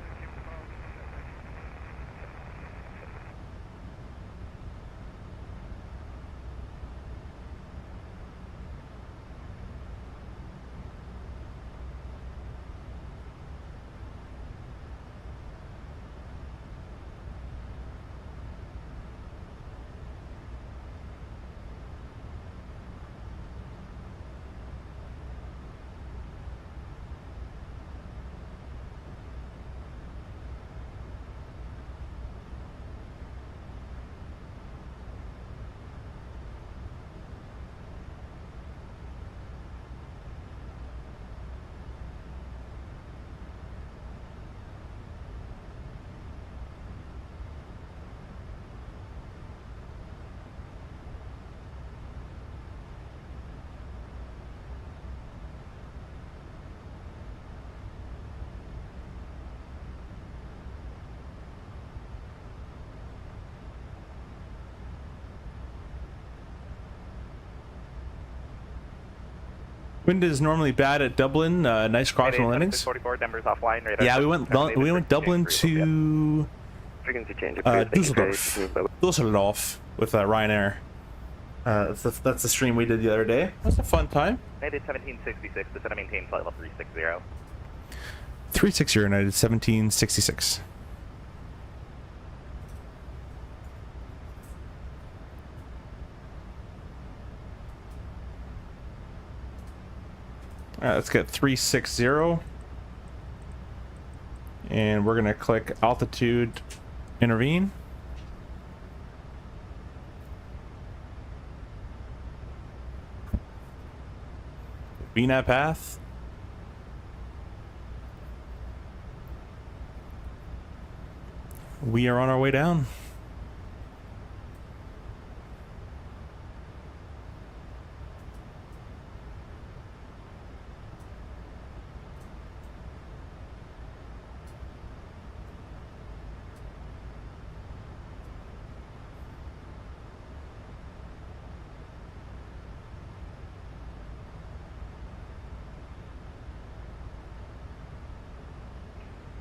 Wind is normally bad at Dublin. Nice crosswind landings. 44, Denver's offline. Radar Yeah, we went Dublin to Frequency change. Düsseldorf with Ryanair. That's the stream we did the other day. That was a fun time. United 1766, descend and maintain flight level 360. 360 United 1766. Alright, let's get 360. And we're gonna click altitude intervene. VNAV path. We are on our way down.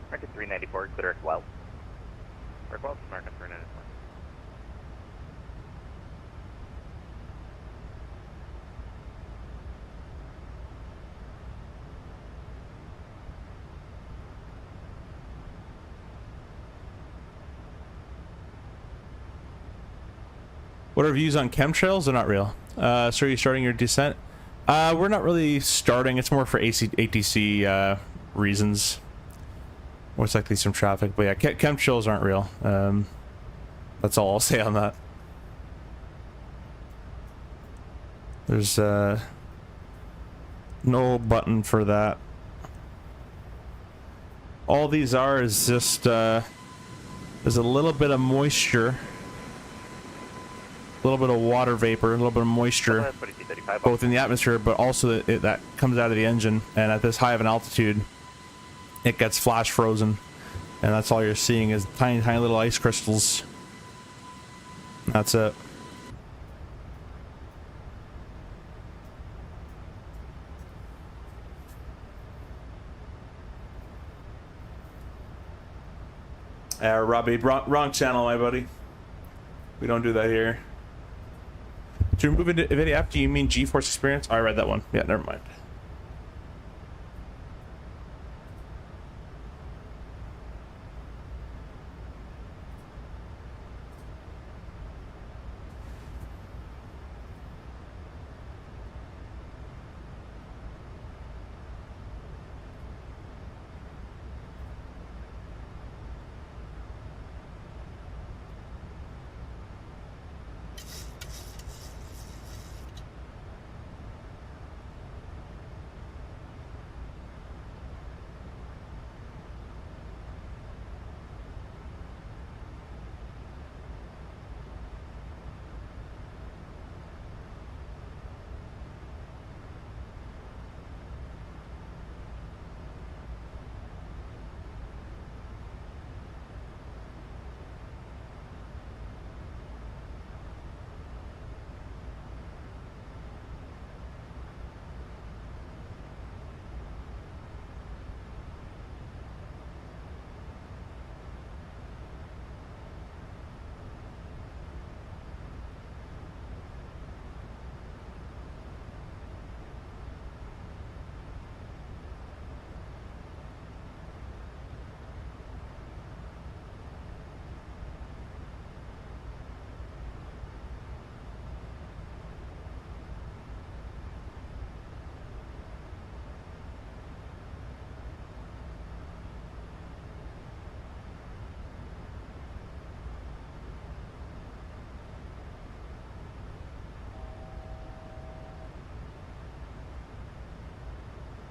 Market 394, clear at well. Mark well, market 394. What are views on chemtrails? They're not real. So are you starting your descent? We're not really starting. It's more for ATC reasons. Most likely some traffic, but yeah, chemtrails aren't real. That's all I'll say on that. There's no button for that. All these are is just there's a little bit of moisture, a little bit of water vapor, a little bit of moisture, both in the atmosphere, but also that comes out of the engine, and at this high of an altitude, it gets flash frozen, and that's all you're seeing is tiny, tiny little ice crystals. That's it. Robbie, wrong channel, my buddy. We don't do that here. To remove NVIDIA app, do you mean GeForce Experience? Oh, I read that one. Yeah, never mind.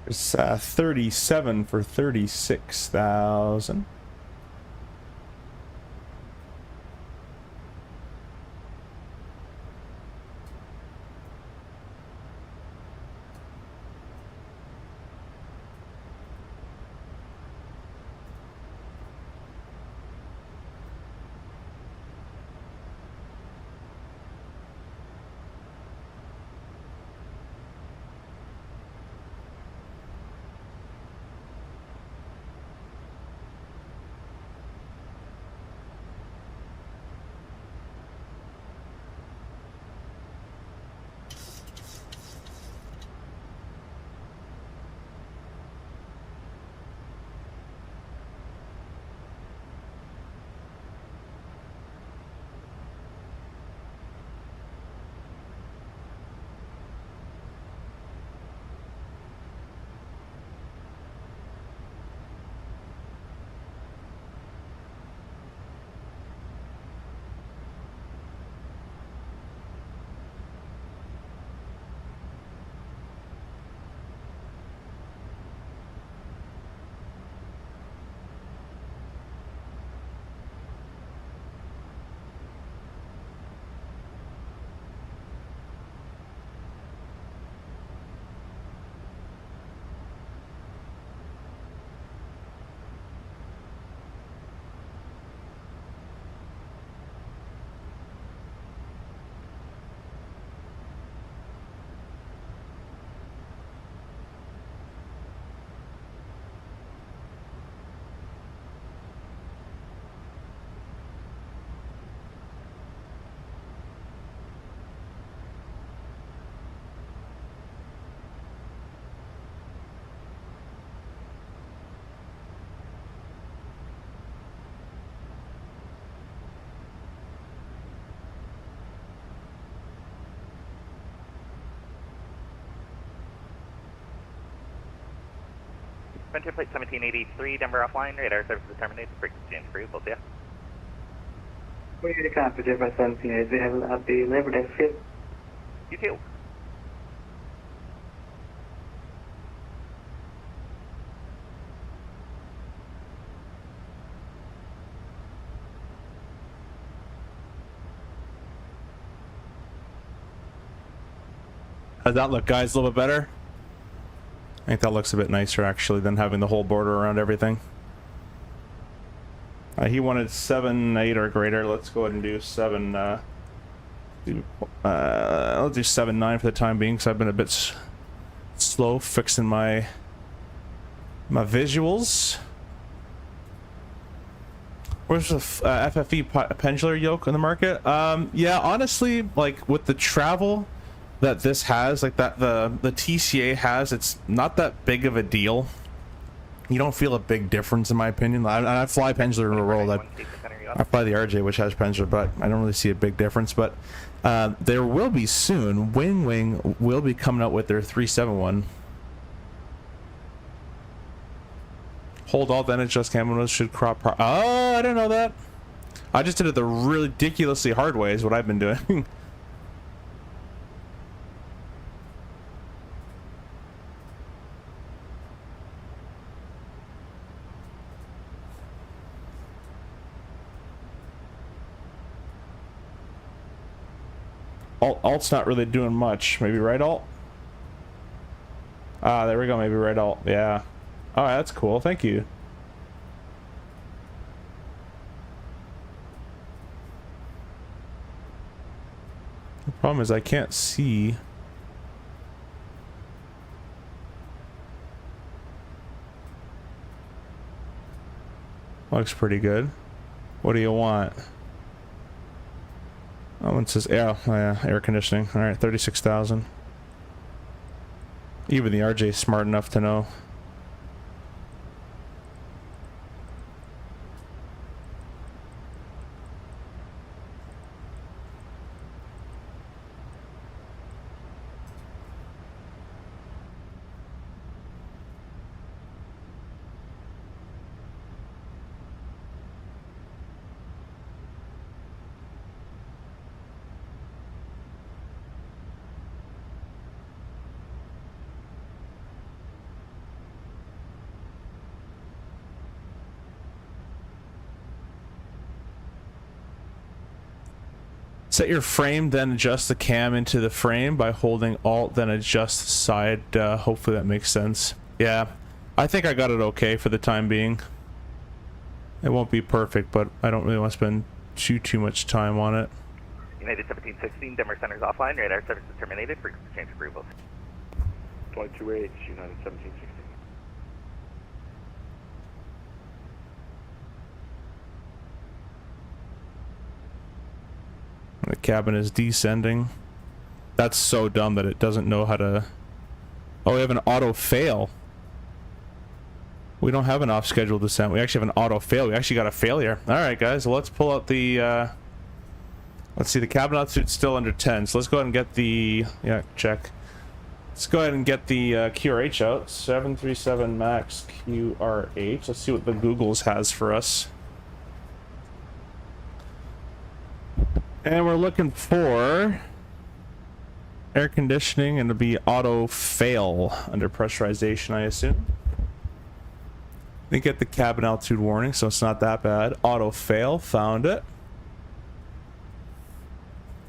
It's 37 for 36,000. Venture plate 1783, Denver offline, radar service terminated, frequency change approval, yeah. We get a copy, Denver 1783, have a happy Labor Day, skip. You too. How's that look, guys? A little bit better? I think that looks a bit nicer, actually, than having the whole border around everything. He wanted 7.8 or greater. Let's go ahead and do 7. Let's do 7.9 for the time being, because I've been a bit slow fixing my visuals. Where's the FFE pendular yoke on the market? Yeah, honestly, like with the travel that this has, like that the TCA has, it's not that big of a deal. You don't feel a big difference, in my opinion. I fly pendular in a roll. I fly the RJ, which has pendular, but I don't really see a big difference. But there will be soon. Winwing will be coming out with their 371. Hold all, then adjust cameras should crop. Oh, I didn't know that. I just did it the ridiculously hard way. Is what I've been doing. Alt's not really doing much. Maybe right alt? Ah, there we go. Maybe right alt. Yeah. Oh, that's cool. Thank you. The problem is I can't see. Looks pretty good. What do you want? That one says air, oh yeah, air conditioning. All right, 36,000. Even the RJ is smart enough to know. Set your frame, then adjust the cam into the frame by holding Alt, then adjust the side. Hopefully that makes sense. Yeah, I think I got it okay for the time being. It won't be perfect, but I don't really want to spend too much time on it. United 1716, Denver Center's offline, radar service is terminated, frequency change approvals. Flight 28, United 1716. The cabin is descending. That's so dumb that it doesn't know how to... Oh, we have an auto fail. We don't have an off-schedule descent. We actually have an auto fail. We actually got a failure. All right, guys. Well, let's pull out the... Let's see. The cabin altitude's still under 10. So let's go ahead and get the... Yeah, check. Let's go ahead and get the QRH out. 737 MAX QRH. Let's see what the Googles has for us. And we're looking for air conditioning, and it'll be auto fail under pressurization, I assume. They get the cabin altitude warning, so it's not that bad. Auto fail, found it.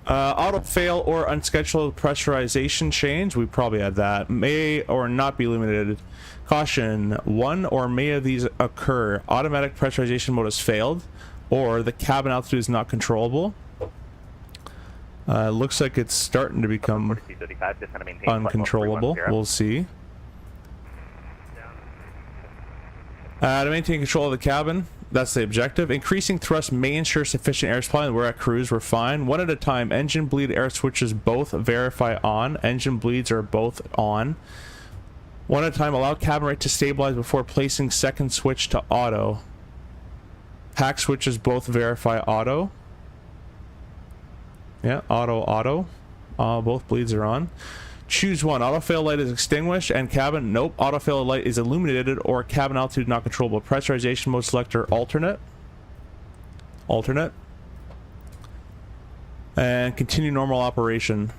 Auto fail or unscheduled pressurization change, we probably had that. May or not be limited. Caution, one or may of these occur. Automatic pressurization mode has failed, or the cabin altitude is not controllable. Looks like it's starting to become uncontrollable. We'll see. To maintain control of the cabin, that's the objective. Increasing thrust may ensure sufficient air supply, and we're at cruise, we're fine. One at a time. Engine bleed, air switches both verify on. Engine bleeds are both on. One at a time. Allow cabin rate to stabilize before placing second switch to auto. Pack switches both verify auto. Yeah, auto. Both bleeds are on. Choose one. Autofail light is extinguished and cabin. Nope. Autofail light is illuminated or cabin altitude not controllable. Pressurization mode selector alternate. Alternate. And continue normal operation.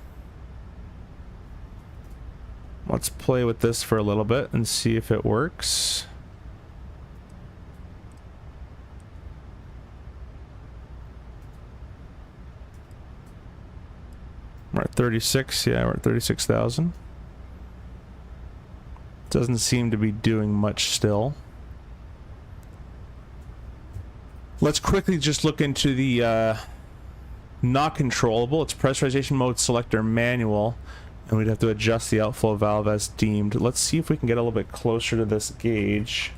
Let's play with this for a little bit and see if it works. We're at 36, yeah, we're at 36,000. Doesn't seem to be doing much still. Let's quickly just look into the not controllable. It's pressurization mode selector manual, and we'd have to adjust the outflow valve as deemed. Let's see if we can get a little bit closer to this gauge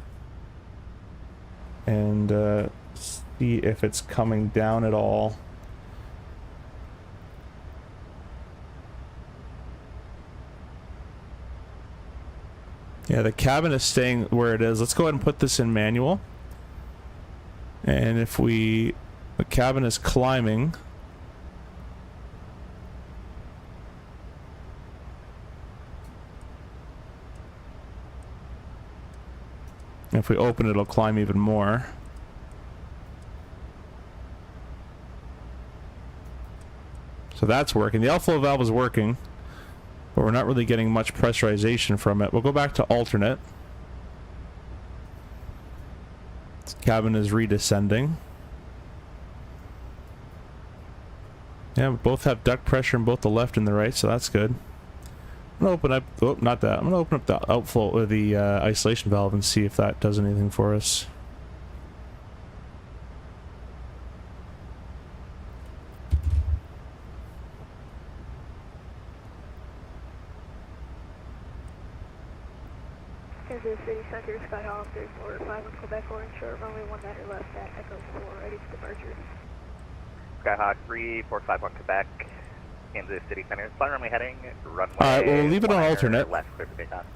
and see if it's coming down at all. Yeah, the cabin is staying where it is. Let's go ahead and put this in manual. And if the cabin is climbing. If we open it, it'll climb even more. So that's working. The outflow valve is working, but we're not really getting much pressurization from it. We'll go back to alternate. This cabin is redescending. Yeah, we both have duct pressure in both the left and the right, so that's good. I'm gonna open up, oh, not that. I'm gonna open up the outflow or the isolation valve and see if that does anything for us. Kansas City Center, Skyhawk 345 with Quebec Orange, short runway 19 left at Echo 4, ready for departure. Skyhawk 3451 Quebec, Kansas City Center, fly runway heading, runway. Alright, we'll leave it on alternate. Left, clear for takeoff.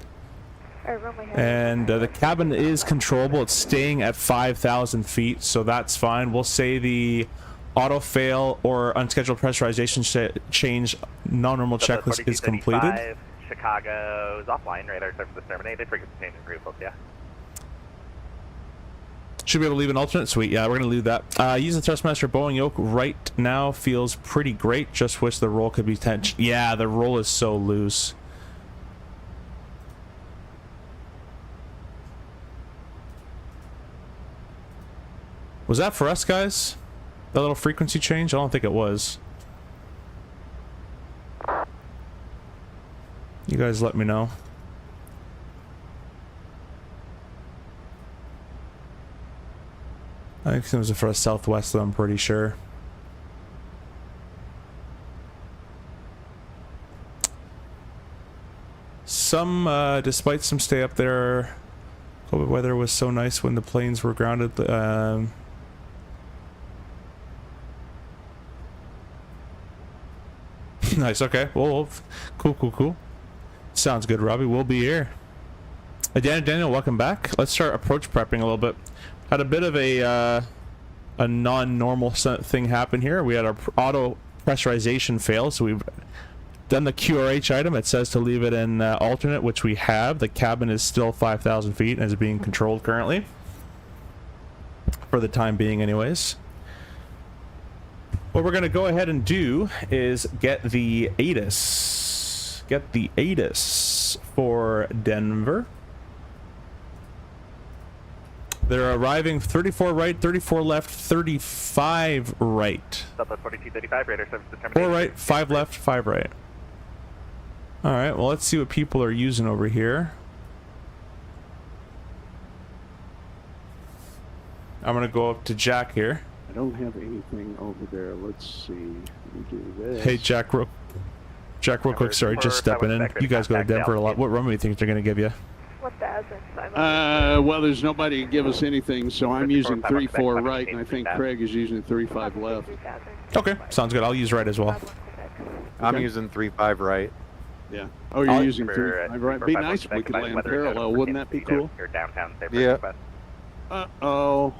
And the cabin is controllable. It's staying at 5,000 feet, so that's fine. We'll say the auto fail or unscheduled pressurization change non-normal checklist is completed. Chicago's offline, radar service terminated, frequency change improved, folks, yeah. Should be able to leave an alternate? Sweet, yeah, we're going to leave that. Using Thrustmaster Boeing yoke right now feels pretty great. Just wish the roll could be tension. Yeah, the roll is so loose. Was that for us, guys? That little frequency change? I don't think it was. You guys let me know. I think it was for a southwest, though, I'm pretty sure. Despite some stay up there, COVID weather was so nice when the planes were grounded. Nice, okay. Well, cool. Sounds good, Robbie. We'll be here. Daniel, welcome back. Let's start approach prepping a little bit. Had a bit of a non-normal thing happen here. We had our auto pressurization fail, so we've done the QRH item. It says to leave it in alternate, which we have. The cabin is still 5,000 feet and is being controlled currently. For the time being, anyways. What we're going to go ahead and do is get the ATIS. Get the ATIS for Denver. They're arriving 34 right, 34 left, 35 right. Southwest 4235, radar service determined. 4 right, 5 left, 5 right. Alright, well, let's see what people are using over here. I'm going to go up to Jack here. I don't have anything over there. Let's see. Let me do this. Hey, Jack, real quick, sorry, just stepping in. You guys go to Denver a lot. What runway do you think they're going to give you? 1,000. Well, there's nobody to give us anything, so I'm using 34 right, and I think Craig is using 35 left. Okay, sounds good. I'll use right as well. I'm using 35 right. Yeah. Oh, you're using 35 right. Be nice if we could land parallel. Wouldn't that be cool? Yeah. Uh-oh.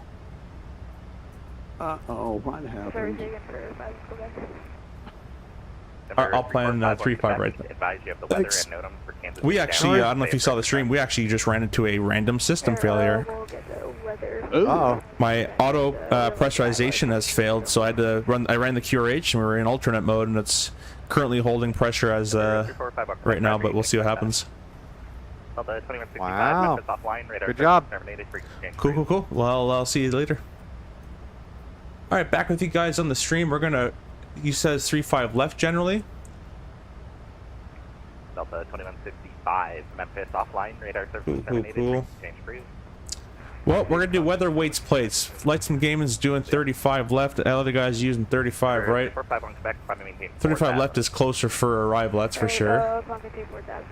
Uh-oh, what happened? I'll plan 3-5 right there. Advise you of the weather and NOTAM for Kansas We City actually, down. I don't know if you saw the stream, we actually just ran into a random system failure. We'll get the weather. Oh. My auto pressurization has failed, so I had to run. I ran the QRH, and we were in alternate mode, and it's currently holding pressure as right now. But we'll see what happens. Wow. Good job. Cool, cool, cool. Well, I'll see you later. All right, back with you guys on the stream. We're gonna. You says 3-5 left generally. Delta 2155, Memphis offline, radar service Cool, terminated. cool. Change breeze. Well, we're gonna do weather weights plates. Lights and Gaming's doing 35 left. The other guy's using 35, right? 45 on Quebec, trying to maintain 35 left is closer for arrival, that's for sure. Maintain 4,000,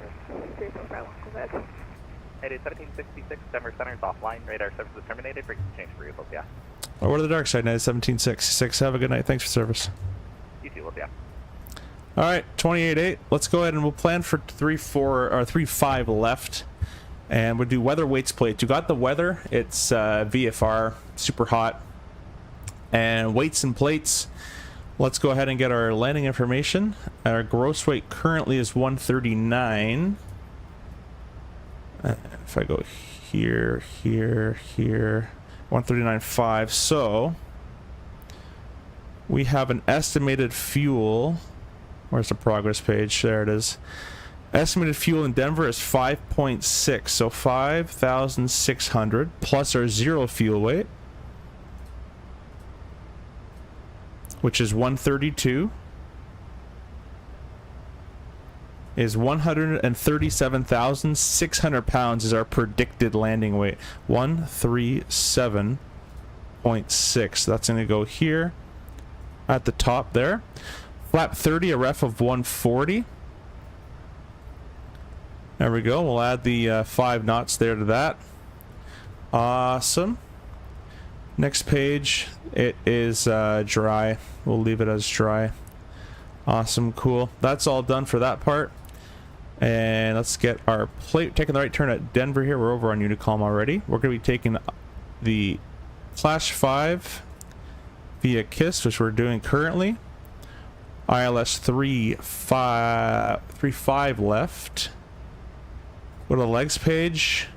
345 on Quebec. 1766, Denver Center's offline, radar service is terminated. Frequency change for you, yeah. Over to the dark side, 1766. Have a good night. Thanks for service. You too, yeah. All right, 28.8. Let's go ahead and we'll plan for 3-5 left, and we'll do weather weights plates. You got the weather. It's VFR, super hot, and weights and plates. Let's go ahead and get our landing information. Our gross weight currently is 139. If I go here, 139.5. So we have an estimated fuel. Where's the progress page? There it is. Estimated fuel in Denver is 5.6. So 5,600 plus our zero fuel weight, which is 132, is 137,600 pounds is our predicted landing weight. 137.6. That's going to go here at the top there. Flap 30, a ref of 140. There we go. We'll add the 5 knots there to that. Awesome. Next page, it is dry. We'll leave it as dry. Awesome, cool. That's all done for that part. And let's get our plate. Taking the right turn at Denver here. We're over on Unicom already. We're going to be taking the Flash 5 via KISS, which we're doing currently. ILS 3-5 left. Go to the legs page.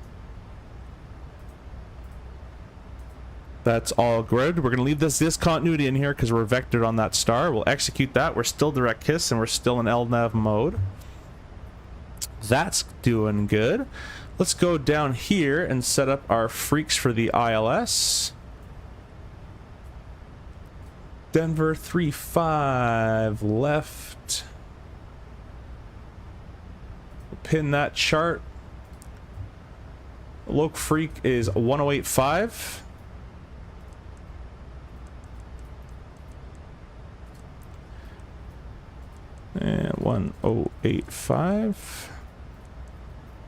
That's all good. We're going to leave this discontinuity in here because we're vectored on that star. We'll execute that. We're still direct KISS and we're still in LNAV mode. That's doing good. Let's go down here and set up our freaks for the ILS. Denver 3-5 left. Pin that chart. Loc freak is 108.5. And 108.5.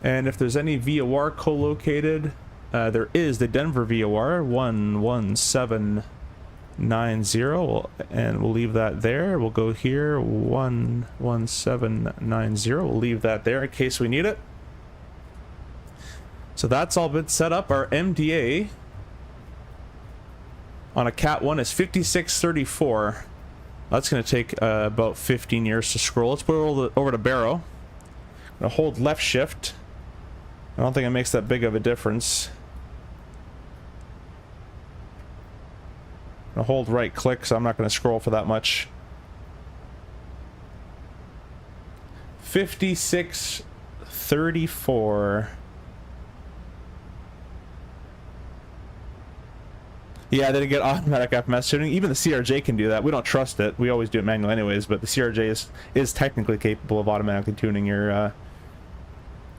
And if there's any VOR co-located, there is the Denver VOR 11790, and we'll leave that there. We'll go here 11790. We'll leave that there in case we need it. So that's all been set up. Our MDA on a Cat 1 is 5634. That's going to take about 15 years to scroll. Let's put it over to Barrow. I'm going to hold left shift. I don't think it makes that big of a difference. I'm going to hold right click, so I'm not going to scroll for that much. 5634. Yeah, they didn't get automatic FMS tuning. Even the CRJ can do that. We don't trust it. We always do it manually anyways, but the CRJ is technically capable of automatically tuning your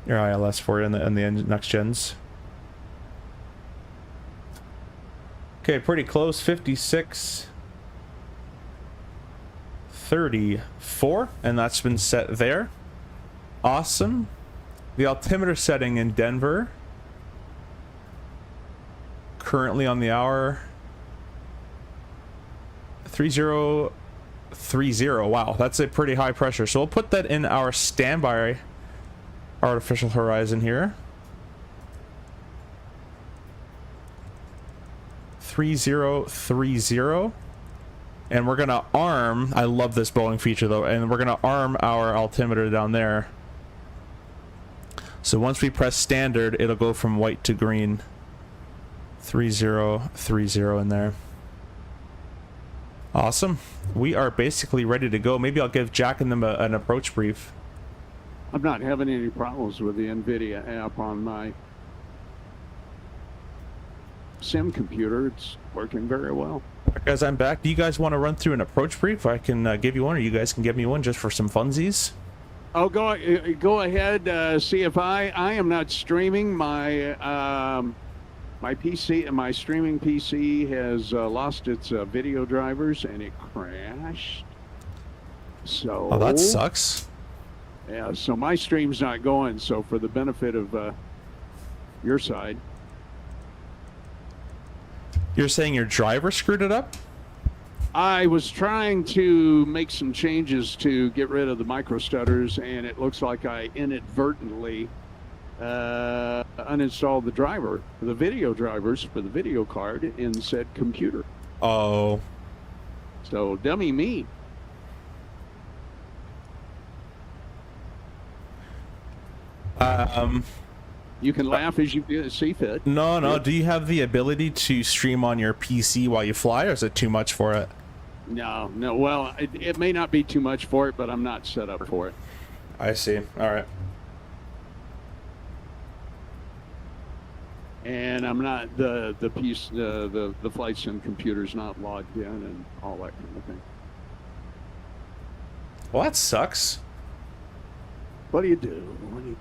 ILS for you in the next gens. Okay, pretty close. 5634, and that's been set there. Awesome. The altimeter setting in Denver, currently on the hour 3030. Wow, that's a pretty high pressure. So we'll put that in our standby artificial horizon here. 3030. And we're gonna arm, I love this Boeing feature though, and we're gonna arm our altimeter down there. So once we press standard, it'll go from white to green. 3030 in there. Awesome. We are basically ready to go. Maybe I'll give Jack and them an approach brief. I'm not having any problems with the NVIDIA app on my sim computer. It's working very well. Guys, I'm back. Do you guys want to run through an approach brief? I can give you one, or you guys can give me one just for some funsies. Oh, go ahead, CFI. I am not streaming. My my PC, my streaming PC has lost its video drivers and it crashed. So. Oh, that sucks. Yeah, so my stream's not going. So for the benefit of your side. You're saying your driver screwed it up? I was trying to make some changes to get rid of the micro stutters, and it looks like I inadvertently uninstalled the driver, the video drivers for the video card in said computer. Oh. So dummy me. You can laugh as you see fit. No. Yeah. Do you have the ability to stream on your PC while you fly, or is it too much for it? No. Well, it may not be too much for it, but I'm not set up for it. I see. All right. And I'm not the flight sim computer's not logged in and all that kind of thing. Well, that sucks. What do you do?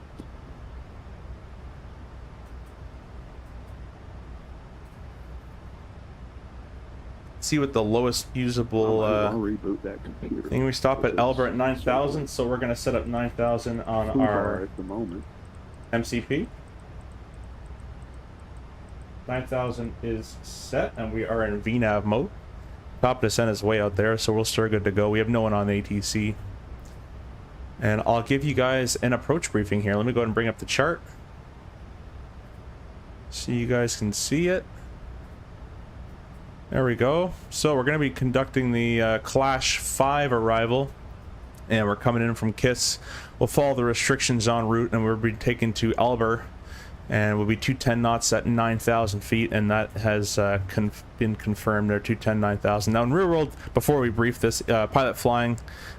See what the lowest usable I'll reboot that computer. thing. We stop at Albert at 9,000, so we're gonna set up 9,000 on our at the moment. MCP. 9,000 is set, and we are in VNAV mode. Top descent is way out there, so we're still good to go. We have no one on ATC. And I'll give you guys an approach briefing here. Let me go ahead and bring up the chart, so you guys can see it. There we go. So we're going to be conducting the Clash 5 arrival, and we're coming in from KISS. We'll follow the restrictions en route, and we'll be taken to Albert, and we'll be 210 knots at 9,000 feet, and that has been confirmed there, 210, 9,000. Now in real world, before we brief this, pilot flying,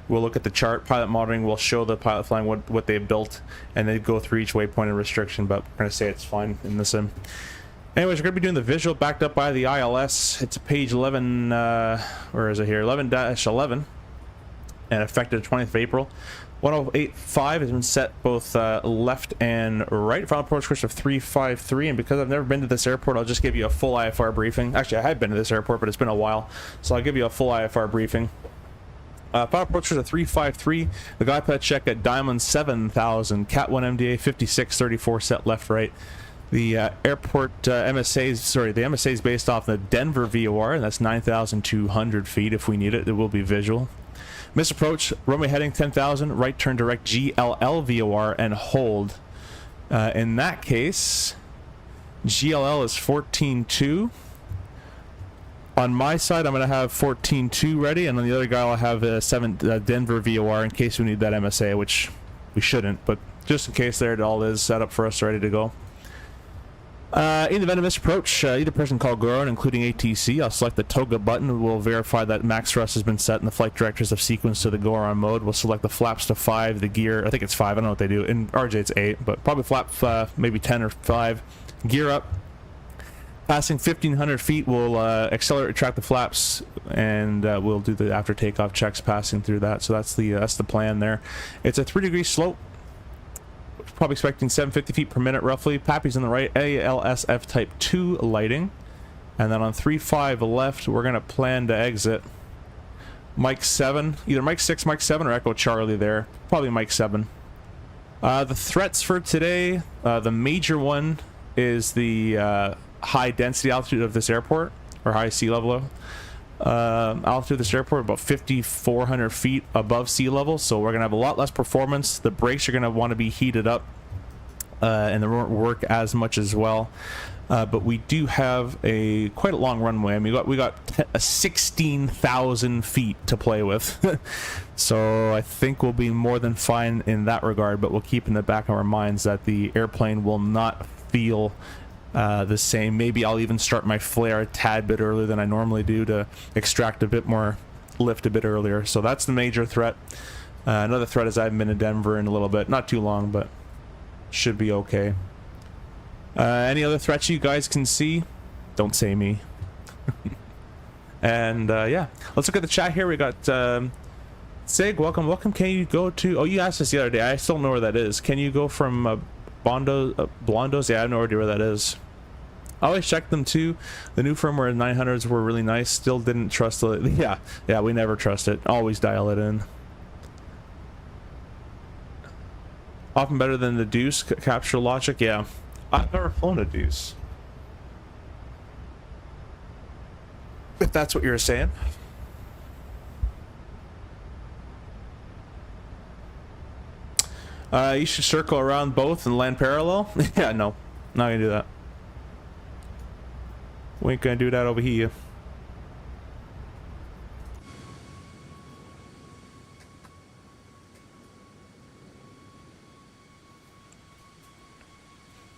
we'll look at the chart. Pilot monitoring will show the pilot flying what they've built, and they go through each waypoint and restriction, but we're going to say it's fine in the sim. Anyways, we're going to be doing the visual backed up by the ILS. It's page 11, where is it here? 11-11, and effective 20th of April. 1085 has been set both left and right. Final approach course of 353, and because I've never been to this airport, I'll just give you a full IFR briefing. Actually, I have been to this airport, but it's been a while, so I'll give you a full IFR briefing. Final approach course of 353. The glide path check at Diamond 7000. Cat 1 MDA 5634 set left right. The airport MSA, the MSA is based off the Denver VOR, and that's 9,200 feet. If we need it, it will be visual. Misapproach, runway heading 10,000, right turn direct GLL VOR and hold. In that case, GLL is 14.2. On my side, I'm going to have 14.2 ready, and on the other guy, I'll have 7 Denver VOR in case we need that MSA, which we shouldn't, but just in case, there it all is set up for us, ready to go. In the event of misapproach, either person call Goron, including ATC. I'll select the Toga button. We'll verify that max thrust has been set and the flight directors have sequenced to the Goron mode. We'll select the flaps to 5, the gear, I think it's 5, I don't know what they do. In RJ it's 8, but probably flap maybe 10 or 5. Gear up. Passing 1,500 feet, we'll accelerate, retract the flaps, and we'll do the after takeoff checks passing through that. So that's the plan there. It's a 3-degree slope. Probably expecting 750 feet per minute roughly. Pappy's on the right, ALSF type 2 lighting. And then on 35 left, we're going to plan to exit Mike 7, either Mike 6, Mike 7, or Echo Charlie there. Probably Mike 7. The threats for today, the major one is the high density altitude of this airport, or high sea level altitude of this airport, about 5,400 feet above sea level, so we're gonna have a lot less performance. The brakes are gonna want to be heated up. and they won't work as much as well. But we do have quite a long runway. I mean, we got 16,000 feet to play with. So I think we'll be more than fine in that regard, but we'll keep in the back of our minds that the airplane will not feel the same. Maybe I'll even start my flare a tad bit earlier than I normally do to extract a bit more lift a bit earlier. So that's the major threat. Another threat is I haven't been to Denver in a little bit. Not too long, but should be okay. Any other threats you guys can see? Don't say me. And yeah, let's look at the chat here. We got Sig, welcome. Can you go to... Oh, you asked us the other day. I still don't know where that is. Can you go from Blondos? Yeah, I have no idea where that is. I always check them too. The new firmware 900s were really nice. Still didn't trust the... Yeah, we never trust it. Always dial it in. Often better than the Deuce capture logic. Yeah, I've never flown a Deuce, if that's what you're saying. You should circle around both and land parallel. Yeah, no, not gonna do that. We ain't gonna do that over here.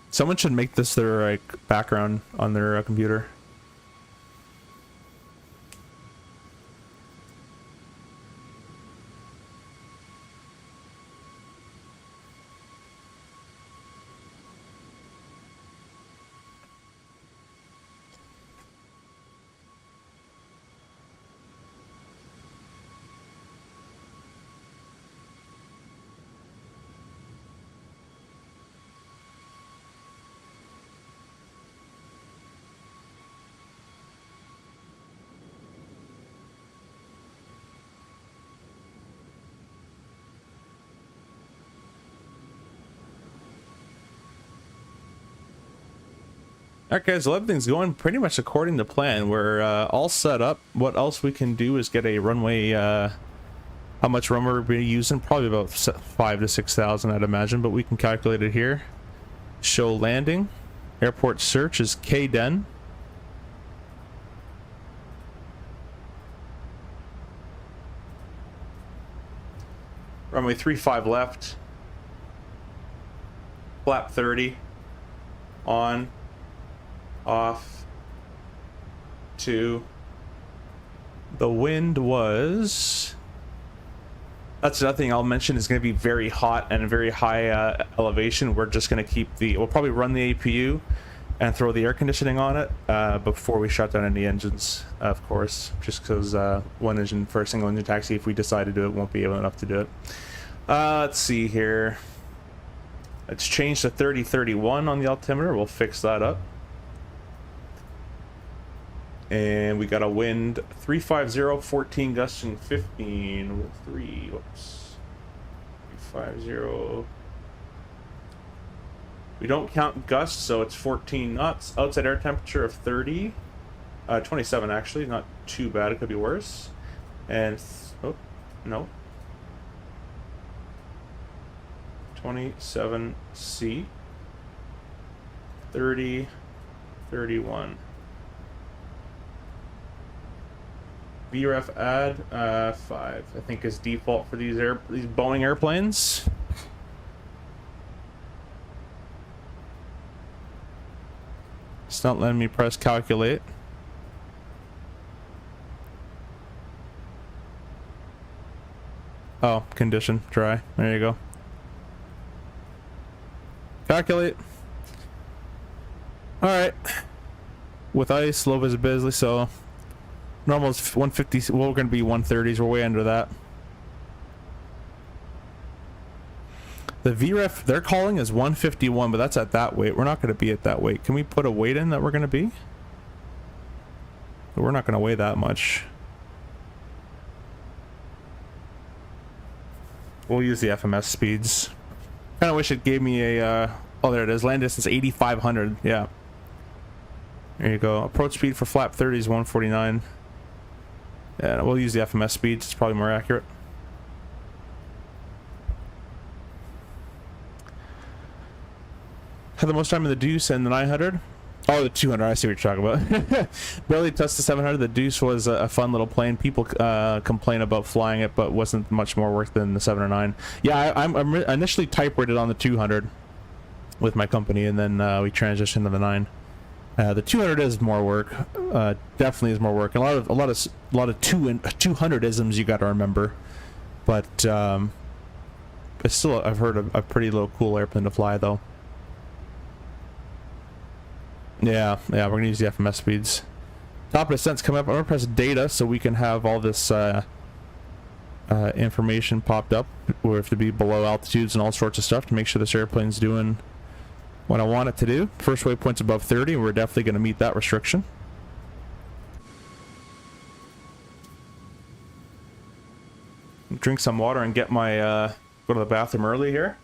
Someone should make this their like background on their computer. Alright guys, well, everything's going pretty much according to plan. We're all set up. What else we can do is get a runway, how much runway we're going to be using, probably about 5,000 to 6,000 I'd imagine, but we can calculate it here. Show landing. Airport search is KDEN. Runway 35 left. Flap 30. On. Off. 2. The wind was... That's another thing I'll mention, is going to be very hot and a very high elevation. We're just going to keep we'll probably run the APU and throw the air conditioning on it before we shut down any engines, of course, just because one engine for a single engine taxi, if we decide to do it, won't be able enough to do it. Let's see here. It's changed to 3031 on the altimeter. We'll fix that up. And we got a wind 350, 14 gusts and 15. 350. We don't count gusts, so it's 14 knots. Outside air temperature of 30. 27 actually, not too bad. It could be worse. And oh no. 27C. 30. 31. VREF add 5, I think, is default for these Boeing airplanes. It's not letting me press calculate. Oh, condition dry. There you go. Calculate. All right. With ice, low visibility, so. Normal is 150, well, we're going to be 130s, we're way under that. The VREF they're calling is 151, but that's at that weight. We're not going to be at that weight. Can we put a weight in that we're going to be? We're not going to weigh that much. We'll use the FMS speeds. Kind of wish it gave me a, oh, there it is. Land distance 8,500, yeah. There you go. Approach speed for flap 30 is 149. Yeah, we'll use the FMS speeds. It's probably more accurate. Had the most time in the Deuce and the 900. Oh, the 200. I see what you're talking about. Barely touched the 700. The Deuce was a fun little plane. People complain about flying it, but wasn't much more work than the 709. Yeah, I'm initially type rated on the 200 with my company, and then we transitioned to the 9. The 200 is more work. Definitely is more work. And a lot of 200-isms you got to remember. But it's still, I've heard, a pretty cool airplane to fly though. Yeah, we're gonna use the FMS speeds. Top of descent's coming up. I'm gonna press data so we can have all this information popped up. We have to be below altitudes and all sorts of stuff to make sure this airplane's doing what I want it to do. First waypoint's above 30, and we're definitely gonna meet that restriction. Drink some water and get my go to the bathroom early here.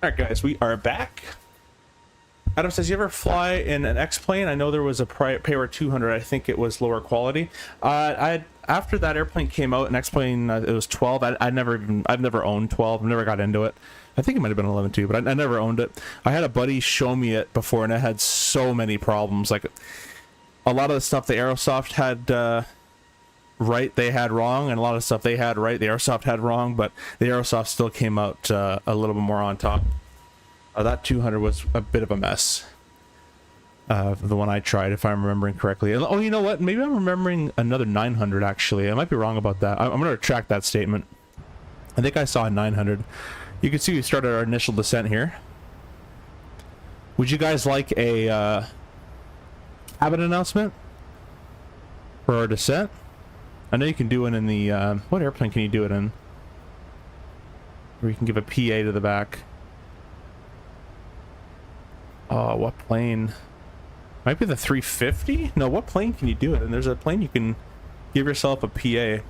Alright guys, we are back. Adam says, you ever fly in an X-plane? I know there was a Payer 200, I think it was lower quality. After that airplane came out, an X-plane, it was 12, I've never owned 12, I've never got into it. I think it might have been 11 too, but I never owned it. I had a buddy show me it before, and it had so many problems. Like, a lot of the stuff the Aerosoft had right, they had wrong, and a lot of stuff they had right, the Aerosoft had wrong, but the Aerosoft still came out a little bit more on top. That 200 was a bit of a mess. The one I tried, if I'm remembering correctly. Oh, you know what? Maybe I'm remembering another 900, actually. I might be wrong about that. I'm going to retract that statement. I think I saw a 900. You can see we started our initial descent here. Would you guys like a habit announcement for our descent? I know you can do it in the... what airplane can you do it in? Where you can give a PA to the back. Oh, what plane? Might be the 350? No, what plane can you do it in? There's a plane you can give yourself a PA.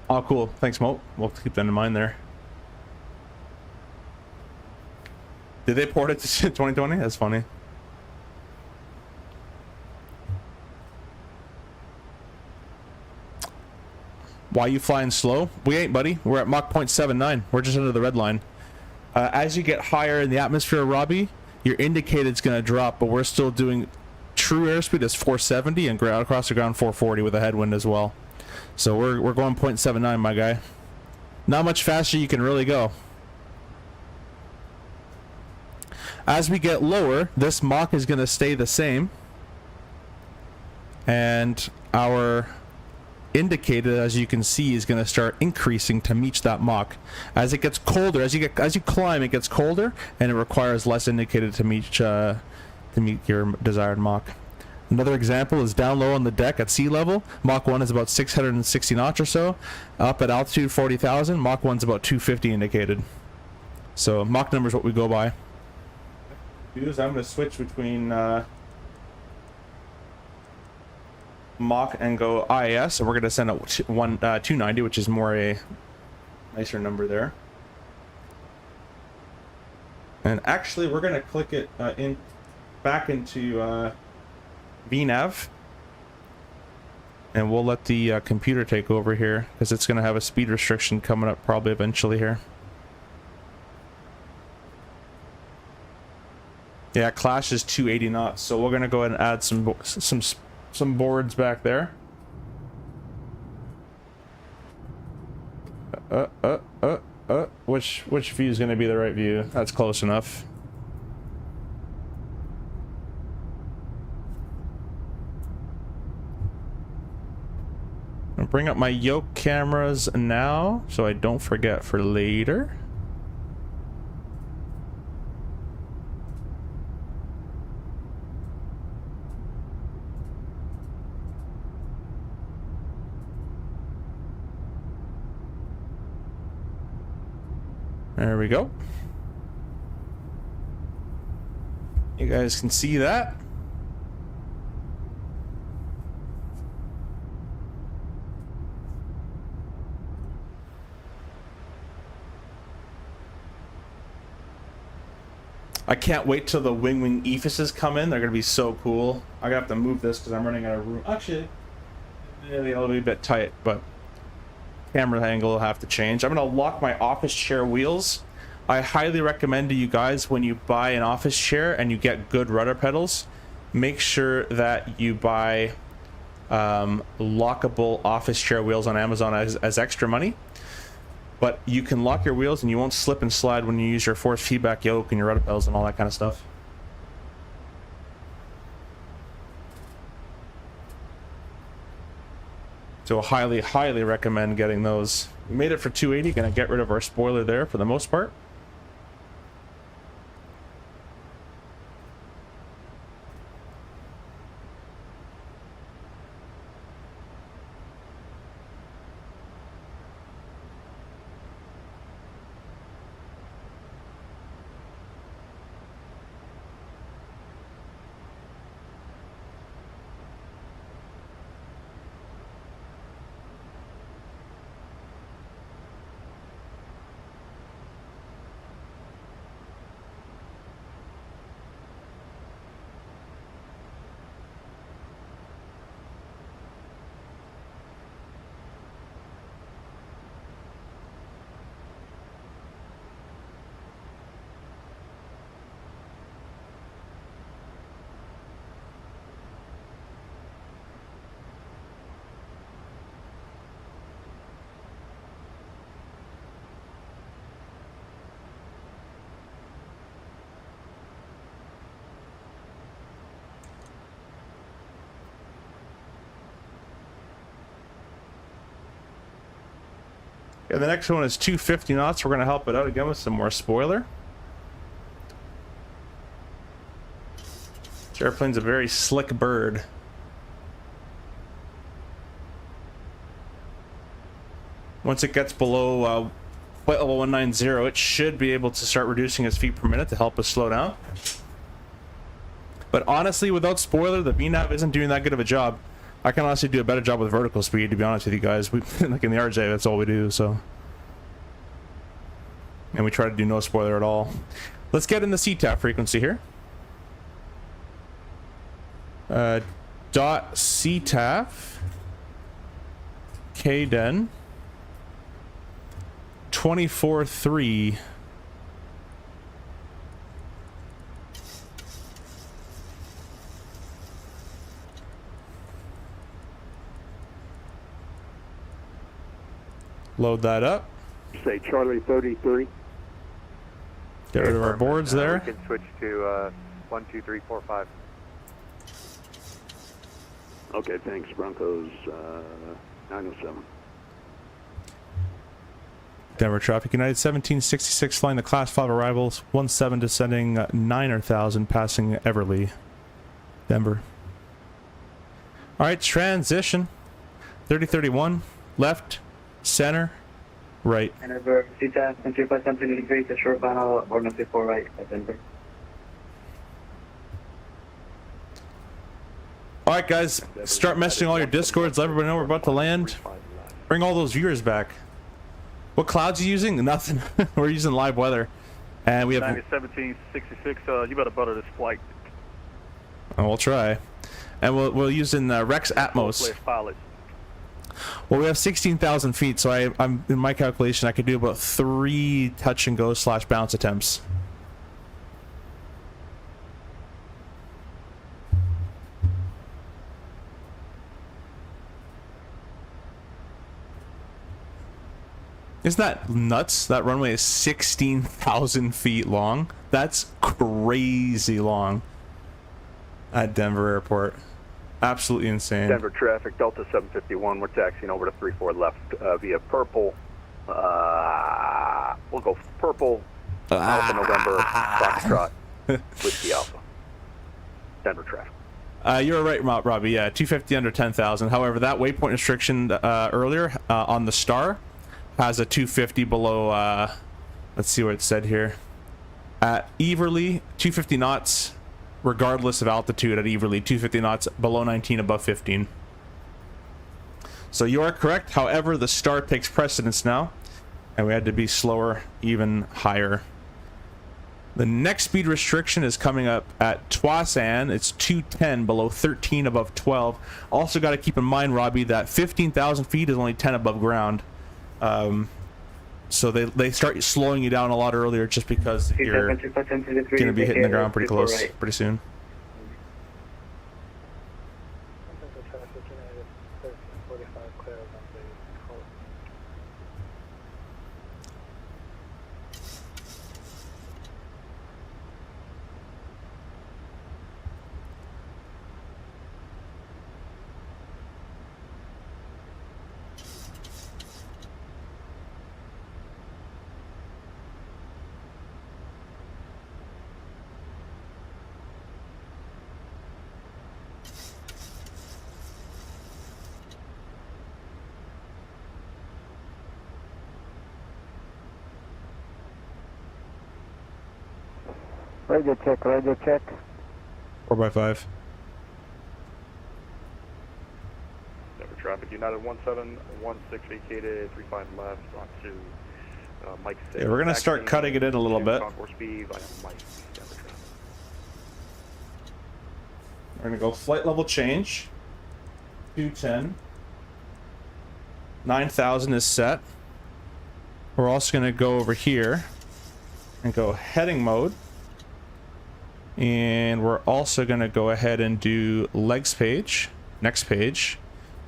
Oh, cool. Thanks, Mo. We'll keep that in mind there. Did they port it to 2020? That's funny. Why you flying slow? We ain't, buddy. We're at Mach 0.79. We're just under the red line. As you get higher in the atmosphere, Robbie, your indicated's going to drop, but we're still doing true airspeed is 470 and ground across the ground 440 with a headwind as well. So we're going 0.79, my guy. Not much faster you can really go. As we get lower, this Mach is going to stay the same. And our indicated, as you can see, is going to start increasing to meet that Mach. As it gets colder, as you climb, it gets colder, and it requires less indicated to meet your desired Mach. Another example is down low on the deck at sea level. Mach 1 is about 660 knots or so. Up at altitude 40,000, Mach 1 is about 250 indicated. So Mach number is what we go by. I'm going to switch between Mach and go IAS, and we're going to send out 290, which is more a nicer number there. And actually, we're going to click it back into VNAV, and we'll let the computer take over here because it's going to have a speed restriction coming up probably eventually here. Yeah, Clash is 280 knots, so we're going to go ahead and add some boards back there. Which view is going to be the right view? That's close enough. I'll bring up my yoke cameras now so I don't forget for later. There we go. You guys can see that. I can't wait till the Winwing EFISes come in. They're going to be so cool. I'm going to have to move this because I'm running out of room. Actually, it'll be a bit tight, but camera angle will have to change. I'm going to lock my office chair wheels. I highly recommend to you guys, when you buy an office chair and you get good rudder pedals, make sure that you buy lockable office chair wheels on Amazon as extra money. But you can lock your wheels and you won't slip and slide when you use your force feedback yoke and your rudder pedals and all that kind of stuff. So highly, highly recommend getting those. We made it for 280. Gonna get rid of our spoiler there for the most part. Yeah, the next one is 250 knots. We're going to help it out again with some more spoiler. This airplane's a very slick bird. Once it gets below flight level 190, it should be able to start reducing its feet per minute to help us slow down. But honestly, without spoiler, the VNAV isn't doing that good of a job. I can honestly do a better job with vertical speed, to be honest with you guys. We like in the RJ, that's all we do, so. And we try to do no spoiler at all. Let's get in the CTAF frequency here. Dot CTAF. KBNA-KDEN 24-3. Load that up. Say Charlie 33. Get rid of our boards there. We can switch to 12345. Okay, thanks. Broncos 907. Denver traffic, United 1766 flying the class 5 arrivals, 17 descending 9,000 passing Everly. Denver. Alright, transition. 3031, left, center, right. And over CTAS and 357 degree to short final or 94 right at Denver. Alright guys, start messaging all your discords, let everybody know we're about to land. Bring all those viewers back. What clouds are you using? Nothing. We're using live weather. And we have... 1766, you better butter this flight. Oh, we'll try. And we'll use in Rex Atmos. Well, we have 16,000 feet, so I'm in my calculation I could do about 3 touch and go / bounce attempts. Isn't that nuts? That runway is 16,000 feet long. That's crazy long at Denver Airport. Absolutely insane. Denver traffic, Delta 751. We're taxiing over to 34 left via purple. We'll go purple, Alpha November, Foxtrot, Whiskey Alpha. Denver traffic. You're right, Robbie. Yeah, 250 under 10,000. However, that waypoint restriction earlier on the Star has a 250 below, let's see what it said here. At Everly, 250 knots, regardless of altitude at Everly, 250 knots, below 19, above 15. So you are correct. However, the Star takes precedence now, and we had to be slower, even higher. The next speed restriction is coming up at Toisan. It's 210 below 13, above 12. Also got to keep in mind, Robbie, that 15,000 feet is only 10 above ground. So they start slowing you down a lot earlier just because you're going to be hitting the ground pretty close pretty soon. Radio check, radio check. 4x5. Denver traffic, United 1716 vacated, 35 left onto Mike 6. Yeah, we're going to start cutting it in a little bit. Concourse B via Mike, Denver traffic. We're going to go flight level change. 210. 9,000 is set. We're also going to go over here and go heading mode. And we're also going to go ahead and do legs page, next page,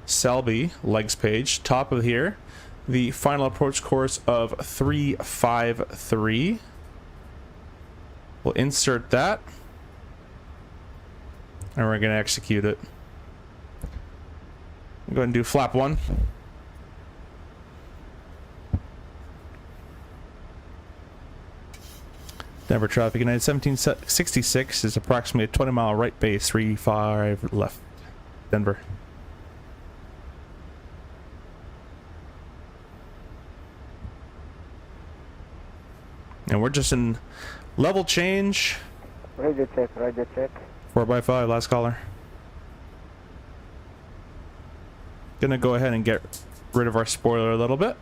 Selby, legs page, top of here, the final approach course of 353. We'll insert that, and we're going to execute it. Go ahead and do flap 1. Denver traffic, United 1766 is approximately a 20-mile right base, 35 left. Denver. And we're just in level change. Radio check, radio check. 4x5, last caller. Gonna go ahead and get rid of our spoiler a little bit.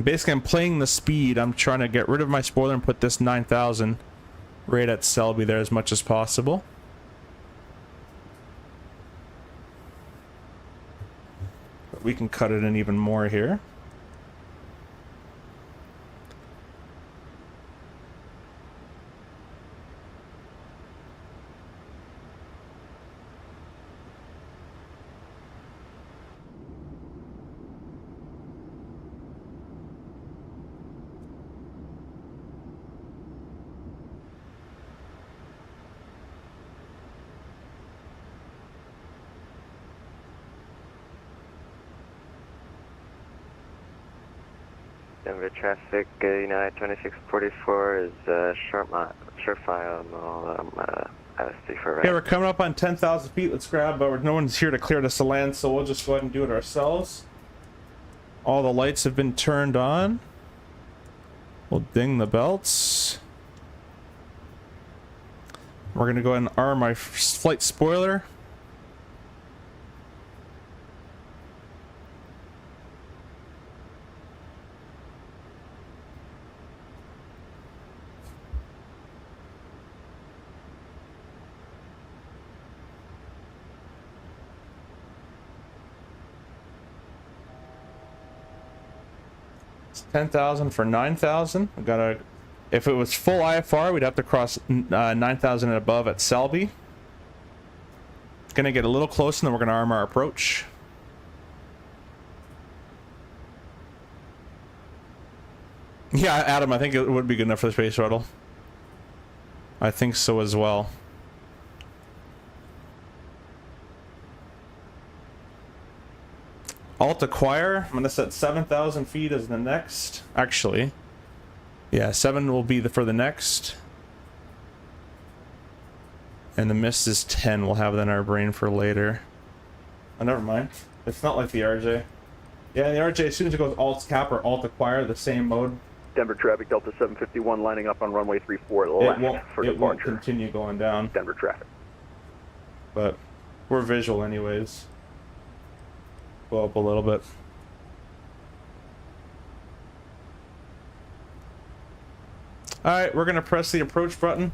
basically I'm playing the speed. I'm trying to get rid of my spoiler and put this 9,000 right at Selby there as much as possible. But we can cut it in even more here. Denver traffic, United 2644 is short file, IS3 for right. Okay, we're coming up on 10,000 feet. Let's grab, no one's here to clear us to land, so we'll just go ahead and do it ourselves. All the lights have been turned on. We'll ding the belts. We're gonna go ahead and arm my flight spoiler. It's 10,000 for 9,000. We gotta. If it was full IFR, we'd have to cross 9,000 and above at Selby. Gonna get a little closer, and then we're gonna arm our approach. Yeah, Adam, I think it would be good enough for the space shuttle. I think so as well. Alt acquire. I'm gonna set 7,000 feet as the next. Actually, yeah, 7 will be for the next. And the mist is 10. We'll have that in our brain for later. Oh, never mind. It's not like the RJ. Yeah, the RJ, as soon as it goes alt cap or alt acquire, the same mode. Denver traffic, Delta 751 lining up on runway 34 left for departure. It won't continue going down. Denver traffic. But we're visual anyways. Go up a little bit. Alright, we're gonna press the approach button.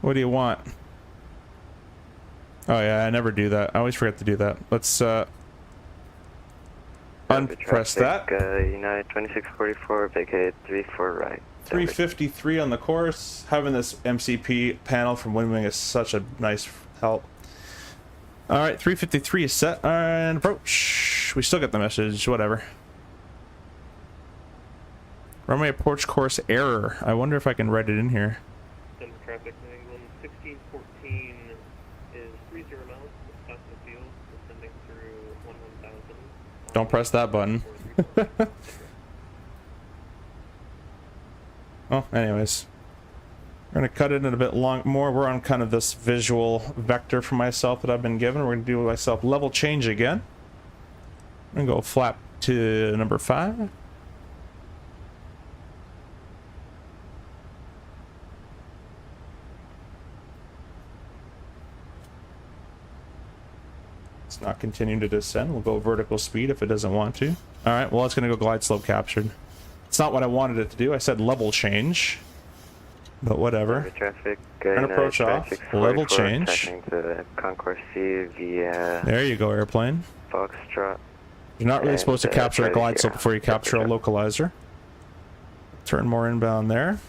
What do you want? Oh yeah, I never do that. I always forget to do that. Let's unpress that. United 2644, vacate 34 right. 353 on the course. Having this MCP panel from Winwing is such a nice help. Alright, 353 is set and approach. We still get the message, whatever. Runway approach course error. I wonder if I can write it in here. Denver traffic, New England 1614 is 30 miles past the field, descending through 11,000. Don't press that button. Oh, anyways. We're going to cut it in a bit more. We're on kind of this visual vector for myself that I've been given. We're going to do myself level change again. I'm going to go flap to number 5. It's not continuing to descend. We'll go vertical speed if it doesn't want to. All right, well, it's going to go glide slope captured. It's not what I wanted it to do. I said level change. But whatever. Traffic, turn approach off. Level change. To Concourse C via there you go, airplane. Foxtrot. You're not really supposed to capture a glide slope before you capture a localizer. Turn more inbound there.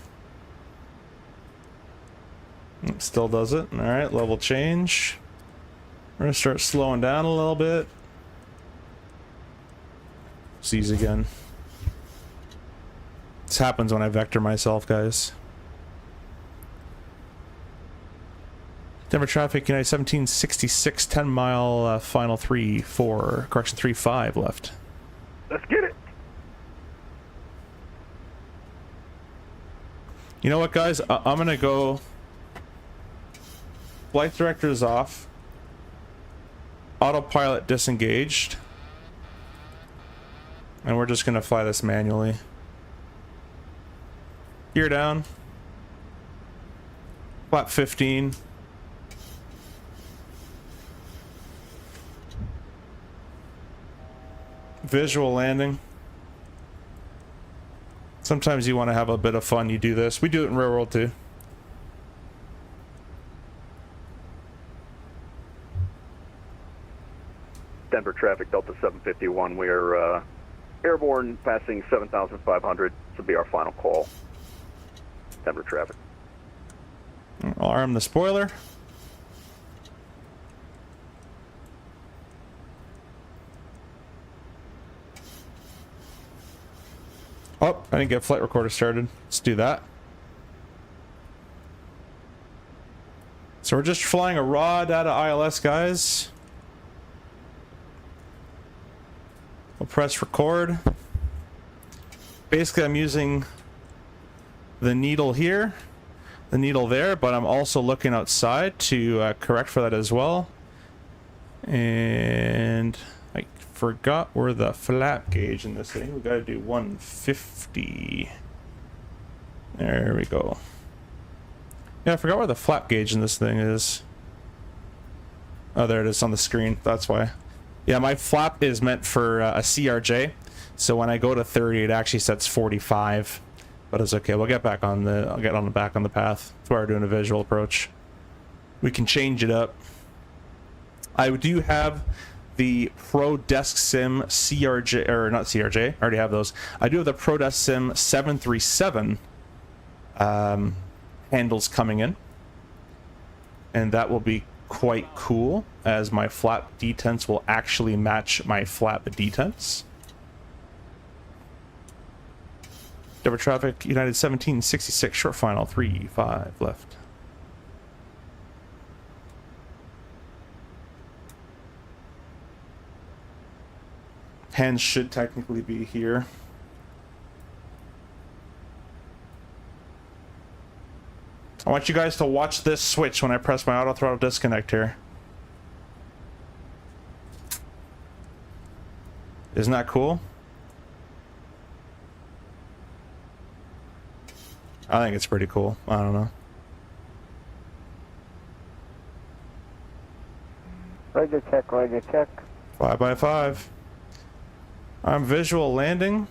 It still does it. Alright, level change. We're going to start slowing down a little bit. Seize again. This happens when I vector myself, guys. Denver traffic, United 1766, 10 mile, final 3-4, correction 3-5 left. Let's get it. You know what, guys? I'm gonna go. Flight director is off. Autopilot disengaged. And we're just gonna fly this manually. Gear down. Flap 15. Visual landing. Sometimes you want to have a bit of fun, you do this. We do it in real world too. Denver traffic, Delta 751. We are airborne passing 7,500. This will be our final call. Denver traffic. I'll arm the spoiler. Oh, I didn't get flight recorder started. Let's do that. So we're just flying a raw data ILS, guys. We'll press record. Basically, I'm using the needle here, the needle there, but I'm also looking outside to correct for that as well. And I forgot where the flap gauge in this thing. We gotta do 150. There we go. Yeah, I forgot where the flap gauge in this thing is. Oh, there it is on the screen. That's why. Yeah, my flap is meant for a CRJ, so when I go to 30, it actually sets 45. But it's okay. We'll get back on the. I'll get on the back on the path. That's why we're doing a visual approach. We can change it up. I do have the Pro Desk Sim CRJ, or not CRJ. I already have those. I do have the Pro Desk Sim 737 handles coming in, and that will be quite cool, as my flap detents will actually match my flap detents. Denver traffic, United 1766, short final, 3-5 left. Hands should technically be here. I want you guys to watch this switch when I press my auto throttle disconnect here. Isn't that cool? I think it's pretty cool. I don't know. Roger check, Roger check. 5x5. I'm visual landing.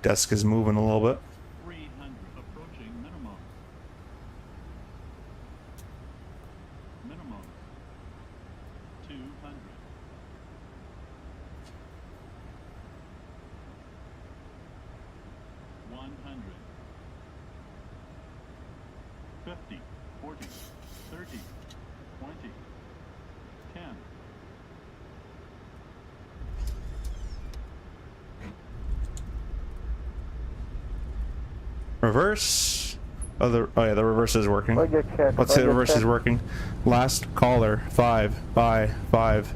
Desk is moving a little bit. 300 approaching minimum. Minimum. 200. 100. 50, 40, 30, 20, 10. Reverse. Oh yeah, the reverse is working. Let's say the reverse is working. Last caller. 5 by 5.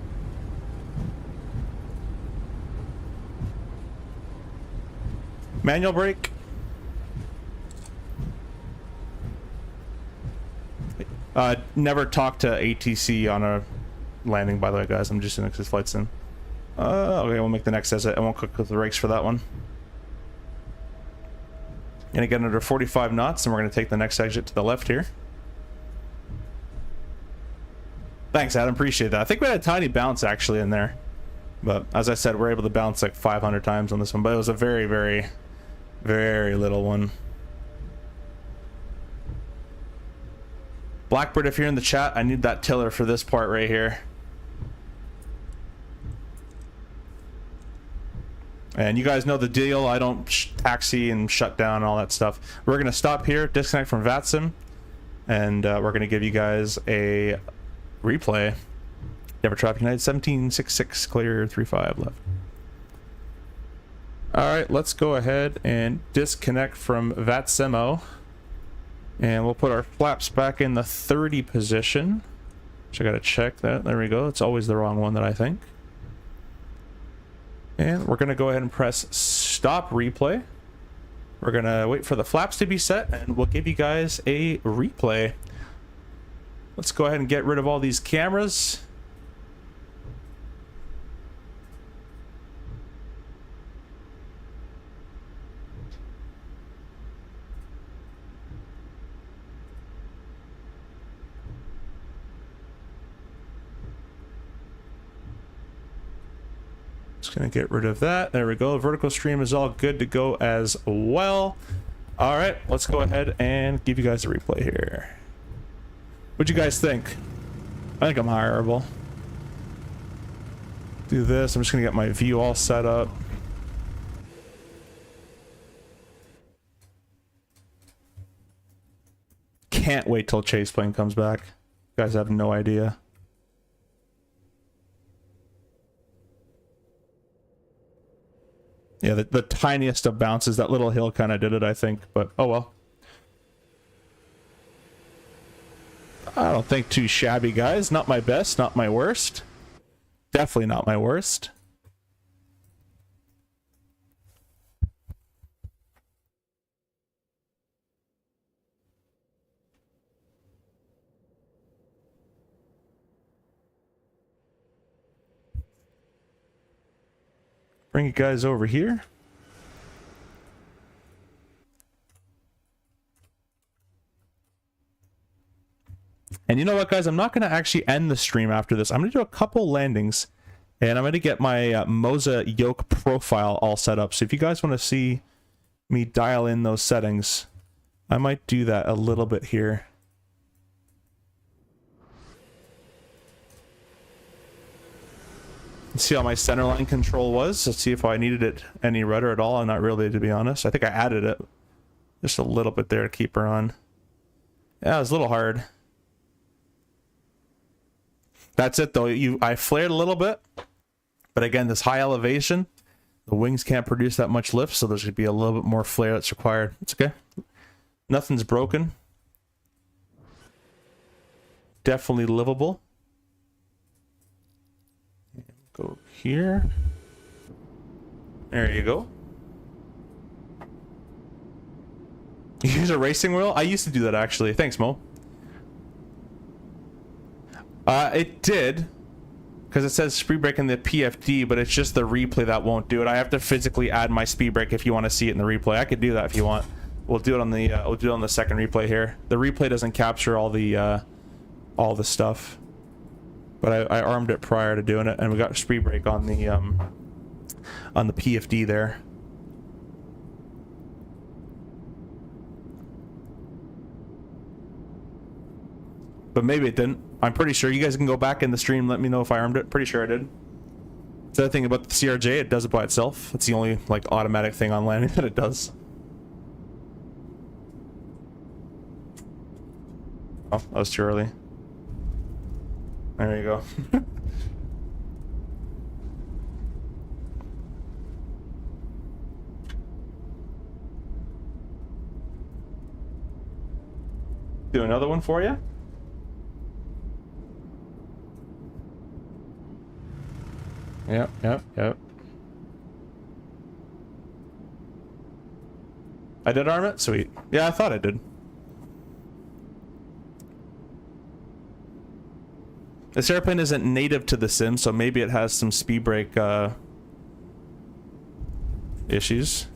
Manual brake. Never talk to ATC on a landing, by the way, guys. I'm just in Nexus Flight Sim. Okay, we'll make the next exit. I won't click with the brakes for that one. Gonna get under 45 knots, and we're gonna take the next exit to the left here. Thanks, Adam. Appreciate that. I think we had a tiny bounce actually in there, but as I said, we're able to bounce like 500 times on this one, but it was a very, very, very little one. Blackbird, if you're in the chat, I need that tiller for this part right here. And you guys know the deal. I don't taxi and shut down and all that stuff. We're going to stop here, disconnect from VATSIM, and we're going to give you guys a replay. Denver traffic, United 1766, clear 35 left. All right, let's go ahead and disconnect from VATSIMO. And we'll put our flaps back in the 30 position. So I got to check that. There we go. It's always the wrong one that I think. And we're going to go ahead and press stop replay. We're going to wait for the flaps to be set, and we'll give you guys a replay. Let's go ahead and get rid of all these cameras. Just gonna get rid of that. There we go. Vertical stream is all good to go as well. All right, let's go ahead and give you guys a replay here. What'd you guys think? I think I'm hireable. Do this. I'm just gonna get my view all set up. Can't wait till chase plane comes back. You guys have no idea. Yeah, the tiniest of bounces, that little hill kind of did it, I think, but oh well. I don't think too shabby, guys. Not my best, not my worst. Definitely not my worst. Bring you guys over here. And you know what, guys? I'm not going to actually end the stream after this. I'm going to do a couple landings, and I'm going to get my Moza yoke profile all set up. So if you guys want to see me dial in those settings, I might do that a little bit here. Let's see how my centerline control was. Let's see if I needed it any rudder at all. I'm not really, to be honest. I think I added it just a little bit there to keep her on. Yeah, it was a little hard. That's it though. I flared a little bit, but again, this high elevation, the wings can't produce that much lift, so there's going to be a little bit more flare that's required. It's okay. Nothing's broken. Definitely livable. Go here. There you go. You use a racing wheel? I used to do that actually. Thanks, Mo. It did, because it says speed brake in the PFD, but it's just the replay that won't do it. I have to physically add my speed brake if you want to see it in the replay. I could do that if you want. We'll do it on the second replay here. The replay doesn't capture all the stuff, but I armed it prior to doing it, and we got speed brake on the PFD there. But maybe it didn't. I'm pretty sure. You guys can go back in the stream, let me know if I armed it. Pretty sure I did. The other thing about the CRJ, it does it by itself. It's the only like automatic thing on landing that it does. Oh, that was too early. There you go. Do another one for you. Yep. I did arm it? Sweet. Yeah, I thought I did. This airplane isn't native to the sim, so maybe it has some speed brake issues.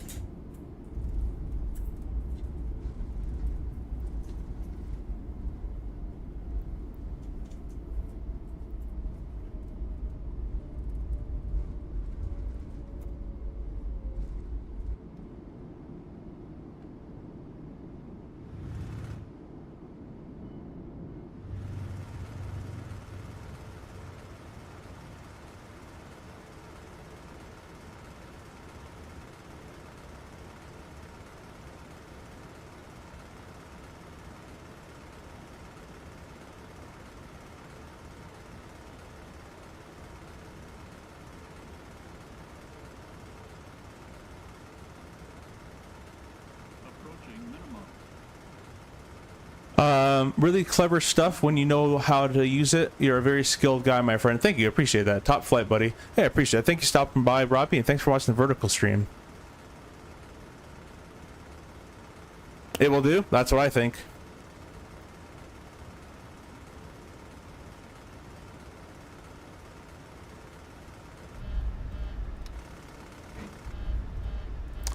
Really clever stuff when you know how to use it. You're a very skilled guy, my friend. Thank you. Appreciate that. Top flight, buddy. Hey, I appreciate it. Thank you for stopping by, Robbie, and thanks for watching the vertical stream. It will do? That's what I think.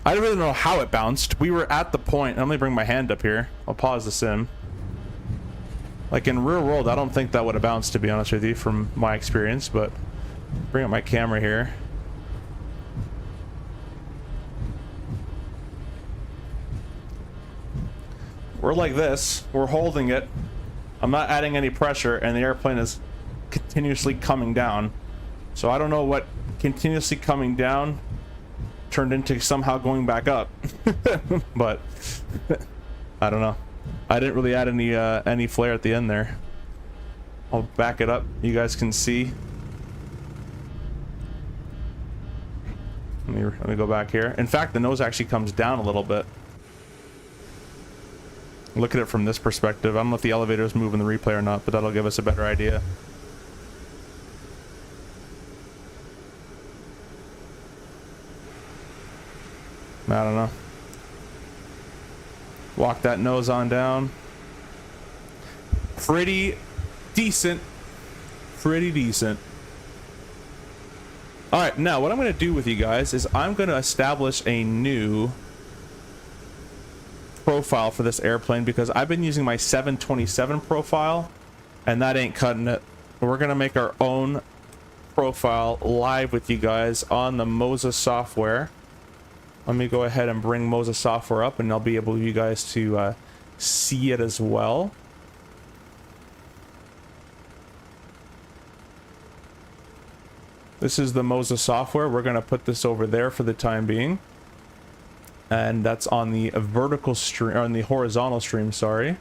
I don't really know how it bounced. We were at the point. Let me bring my hand up here. I'll pause the sim. Like in real world, I don't think that would have bounced, to be honest with you, from my experience, but bring up my camera here. we're like this. We're holding it. I'm not adding any pressure, and the airplane is continuously coming down. So I don't know what continuously coming down turned into somehow going back up. But I don't know. I didn't really add any flare at the end there. I'll back it up. You guys can see. Let me go back here. In fact, the nose actually comes down a little bit. Look at it from this perspective. I don't know if the elevator is moving the replay or not, but that'll give us a better idea. I don't know. Walk that nose on down. Pretty decent. Pretty decent. Alright, now what I'm going to do with you guys is I'm going to establish a new profile for this airplane because I've been using my 727 profile and that ain't cutting it. We're going to make our own profile live with you guys on the Moza software. Let me go ahead and bring Moza software up and I'll be able you guys to see it as well. This is the Moza software. We're going to put this over there for the time being. And that's on the vertical stream, or on the horizontal stream, sorry.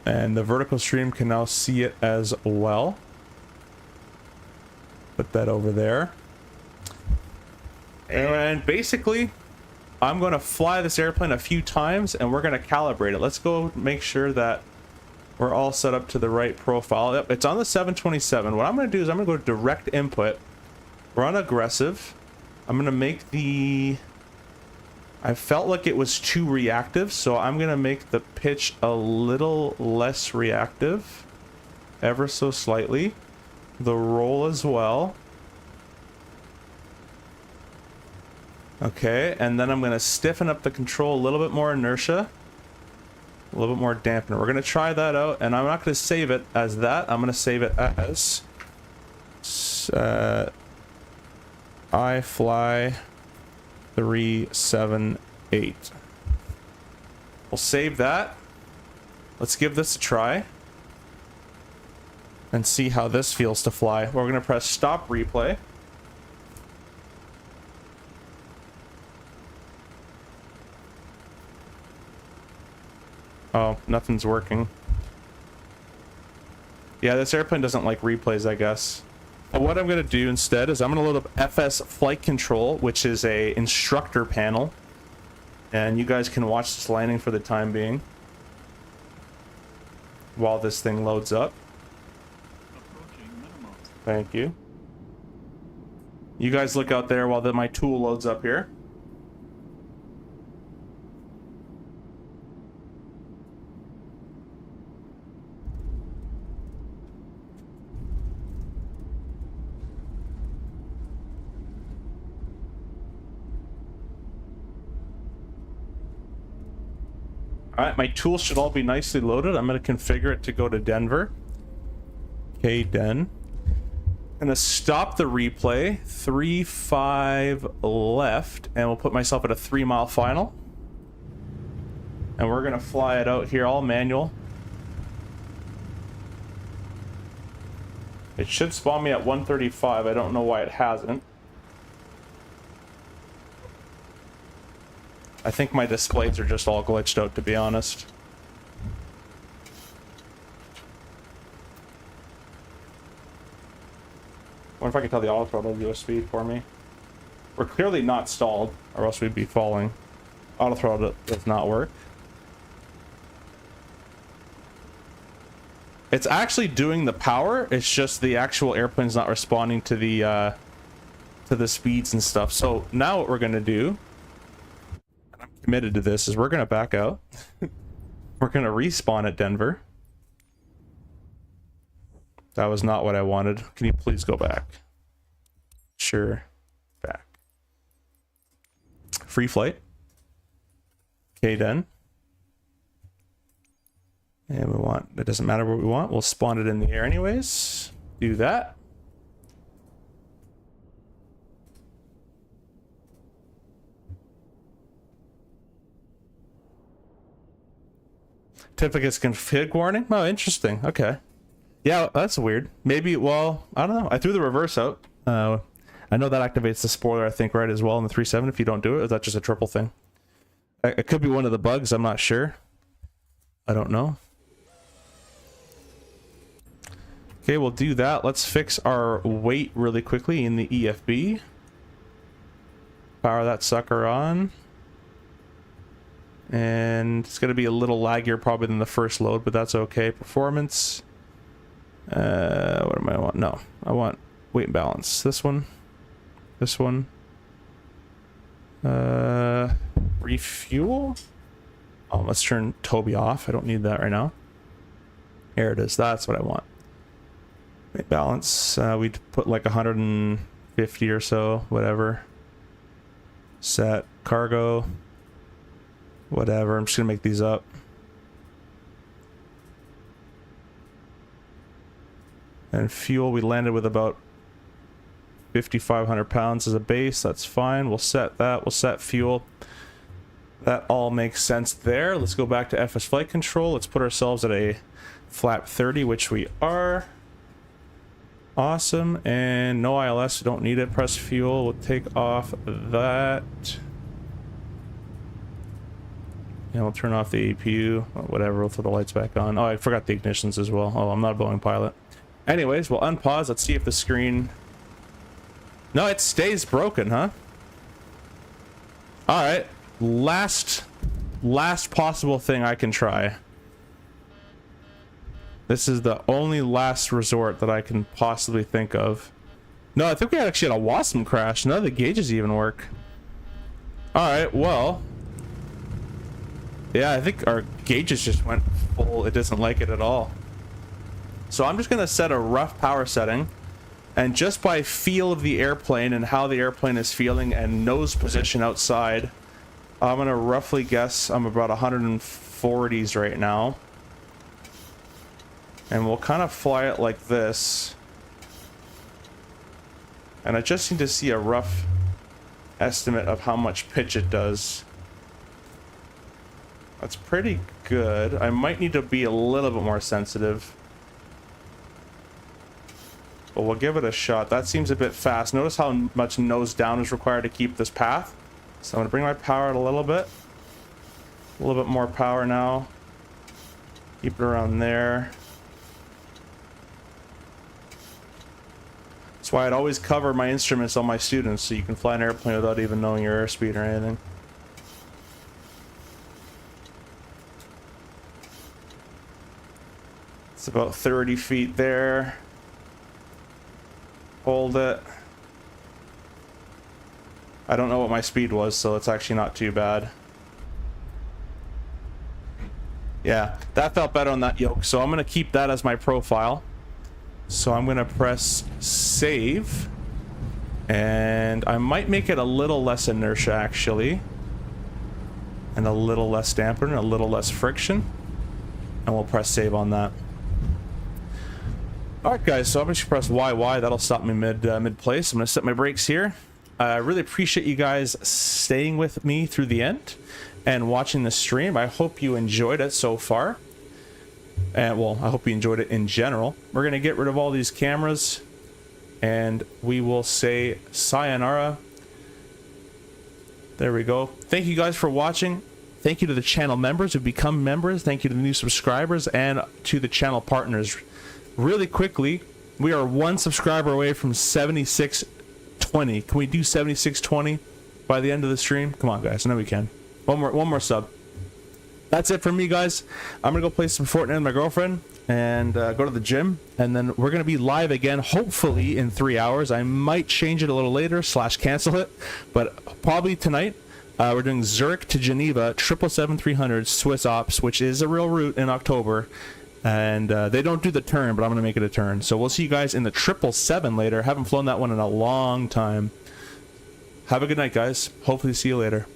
And the vertical stream can now see it as well. Put that over there. And basically, I'm going to fly this airplane a few times and we're going to calibrate it. Let's go make sure that we're all set up to the right profile. Yep, it's on the 727. What I'm going to do is I'm going to go to direct input. We're on aggressive. I'm going to make the... I felt like it was too reactive, so I'm going to make the pitch a little less reactive. Ever so slightly. The roll as well. Okay, and then I'm going to stiffen up the control a little bit more inertia. A little bit more dampener. We're going to try that out, and I'm not going to save it as that. I'm going to save it as IFLY 378. We'll save that. Let's give this a try and see how this feels to fly. We're going to press stop replay. Oh, nothing's working. Yeah, this airplane doesn't like replays, I guess. But what I'm going to do instead is I'm going to load up FS Flight Control, which is a instructor panel. And you guys can watch this landing for the time being. While this thing loads up. Thank you. You guys look out there while my tool loads up here. Alright, my tools should all be nicely loaded. I'm going to configure it to go to Denver. KDEN. I'm going to stop the replay. 3-5 left. And we'll put myself at a 3-mile final. And we're going to fly it out here, all manual. It should spawn me at 135. I don't know why it hasn't. I think my displays are just all glitched out, to be honest. I wonder if I can tell the auto throttle to do a speed for me. We're clearly not stalled, or else we'd be falling. Auto throttle does not work. It's actually doing the power, it's just the actual airplane's not responding to the speeds and stuff. So now what we're gonna do, committed to this, is we're gonna back out. We're gonna respawn at Denver. That was not what I wanted. Can you please go back? Sure. Back. Free flight. KDEN. And we want, it doesn't matter what we want, we'll spawn it in the air anyways. Do that. Certificates config warning? Oh, interesting. Okay. Yeah, that's weird. Maybe, well, I don't know. I threw the reverse out. I know that activates the spoiler, I think, right, as well in the 3.7 if you don't do it. Or is that just a triple thing? It could be one of the bugs. I'm not sure. I don't know. Okay, we'll do that. Let's fix our weight really quickly in the EFB. Power that sucker on. And it's going to be a little laggier probably than the first load, but that's okay. Performance. What am I want? No, I want weight and balance. This one. This one. Refuel? Oh, let's turn Toby off. I don't need that right now. Here it is. That's what I want. Weight balance. We'd put like 150 or so, whatever. Set. Cargo. Whatever. I'm just gonna make these up. And fuel, we landed with about 5,500 pounds as a base. That's fine. We'll set that. We'll set fuel. That all makes sense there. Let's go back to FS flight control. Let's put ourselves at a flap 30, which we are. Awesome. And no ILS. We don't need it. Press fuel. We'll take off that. And we'll turn off the APU. Whatever. We'll put the lights back on. Oh, I forgot the ignitions as well. Oh, I'm not a Boeing pilot. Anyways, we'll unpause. Let's see if the screen... No, it stays broken, huh? Alright. Last possible thing I can try. This is the only last resort that I can possibly think of. No, I think we actually had a Wasm crash. None of the gauges even work. Alright, well... Yeah, I think our gauges just went full. It doesn't like it at all. So I'm just going to set a rough power setting. And just by feel of the airplane and how the airplane is feeling and nose position outside, I'm going to roughly guess I'm about 140s right now. And we'll kind of fly it like this. And I just need to see a rough estimate of how much pitch it does. That's pretty good. I might need to be a little bit more sensitive. But we'll give it a shot. That seems a bit fast. Notice how much nose down is required to keep this path. So I'm going to bring my power out a little bit. A little bit more power now. Keep it around there. That's why I'd always cover my instruments on my students so you can fly an airplane without even knowing your airspeed or anything. It's about 30 feet there. Hold it. I don't know what my speed was, so it's actually not too bad. Yeah, that felt better on that yoke, so I'm going to keep that as my profile. So I'm going to press save. And I might make it a little less inertia, actually. And a little less damper and a little less friction. And we'll press save on that. Alright guys, so I'm going to press YY. That'll stop me mid-place. I'm going to set my brakes here. I really appreciate you guys staying with me through the end and watching the stream. I hope you enjoyed it so far. And well, I hope you enjoyed it in general. We're going to get rid of all these cameras and we will say sayonara. There we go. Thank you guys for watching. Thank you to the channel members who've become members. Thank you to the new subscribers and to the channel partners. Really quickly, we are one subscriber away from 7620. Can we do 7620 by the end of the stream? Come on, guys. I know we can. One more sub. That's it for me, guys. I'm gonna go play some Fortnite with my girlfriend and go to the gym, and then we're gonna be live again, hopefully in 3 hours. I might change it a little later / cancel it, but probably tonight. We're doing Zurich to Geneva 777-300 Swiss Ops, which is a real route in October. And they don't do the turn, but I'm going to make it a turn. So we'll see you guys in the 777 later. Haven't flown that one in a long time. Have a good night, guys. Hopefully see you later.